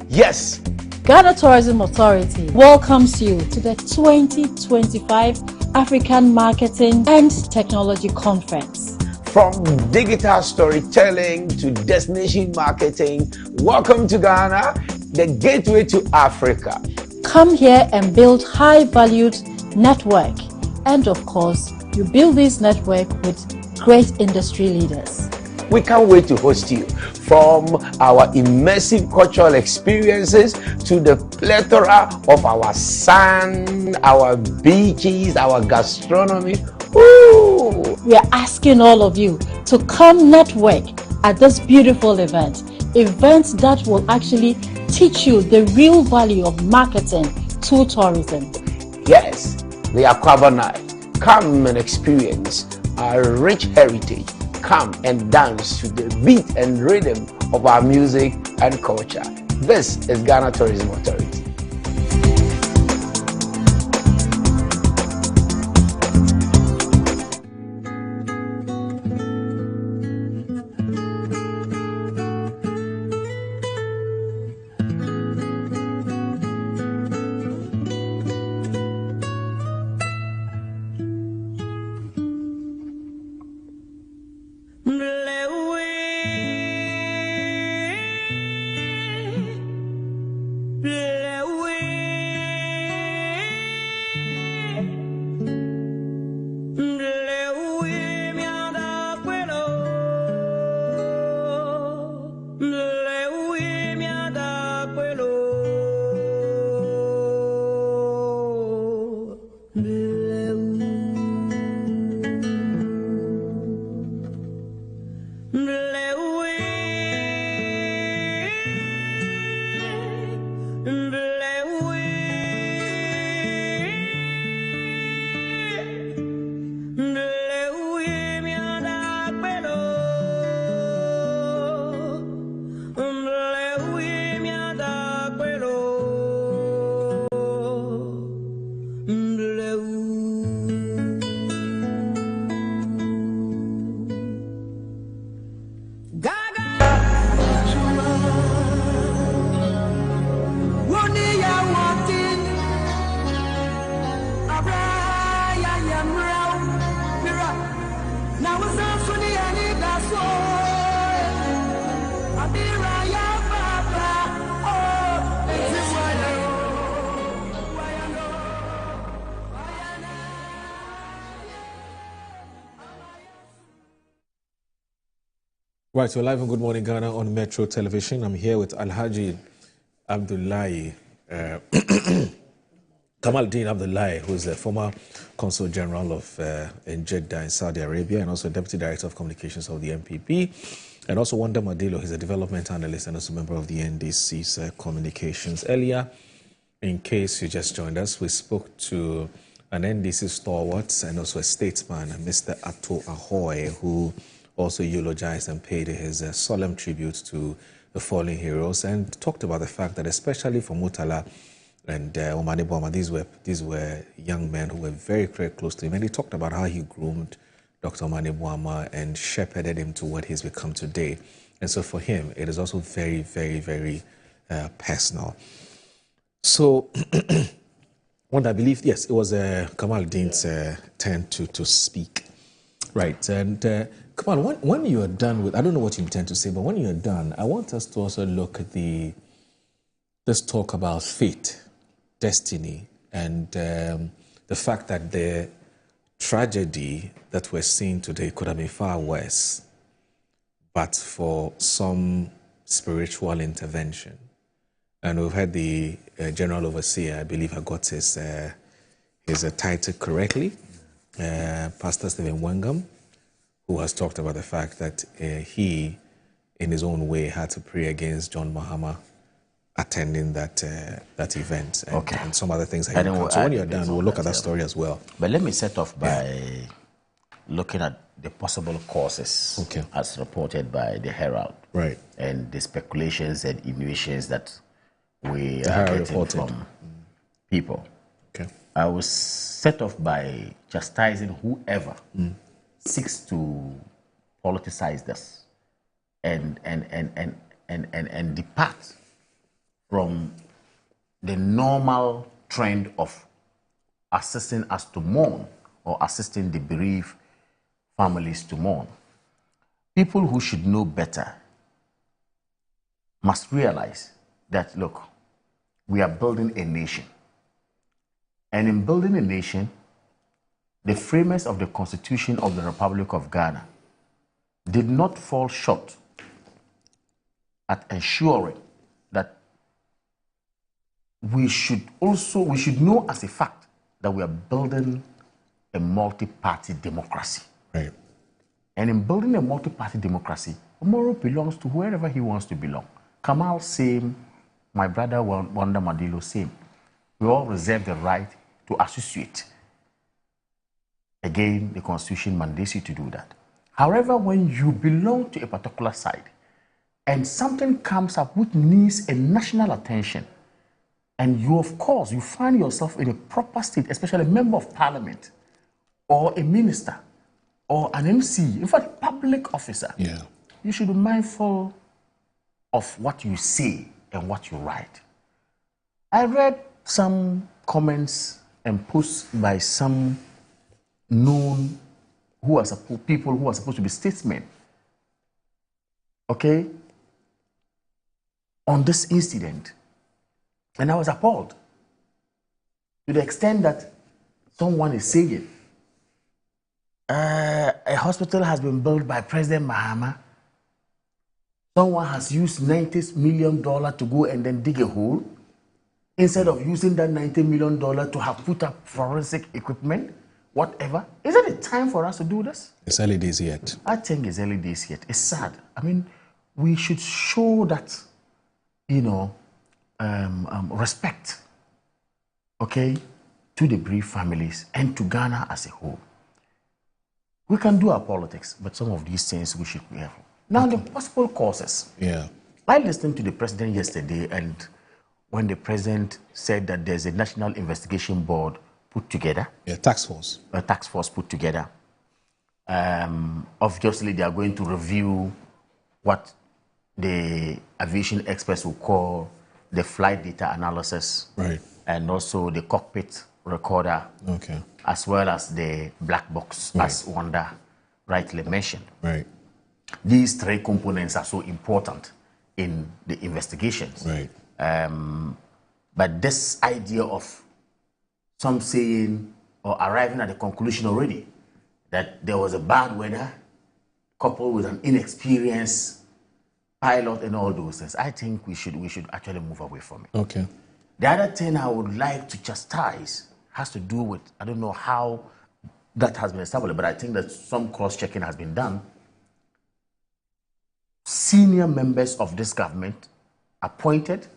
Yes. Ghana Tourism Authority welcomes you to the 2025 African Marketing and Technology Conference. From digital storytelling to destination marketing, welcome to Ghana, the gateway to Africa. Come here and build high-valued network. And of course, you build this network with great industry leaders. We can't wait to host you. From our immersive cultural experiences to the plethora of our sun, our beaches, our gastronomy. Woo! We are asking all of you to come network at this beautiful event. Events that will actually teach you the real value of marketing to tourism. Yes, the Aquaba Night. Come and experience our rich heritage. Come and dance to the beat and rhythm of our music and culture. This is Ghana Tourism Authority. Yeah. Right, we're live on Good Morning Ghana on Metro Television. I'm here with Alhaji Abdullahi, Kamaldeen Abdullahi, who is the former Consul General of in Jeddah in Saudi Arabia and also Deputy Director of Communications of the MPP. And also Wanda Madilo, he's a development analyst and also member of the NDC's communications. Earlier, in case you just joined us, we spoke to an NDC stalwart and also a statesman, Mr. Ato Ahoy, who also eulogized and paid his solemn tribute to the fallen heroes and talked about the fact that especially for Murtala and Omane Boamah, these were young men who were very, very close to him. And he talked about how he groomed Dr. Omane Boamah and shepherded him to what he's become today. And so for him, it is also very, very, very personal. So, what I believe, yes, it was Kamaldeen's turn to speak. Right, and Kamal, when you are done with, I don't know what you intend to say, but when you're done, I want us to also look at this talk about fate, destiny, and the fact that the tragedy that we're seeing today could have been far worse, but for some spiritual intervention. And we've had the General Overseer, I believe I got his title correctly, Pastor Stephen Wengam, who has talked about the fact that he, in his own way, had to pray against John Mahama attending that event and some other things. So when you're done, we'll look at that story as well. But let me set off by looking at the possible causes as reported by the Herald. Right. And the speculations and innuations that we are getting from people. Okay. I was set off by chastising whoever seeks to politicize this and depart from the normal trend of assisting us to mourn or assisting the bereaved families to mourn. People who should know better must realize that, look, we are building a nation. And in building a nation, the framers of the Constitution of the Republic of Ghana did not fall short at ensuring that we should know as a fact that we are building a multi-party democracy. Right. And in building a multi-party democracy, Omoro belongs to wherever he wants to belong. Kamal, same. My brother Wanda Madilo, same. We all reserve the right to associate. Again, the Constitution mandates you to do that. However, when you belong to a particular side and something comes up which needs a national attention, and you, of course, you find yourself in a proper state, especially a member of parliament or a minister or an MC, in fact, public officer, you should be mindful of what you say and what you write. I read some comments and posts by some known people who are supposed to be statesmen, okay, on this incident. And I was appalled to the extent that someone is saying a hospital has been built by President Mahama. Someone has used $90 million to go and then dig a hole instead of using that $90 million to have put up forensic equipment, whatever. Is it a time for us to do this? It's early days yet. I think it's early days yet. It's sad. I mean, we should show that, respect, okay, to the bereaved families and to Ghana as a whole. We can do our politics, but some of these things we should be careful. Now, the possible causes. Yeah. I listened to the president yesterday, and when the president said that there's a national investigation board put together. Yeah, task force. A task force put together. Obviously, they are going to review what the aviation experts will call the flight data analysis. Right. And also the cockpit recorder. Okay. As well as the black box, as Wanda rightly mentioned. Right. These three components are so important in the investigations. Right. But this idea of some saying or arriving at the conclusion already that there was a bad weather coupled with an inexperienced pilot and all those things, I think we should actually move away from it. Okay. The other thing I would like to chastise has to do with, I don't know how that has been established, but I think that some cross-checking has been done. Senior members of this government appointed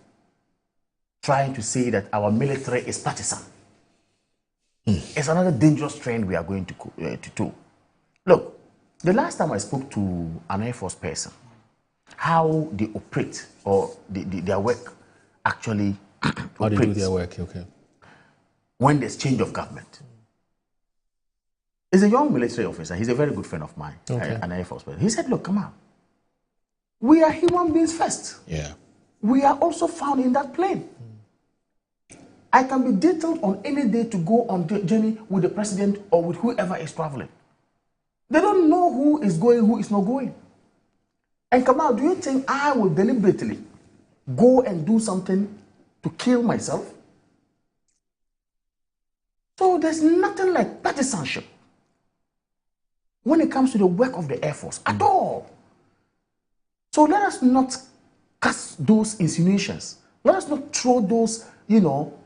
trying to say that our military is partisan. It's another dangerous trend we are going to do. Look, the last time I spoke to an Air Force person, how they operate or their work actually how they do their work, okay. When there's change of government. He's a young military officer. He's a very good friend of mine, okay. An Air Force person. He said, look, come on. We are human beings first. Yeah. We are also found in that plane. I can be detailed on any day to go on the journey with the president or with whoever is traveling. They don't know who is going, who is not going. And Kamal, do you think I will deliberately go and do something to kill myself? So there's nothing like partisanship when it comes to the work of the Air Force at all. So let us not cast those insinuations. Let us not throw those,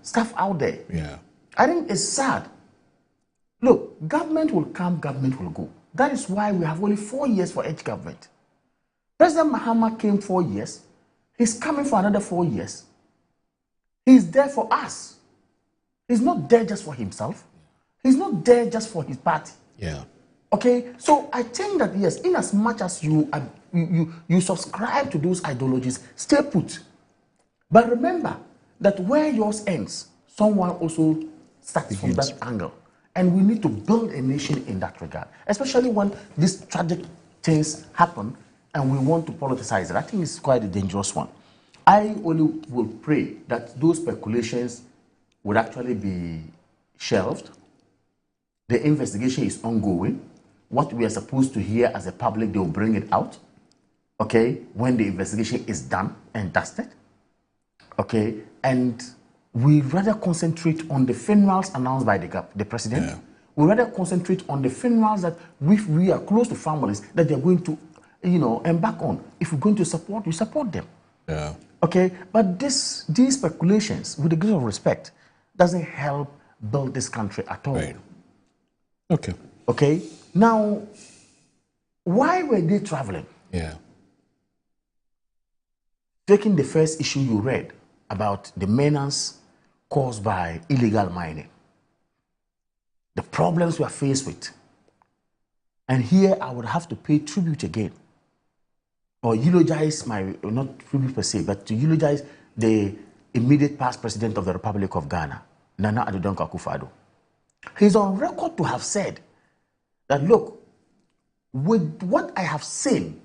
stuff out there. Yeah. I think it's sad. Look, government will come, government will go. That is why we have only 4 years for each government. President Mahama came 4 years. He's coming for another 4 years. He's there for us. He's not there just for himself. He's not there just for his party. Yeah. Okay, so I think that yes, in as much as you subscribe to those ideologies, stay put. But remember that where yours ends, someone also starts from that angle. And we need to build a nation in that regard, especially when these tragic things happen and we want to politicize it. I think it's quite a dangerous one. I only will pray that those speculations would actually be shelved. The investigation is ongoing. What we are supposed to hear as a public, they will bring it out. Okay, when the investigation is done and dusted. Okay, and we rather concentrate on the funerals announced by the president. Yeah. We rather concentrate on the funerals that we are close to families that they're going to, embark on. If we're going to support, we support them. Yeah. Okay, but these speculations, with the greatest of respect, doesn't help build this country at all. Right. Okay. Okay. Now, why were they traveling? Yeah. Taking the first issue you read about the menace caused by illegal mining, the problems we are faced with. And here I would have to pay tribute again, or eulogize not tribute per se, but to eulogize the immediate past president of the Republic of Ghana, Nana Addo Dankwa Akufo-Addo. He's on record to have said that, look, with what I have seen,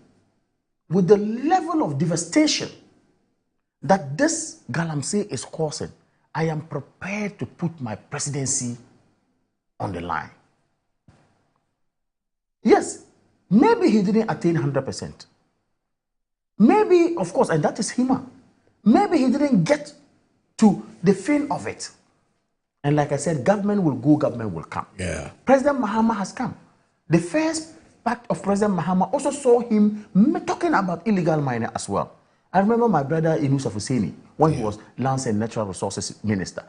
with the level of devastation that this Galamsey is causing, I am prepared to put my presidency on the line. Yes, maybe he didn't attain 100%. Maybe, of course, and that is human. Maybe he didn't get to the fin of it. And like I said, government will go, government will come. Yeah. President Mahama has come. The first part of President Mahama also saw him talking about illegal mining as well. I remember my brother Inus Husseini, when he was Lands and Natural Resources Minister.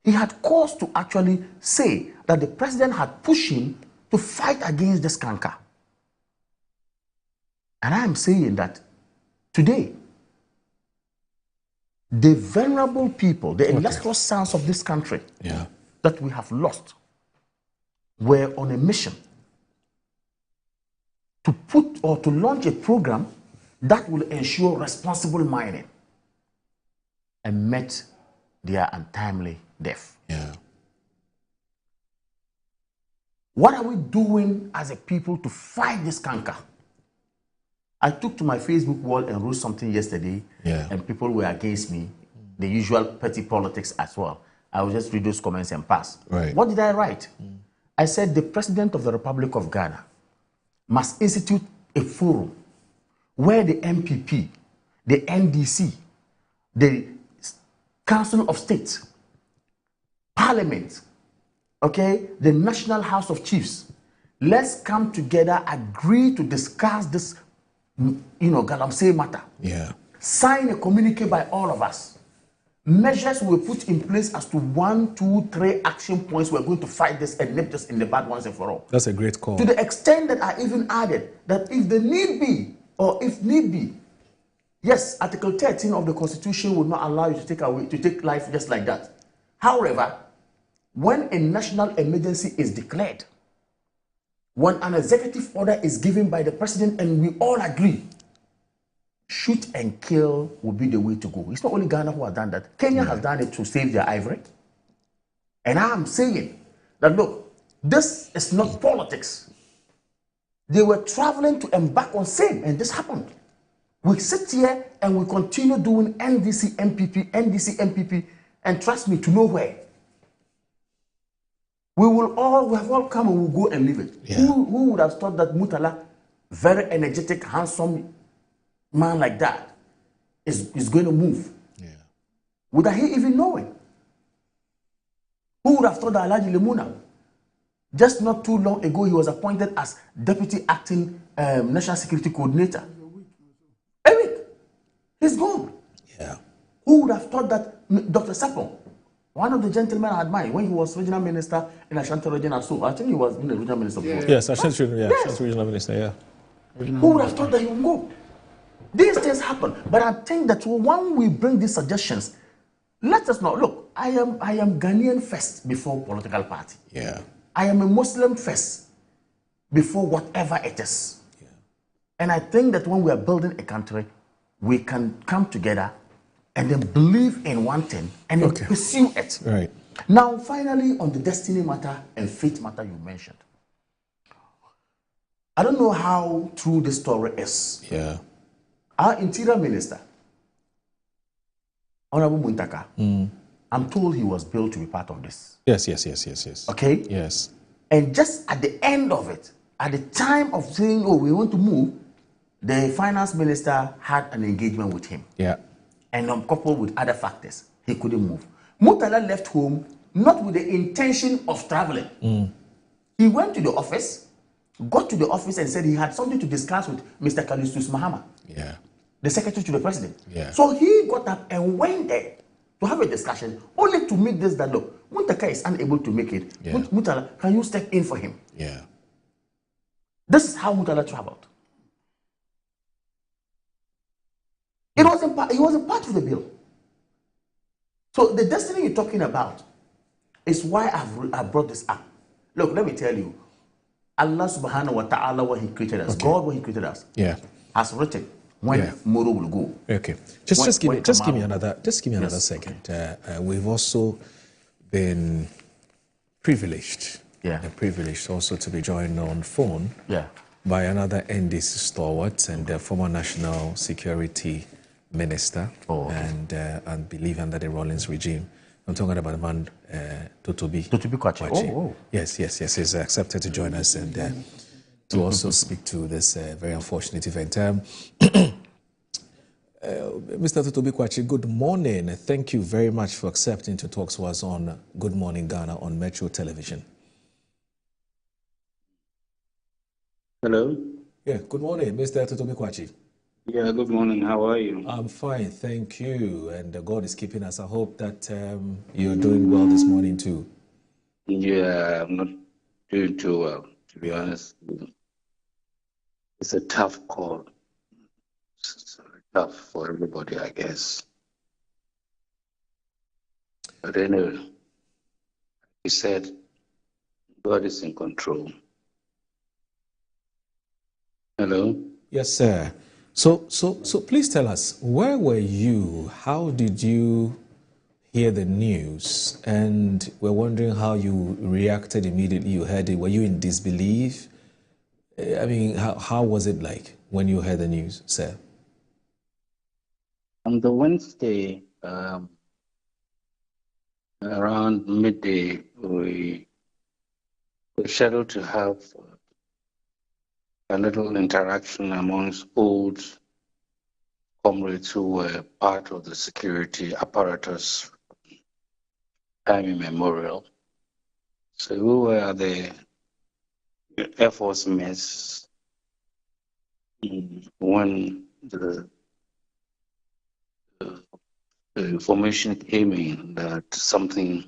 He had cause to actually say that the president had pushed him to fight against this canker. And I am saying that today, the venerable people, the illustrious sons of this country that we have lost, were on a mission to put or to launch a program that will ensure responsible mining, and met their untimely death. Yeah. What are we doing as a people to fight this canker? I took to my Facebook wall and wrote something yesterday, and people were against me, the usual petty politics as well. I will just read those comments and pass. Right. What did I write? I said the President of the Republic of Ghana must institute a forum where the MPP the NDC, the Council of State, Parliament, okay, the National House of Chiefs. Let's come together, agree to discuss this, Galamsey matter. Yeah. Sign a communique by all of us. Measures were put in place as to 1, 2, 3 action points. We're going to fight this and nip this in the bud once and for all. That's a great call. To the extent that I even added that if the need be, or if need be, yes, Article 13 of the Constitution would not allow you to take life just like that. However, when a national emergency is declared, when an executive order is given by the president and we all agree, shoot and kill will be the way to go. It's not only Ghana who has done that. Kenya has done it to save their ivory. And I'm saying that, look, this is not politics. They were traveling to embark on same, and this happened. We sit here and we continue doing NDC MPP, and trust me, to nowhere. We have all come and we'll go and leave it. Yeah. Who would have thought that Mutala, very energetic, handsome man like that, is going to move? Yeah. Without he even knowing? Who would have thought that Alhaji Lemuna, just not too long ago, he was appointed as Deputy Acting National Security Coordinator. A week. He's gone. Yeah. Who would have thought that Dr. Sapon, one of the gentlemen I admire, when he was regional minister in Ashanti region, I think he was in the regional minister before. Yes, Ashanti regional minister, yeah. Who would have thought that he would go? These things happen. But I think that when we bring these suggestions, let us know. Look, I am Ghanaian first before political party. Yeah. I am a Muslim first before whatever it is. Yeah. And I think that when we are building a country, we can come together and then believe in one thing and then pursue it. Right. Now, finally, on the destiny matter and fate matter you mentioned. I don't know how true this story is. Yeah. Our Interior Minister, Honorable Muntaka, I'm told he was billed to be part of this. Yes. Okay? Yes. And just at the end of it, at the time of saying, oh, we want to move, the finance minister had an engagement with him. Yeah. And coupled with other factors, he couldn't move. Mutala left home not with the intention of traveling. He went to the office, got to the office and said he had something to discuss with Mr. Kalistus Mahama, the secretary to the president. Yeah. So he got up and went there to have a discussion, only to make this that look, Muntaka is unable to make it. Yeah. Mutala, can you step in for him? Yeah. This is how Mutala traveled. It wasn't part of the bill. So the destiny you're talking about is why I brought this up. Look, let me tell you, Allah subhanahu wa ta'ala, when he created us, God, when he created us, has written when Moro will go. Okay. Just give me another second. We've also been privileged. Privileged also to be joined on phone by another NDC stalwart and the former National Security Minister and believe under the Rawlings regime. I'm talking about the man Totobi Kwachi. Yes. He's accepted to join us and to also speak to this very unfortunate event. Mr. Totobi Kwachi, good morning. Thank you very much for accepting to talk to us on Good Morning Ghana on Metro Television. Hello. Yeah, good morning, Mr. Totobi Kwachi. Yeah, good morning. How are you? I'm fine, thank you. And God is keeping us. I hope that you're doing well this morning too. Yeah, I'm not doing too well, to be honest. It's a tough call. It's tough for everybody, I guess. But anyway, he said, God is in control. Hello? Yes, sir. So please tell us, where were you? How did you hear the news? And we're wondering how you reacted immediately you heard it. Were you in disbelief? I mean, how was it like when you heard the news, sir? On the Wednesday, around midday, we were scheduled to have a little interaction amongst old comrades who were part of the security apparatus time immemorial. So who were the Air Force mess when the information came in that something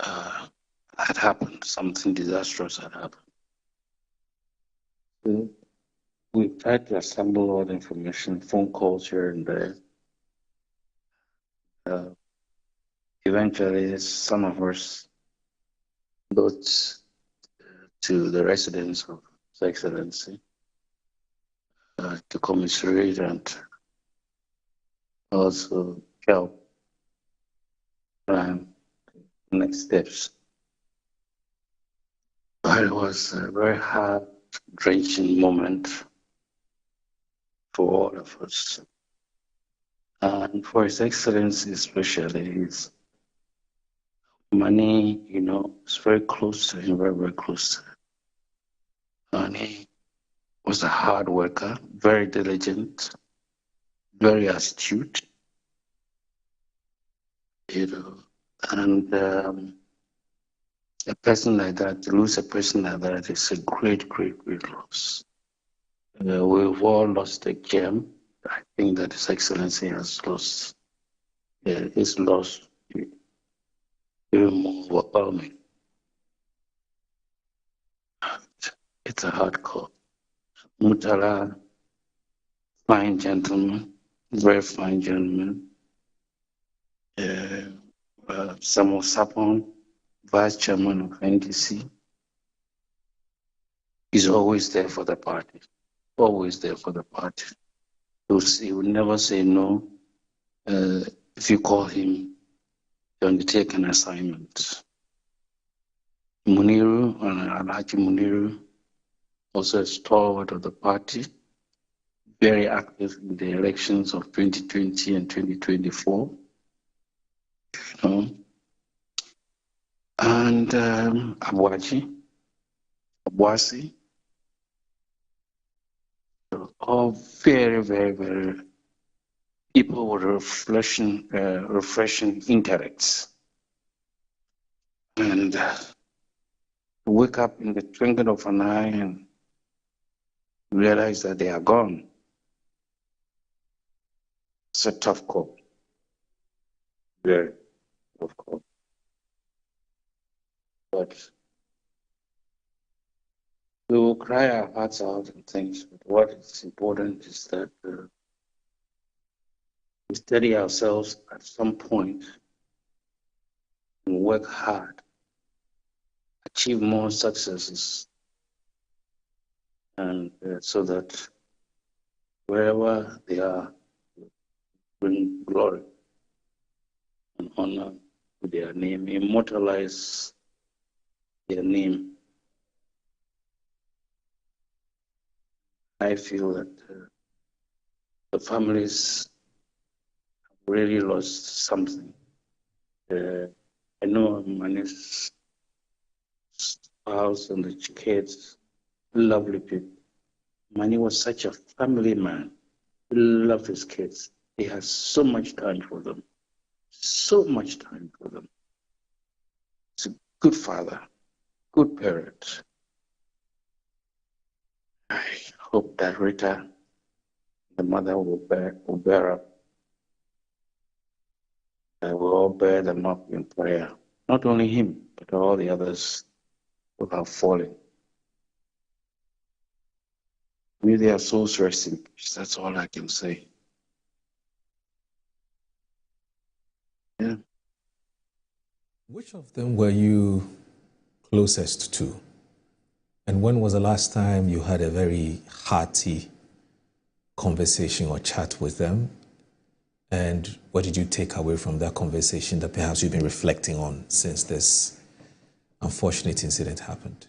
had happened, something disastrous had happened. So we tried to assemble all the information, phone calls here and there. Eventually, some of us got to the residence of His Excellency to commiserate and also help plan next steps. But it was a very hard, drenching moment for all of us. And for His Excellency especially, his money, is very close to him, very, very close to him. And he was a hard worker, very diligent, very astute, and a person like that, to lose a person like that is a great, great, great loss. We've all lost a gem. I think that His Excellency has lost his loss even more overwhelming. It's a hard call. Mutala, fine gentleman, very fine gentleman. Samuel Sapon, Vice Chairman of NDC, is always there for the party. Always there for the party. He will never say no if you call him to undertake an assignment. Muniru, Alhaji Muniru, also a stalwart of the party, very active in the elections of 2020 and 2024. And Abwasi, all very, very, very people with refreshing intellects. And wake up in the twinkling of an eye and realize that they are gone. It's a tough call. Very tough call. But we will cry our hearts out and things. But what is important is that we steady ourselves at some point and work hard, achieve more successes, and so that wherever they are, bring glory and honor to their name, immortalize their name. I feel that the families have really lost something. I know Mani's spouse and the kids, lovely people. Mani was such a family man. He loved his kids. He has so much time for them. So much time for them. He's a good father, good parent. I hope that Rita, the mother, will bear up. I will all bear them up in prayer. Not only him, but all the others who have fallen. May their souls rest in peace. That's all I can say. Yeah. Which of them were you closest to? And when was the last time you had a very hearty conversation or chat with them? And what did you take away from that conversation that perhaps you've been reflecting on since this unfortunate incident happened?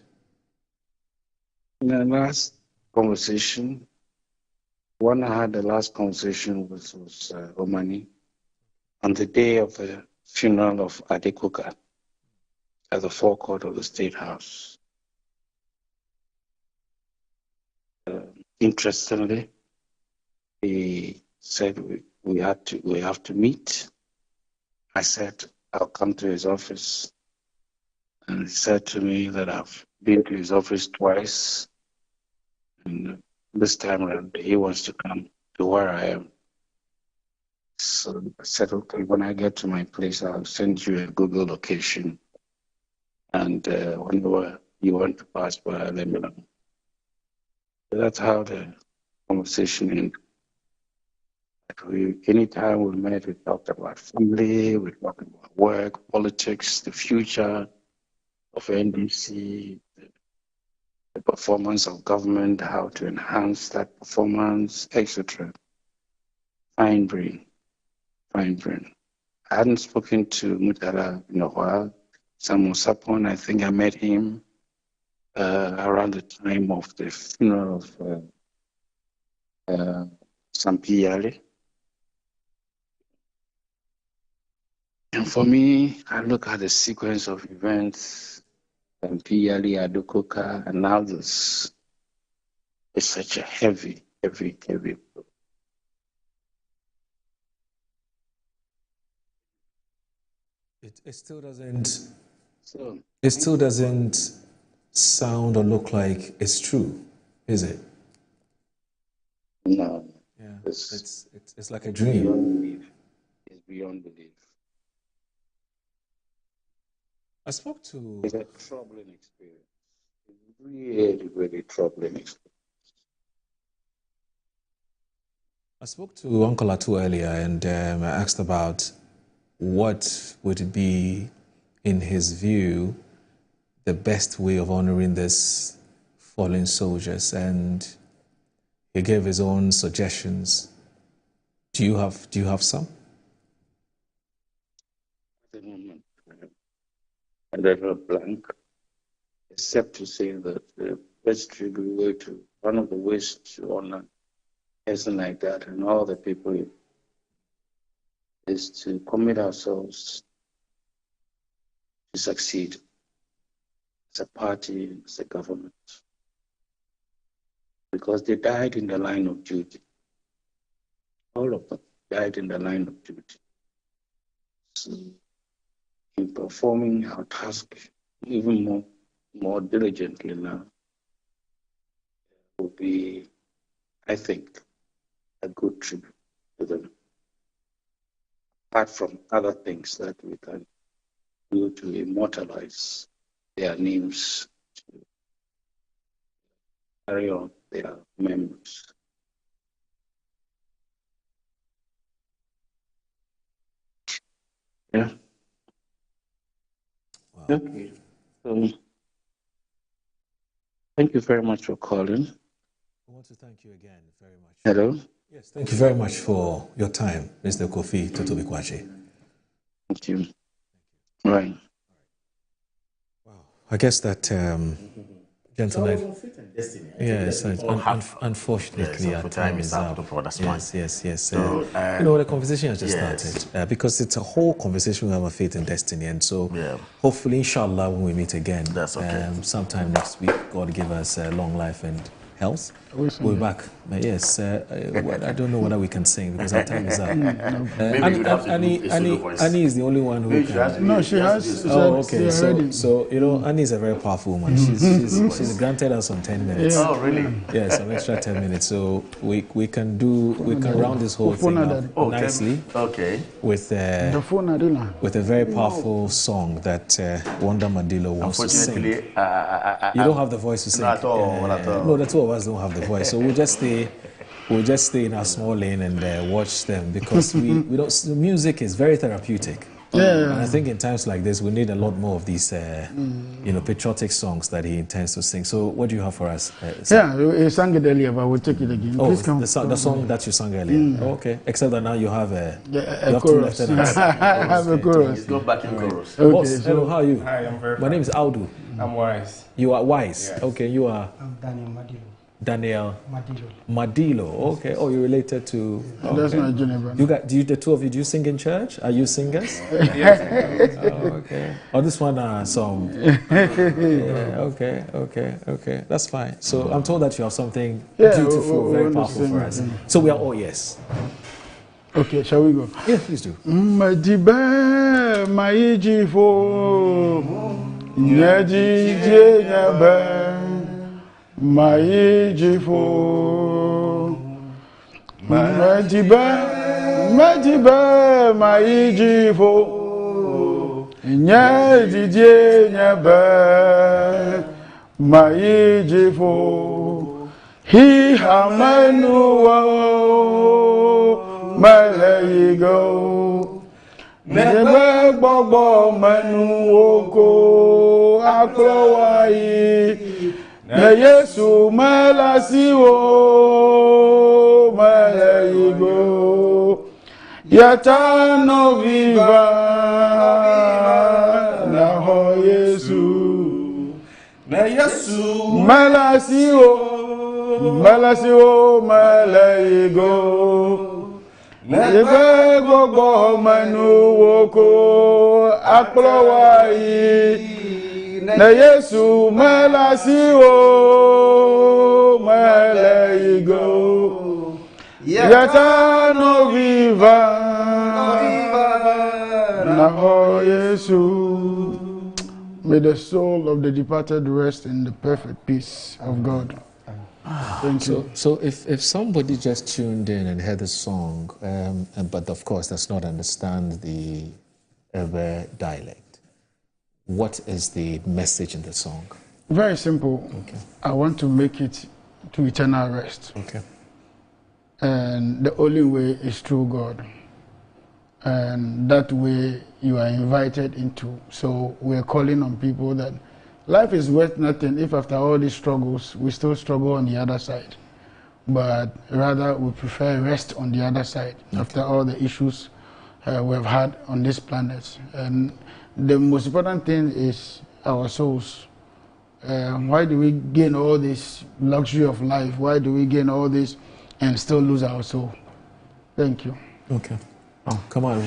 The last conversation, one I had the last conversation was Omani on the day of the funeral of Adekoka at the forecourt of the State House. Interestingly, the said we have to meet. I said I'll come to his office, and he said to me that I've been to his office twice, and this time around he wants to come to where I am. So I said, okay, when I get to my place, I'll send you a Google location, and whenever you want to pass by, let me know. So that's how the conversation ended. Anytime we met, we talked about family, we talked about work, politics, the future of NDC, the performance of government, how to enhance that performance, etc. Fine brain. I hadn't spoken to Mutala in a while. Samuel Sapon, I think I met him around the time of the funeral of Sampi Yale. And for me, I look at the sequence of events, Sampi Yale, Adokoka, and now this is such a heavy. It still doesn't. It still doesn't sound or look like it's true, is it? No. Yeah. It's like a dream. It's beyond belief. I spoke to. It's a troubling experience. Really, really troubling experience. I spoke to Uncle Atu earlier, and I asked about what would it be, in his view, the best way of honoring these fallen soldiers, and he gave his own suggestions. Do you have some? At the moment, I don't have a blank, except to say that the best tribute way to one of the ways to honor a person like that and all the people is to commit ourselves to succeed as a party, as a government, because they died in the line of duty. All of them died in the line of duty. So, in performing our task even more diligently now, will be, I think, a good tribute to them. Apart from other things that we can do to immortalize their names, to carry on their memories. Yeah. Wow. Okay. So, thank you very much for calling. I want to thank you again very much. Hello? Yes, thank you very much for your time, Mr. Kofi Totobikwachi. Thank you. Right. Wow. I guess that gentleman. Yes, unfortunately, our time is up. Yes. So, the conversation has just started because it's a whole conversation we have a faith in destiny, and so hopefully, inshallah, when we meet again, sometime next week, God give us long life and health. We'll be back. Yes, I don't know whether we can sing because our time is up. Annie is the only one who can. No, she has. Oh, okay. So Annie is a very powerful woman. She's granted us some 10 minutes. Oh, really? Yes, some extra 10 minutes. So we can round this whole thing up nicely. Okay. With a very powerful song that Wanda Mandilo wants to sing. You don't have the voice to sing. Not at all. No, the two of us don't have the voice. So we'll just stay in our small lane and watch them because we don't. Music is very therapeutic. Yeah. And I think in times like this, we need a lot more of these, patriotic songs that he intends to sing. So, what do you have for us? You sang it earlier, but we'll take it again. Oh, the song that you sang earlier. Oh, okay. Except that now you have a chorus. I have a chorus. Let's go back in chorus. Okay, Boss, hello, how are you? Hi, I'm very My name is Audu. I'm Wise. You are Wise. Yes. Okay, you are. I'm Daniel Madilo. Daniel Madilo. Madilo. Okay. Oh, you're related to. Okay. That's not Geneva. The two of you, do you sing in church? Are you singers? Yes. Okay. Oh, this one song. Okay. That's fine. So I'm told that you have something beautiful, very powerful for us. So we are all yes. Okay, shall we go? Yeah, please do. Madiba, my jifo, nyadi nyaba, my jifo. Madiba, my jifo, nyadi nyaba, my jifo. He hamanuwa. Malayigo Nebe gbogbo menu oko akrowayi Na Yesu malasiwo Malayigo Yata no viva Na ho Yesu Na Yesu malasiwo Malayigo Nebe gbogbo menu woko akplowayi Na Yesu malasiwo malayigo Yata no viva Na ho Yesu. May the soul of the departed rest in the perfect peace of God. Thank you. So if somebody just tuned in and heard the song, but of course does not understand the Ewe dialect, what is the message in the song? Very simple. Okay. I want to make it to eternal rest. Okay. And the only way is through God. And that way you are invited into. So we're calling on people that life is worth nothing if after all these struggles, we still struggle on the other side. But rather, we prefer rest on the other side after all the issues we've had on this planet. And the most important thing is our souls. Why do we gain all this luxury of life? Why do we gain all this and still lose our soul? Thank you. Okay. Oh, come on,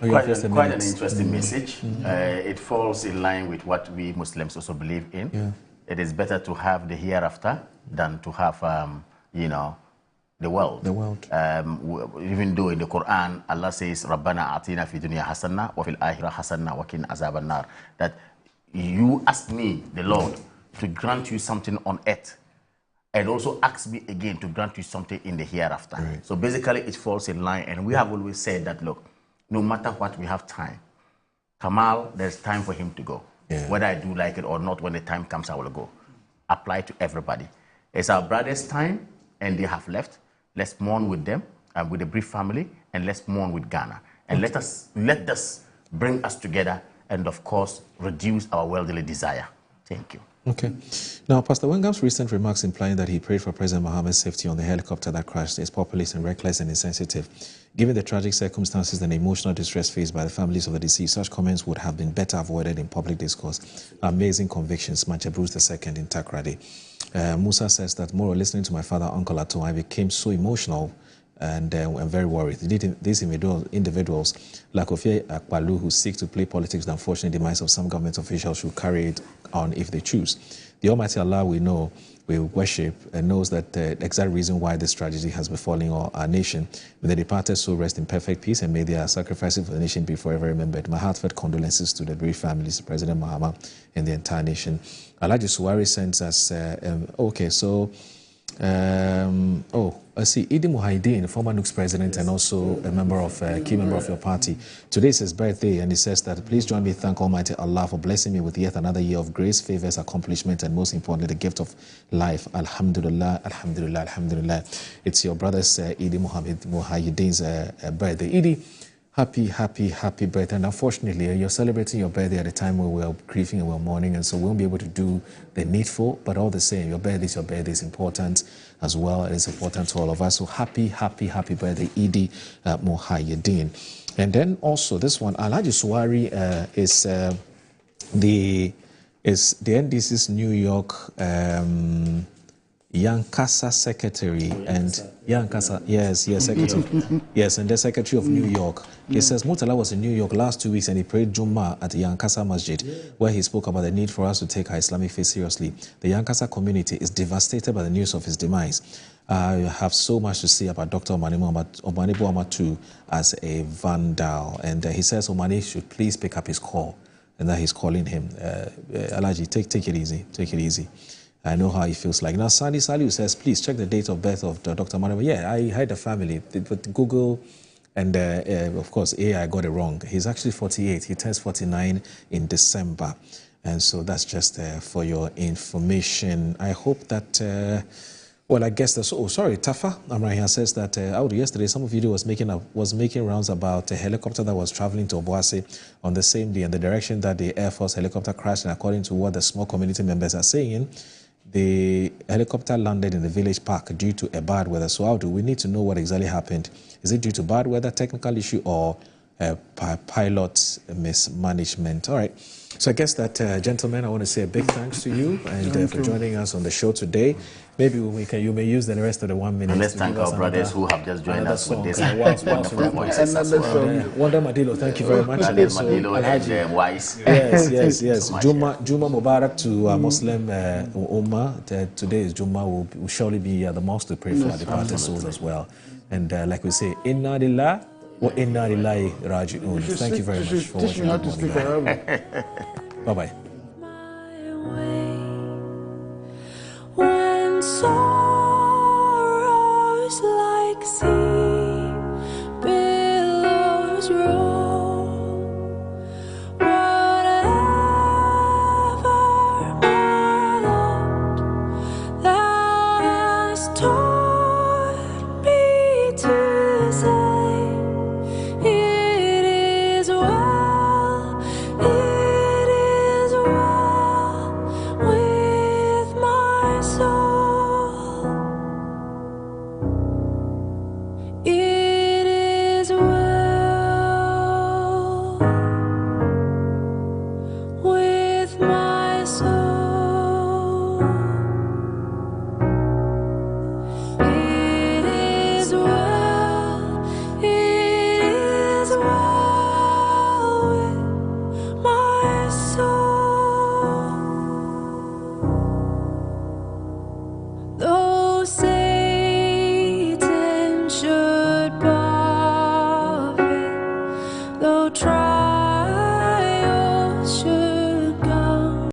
quite an interesting message. It falls in line with what we Muslims also believe in. Yeah. It is better to have the hereafter than to have, the world. The world. Even though in the Quran, Allah says, "Rabbana atina fi dunya hasana wa fil akhirah hasana wa qina azaban nar." That you ask me, the Lord, to grant you something on earth, and also ask me again to grant you something in the hereafter. Right. So basically it falls in line, and we have always said that, look, no matter what, we have time. Kamal, there's time for him to go. Yeah. Whether I do like it or not, when the time comes, I will go. Apply to everybody. It's our brothers' time, and they have left. Let's mourn with them and with the brief family, and let's mourn with Ghana. And let us bring us together, and of course, reduce our worldly desire. Thank you. Okay. Now, Pastor Wengam's recent remarks implying that he prayed for President Mohammed's safety on the helicopter that crashed is populist and reckless and insensitive. Given the tragic circumstances and emotional distress faced by the families of the deceased, such comments would have been better avoided in public discourse. Amazing convictions, Mancha Bruce II in Takrady. Musa says that more listening to my father, Uncle Ato, I became so emotional and I'm very worried. These individuals, like Ofie Akpalu, who seek to play politics, the unfortunate demise of some government officials should carry it on if they choose. The Almighty Allah we know, we worship, and knows that the exact reason why this tragedy has befallen our nation. May the departed soul rest in perfect peace, and may their sacrifices for the nation be forever remembered. My heartfelt condolences to the bereaved families, President Mahama, and the entire nation. Alhaji Suwari sends us, okay, so, I see Idi Muhaideen, former NUX president and also a member of key member of your party. Today is his birthday, and he says that please join me thank Almighty Allah for blessing me with yet another year of grace, favors, accomplishment, and most importantly, the gift of life. Alhamdulillah, alhamdulillah, alhamdulillah. It's your brother's Idi Muhaideen's birthday. Idi, happy birthday. And unfortunately, you're celebrating your birthday at a time where we're grieving and we're mourning, and so we won't be able to do the needful, but all the same, your birthday is important as well. It is important to all of us. So happy birthday, Idi Muhaideen. And then also this one, Alhaji Suwari is the NDC's New York Yankasa Secretary and Yankasa, yes, Secretary, yes, and the Secretary of New York. He says Murtala was in New York last 2 weeks and he prayed Jummah at the Yankasa Masjid, where he spoke about the need for us to take our Islamic faith seriously. The Yankasa community is devastated by the news of his demise. I have so much to say about Dr. Omanibo Amatu as a vandal, and he says Omani should please pick up his call, and that he's calling him. Alaji, take it easy, take it easy. I know how he feels like. Now, Sani Saliu says, please check the date of birth of Dr. Omanibo. Yeah, I had the family, but Google and, of course, AI got it wrong. He's actually 48. He turns 49 in December. And so that's just for your information. I hope that... well, I guess that's... Oh, sorry, Tafa Amrahian says that yesterday some video was making rounds about a helicopter that was traveling to Obuasi on the same day, and the direction that the Air Force helicopter crashed, and according to what the small community members are saying, the helicopter landed in the village park due to a bad weather. So we need to know what exactly happened. Is it due to bad weather, technical issue, or pilot mismanagement? All right. So I guess that, gentlemen, I want to say a big thanks to you and for joining us on the show today. Maybe you may use the rest of the 1 minute. And let's thank our brothers who have just joined us with this wonderful voices. Wonder Madilo, thank you very much. Madilo and Wise. Yes. Juma Mubarak to Muslim Ummah. Today is Juma. Will surely be the most to pray for our departed souls as well. And like we say, Inna Lillah wa Inna Lillahi Raji'un. Thank you very much for watching. Bye-bye. When sorrows like sea billows roll, whatever my Lord thou hast taught me to say, it is well with my soul. It is well with my soul. It is well with my soul. Though Satan should buffet, though trials should come.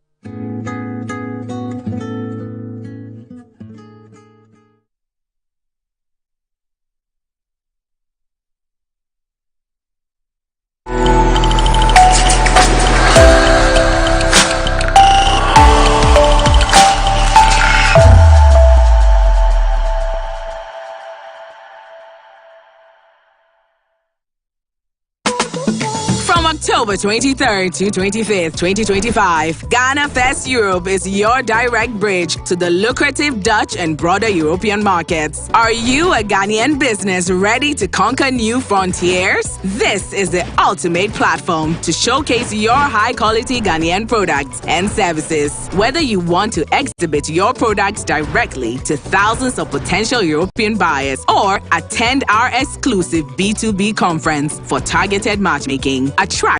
From October 23rd to 25th, 2025, Ghana Fest Europe is your direct bridge to the lucrative Dutch and broader European markets. Are you a Ghanaian business ready to conquer new frontiers? This is the ultimate platform to showcase your high-quality Ghanaian products and services. Whether you want to exhibit your products directly to thousands of potential European buyers or attend our exclusive B2B conference for targeted matchmaking, attract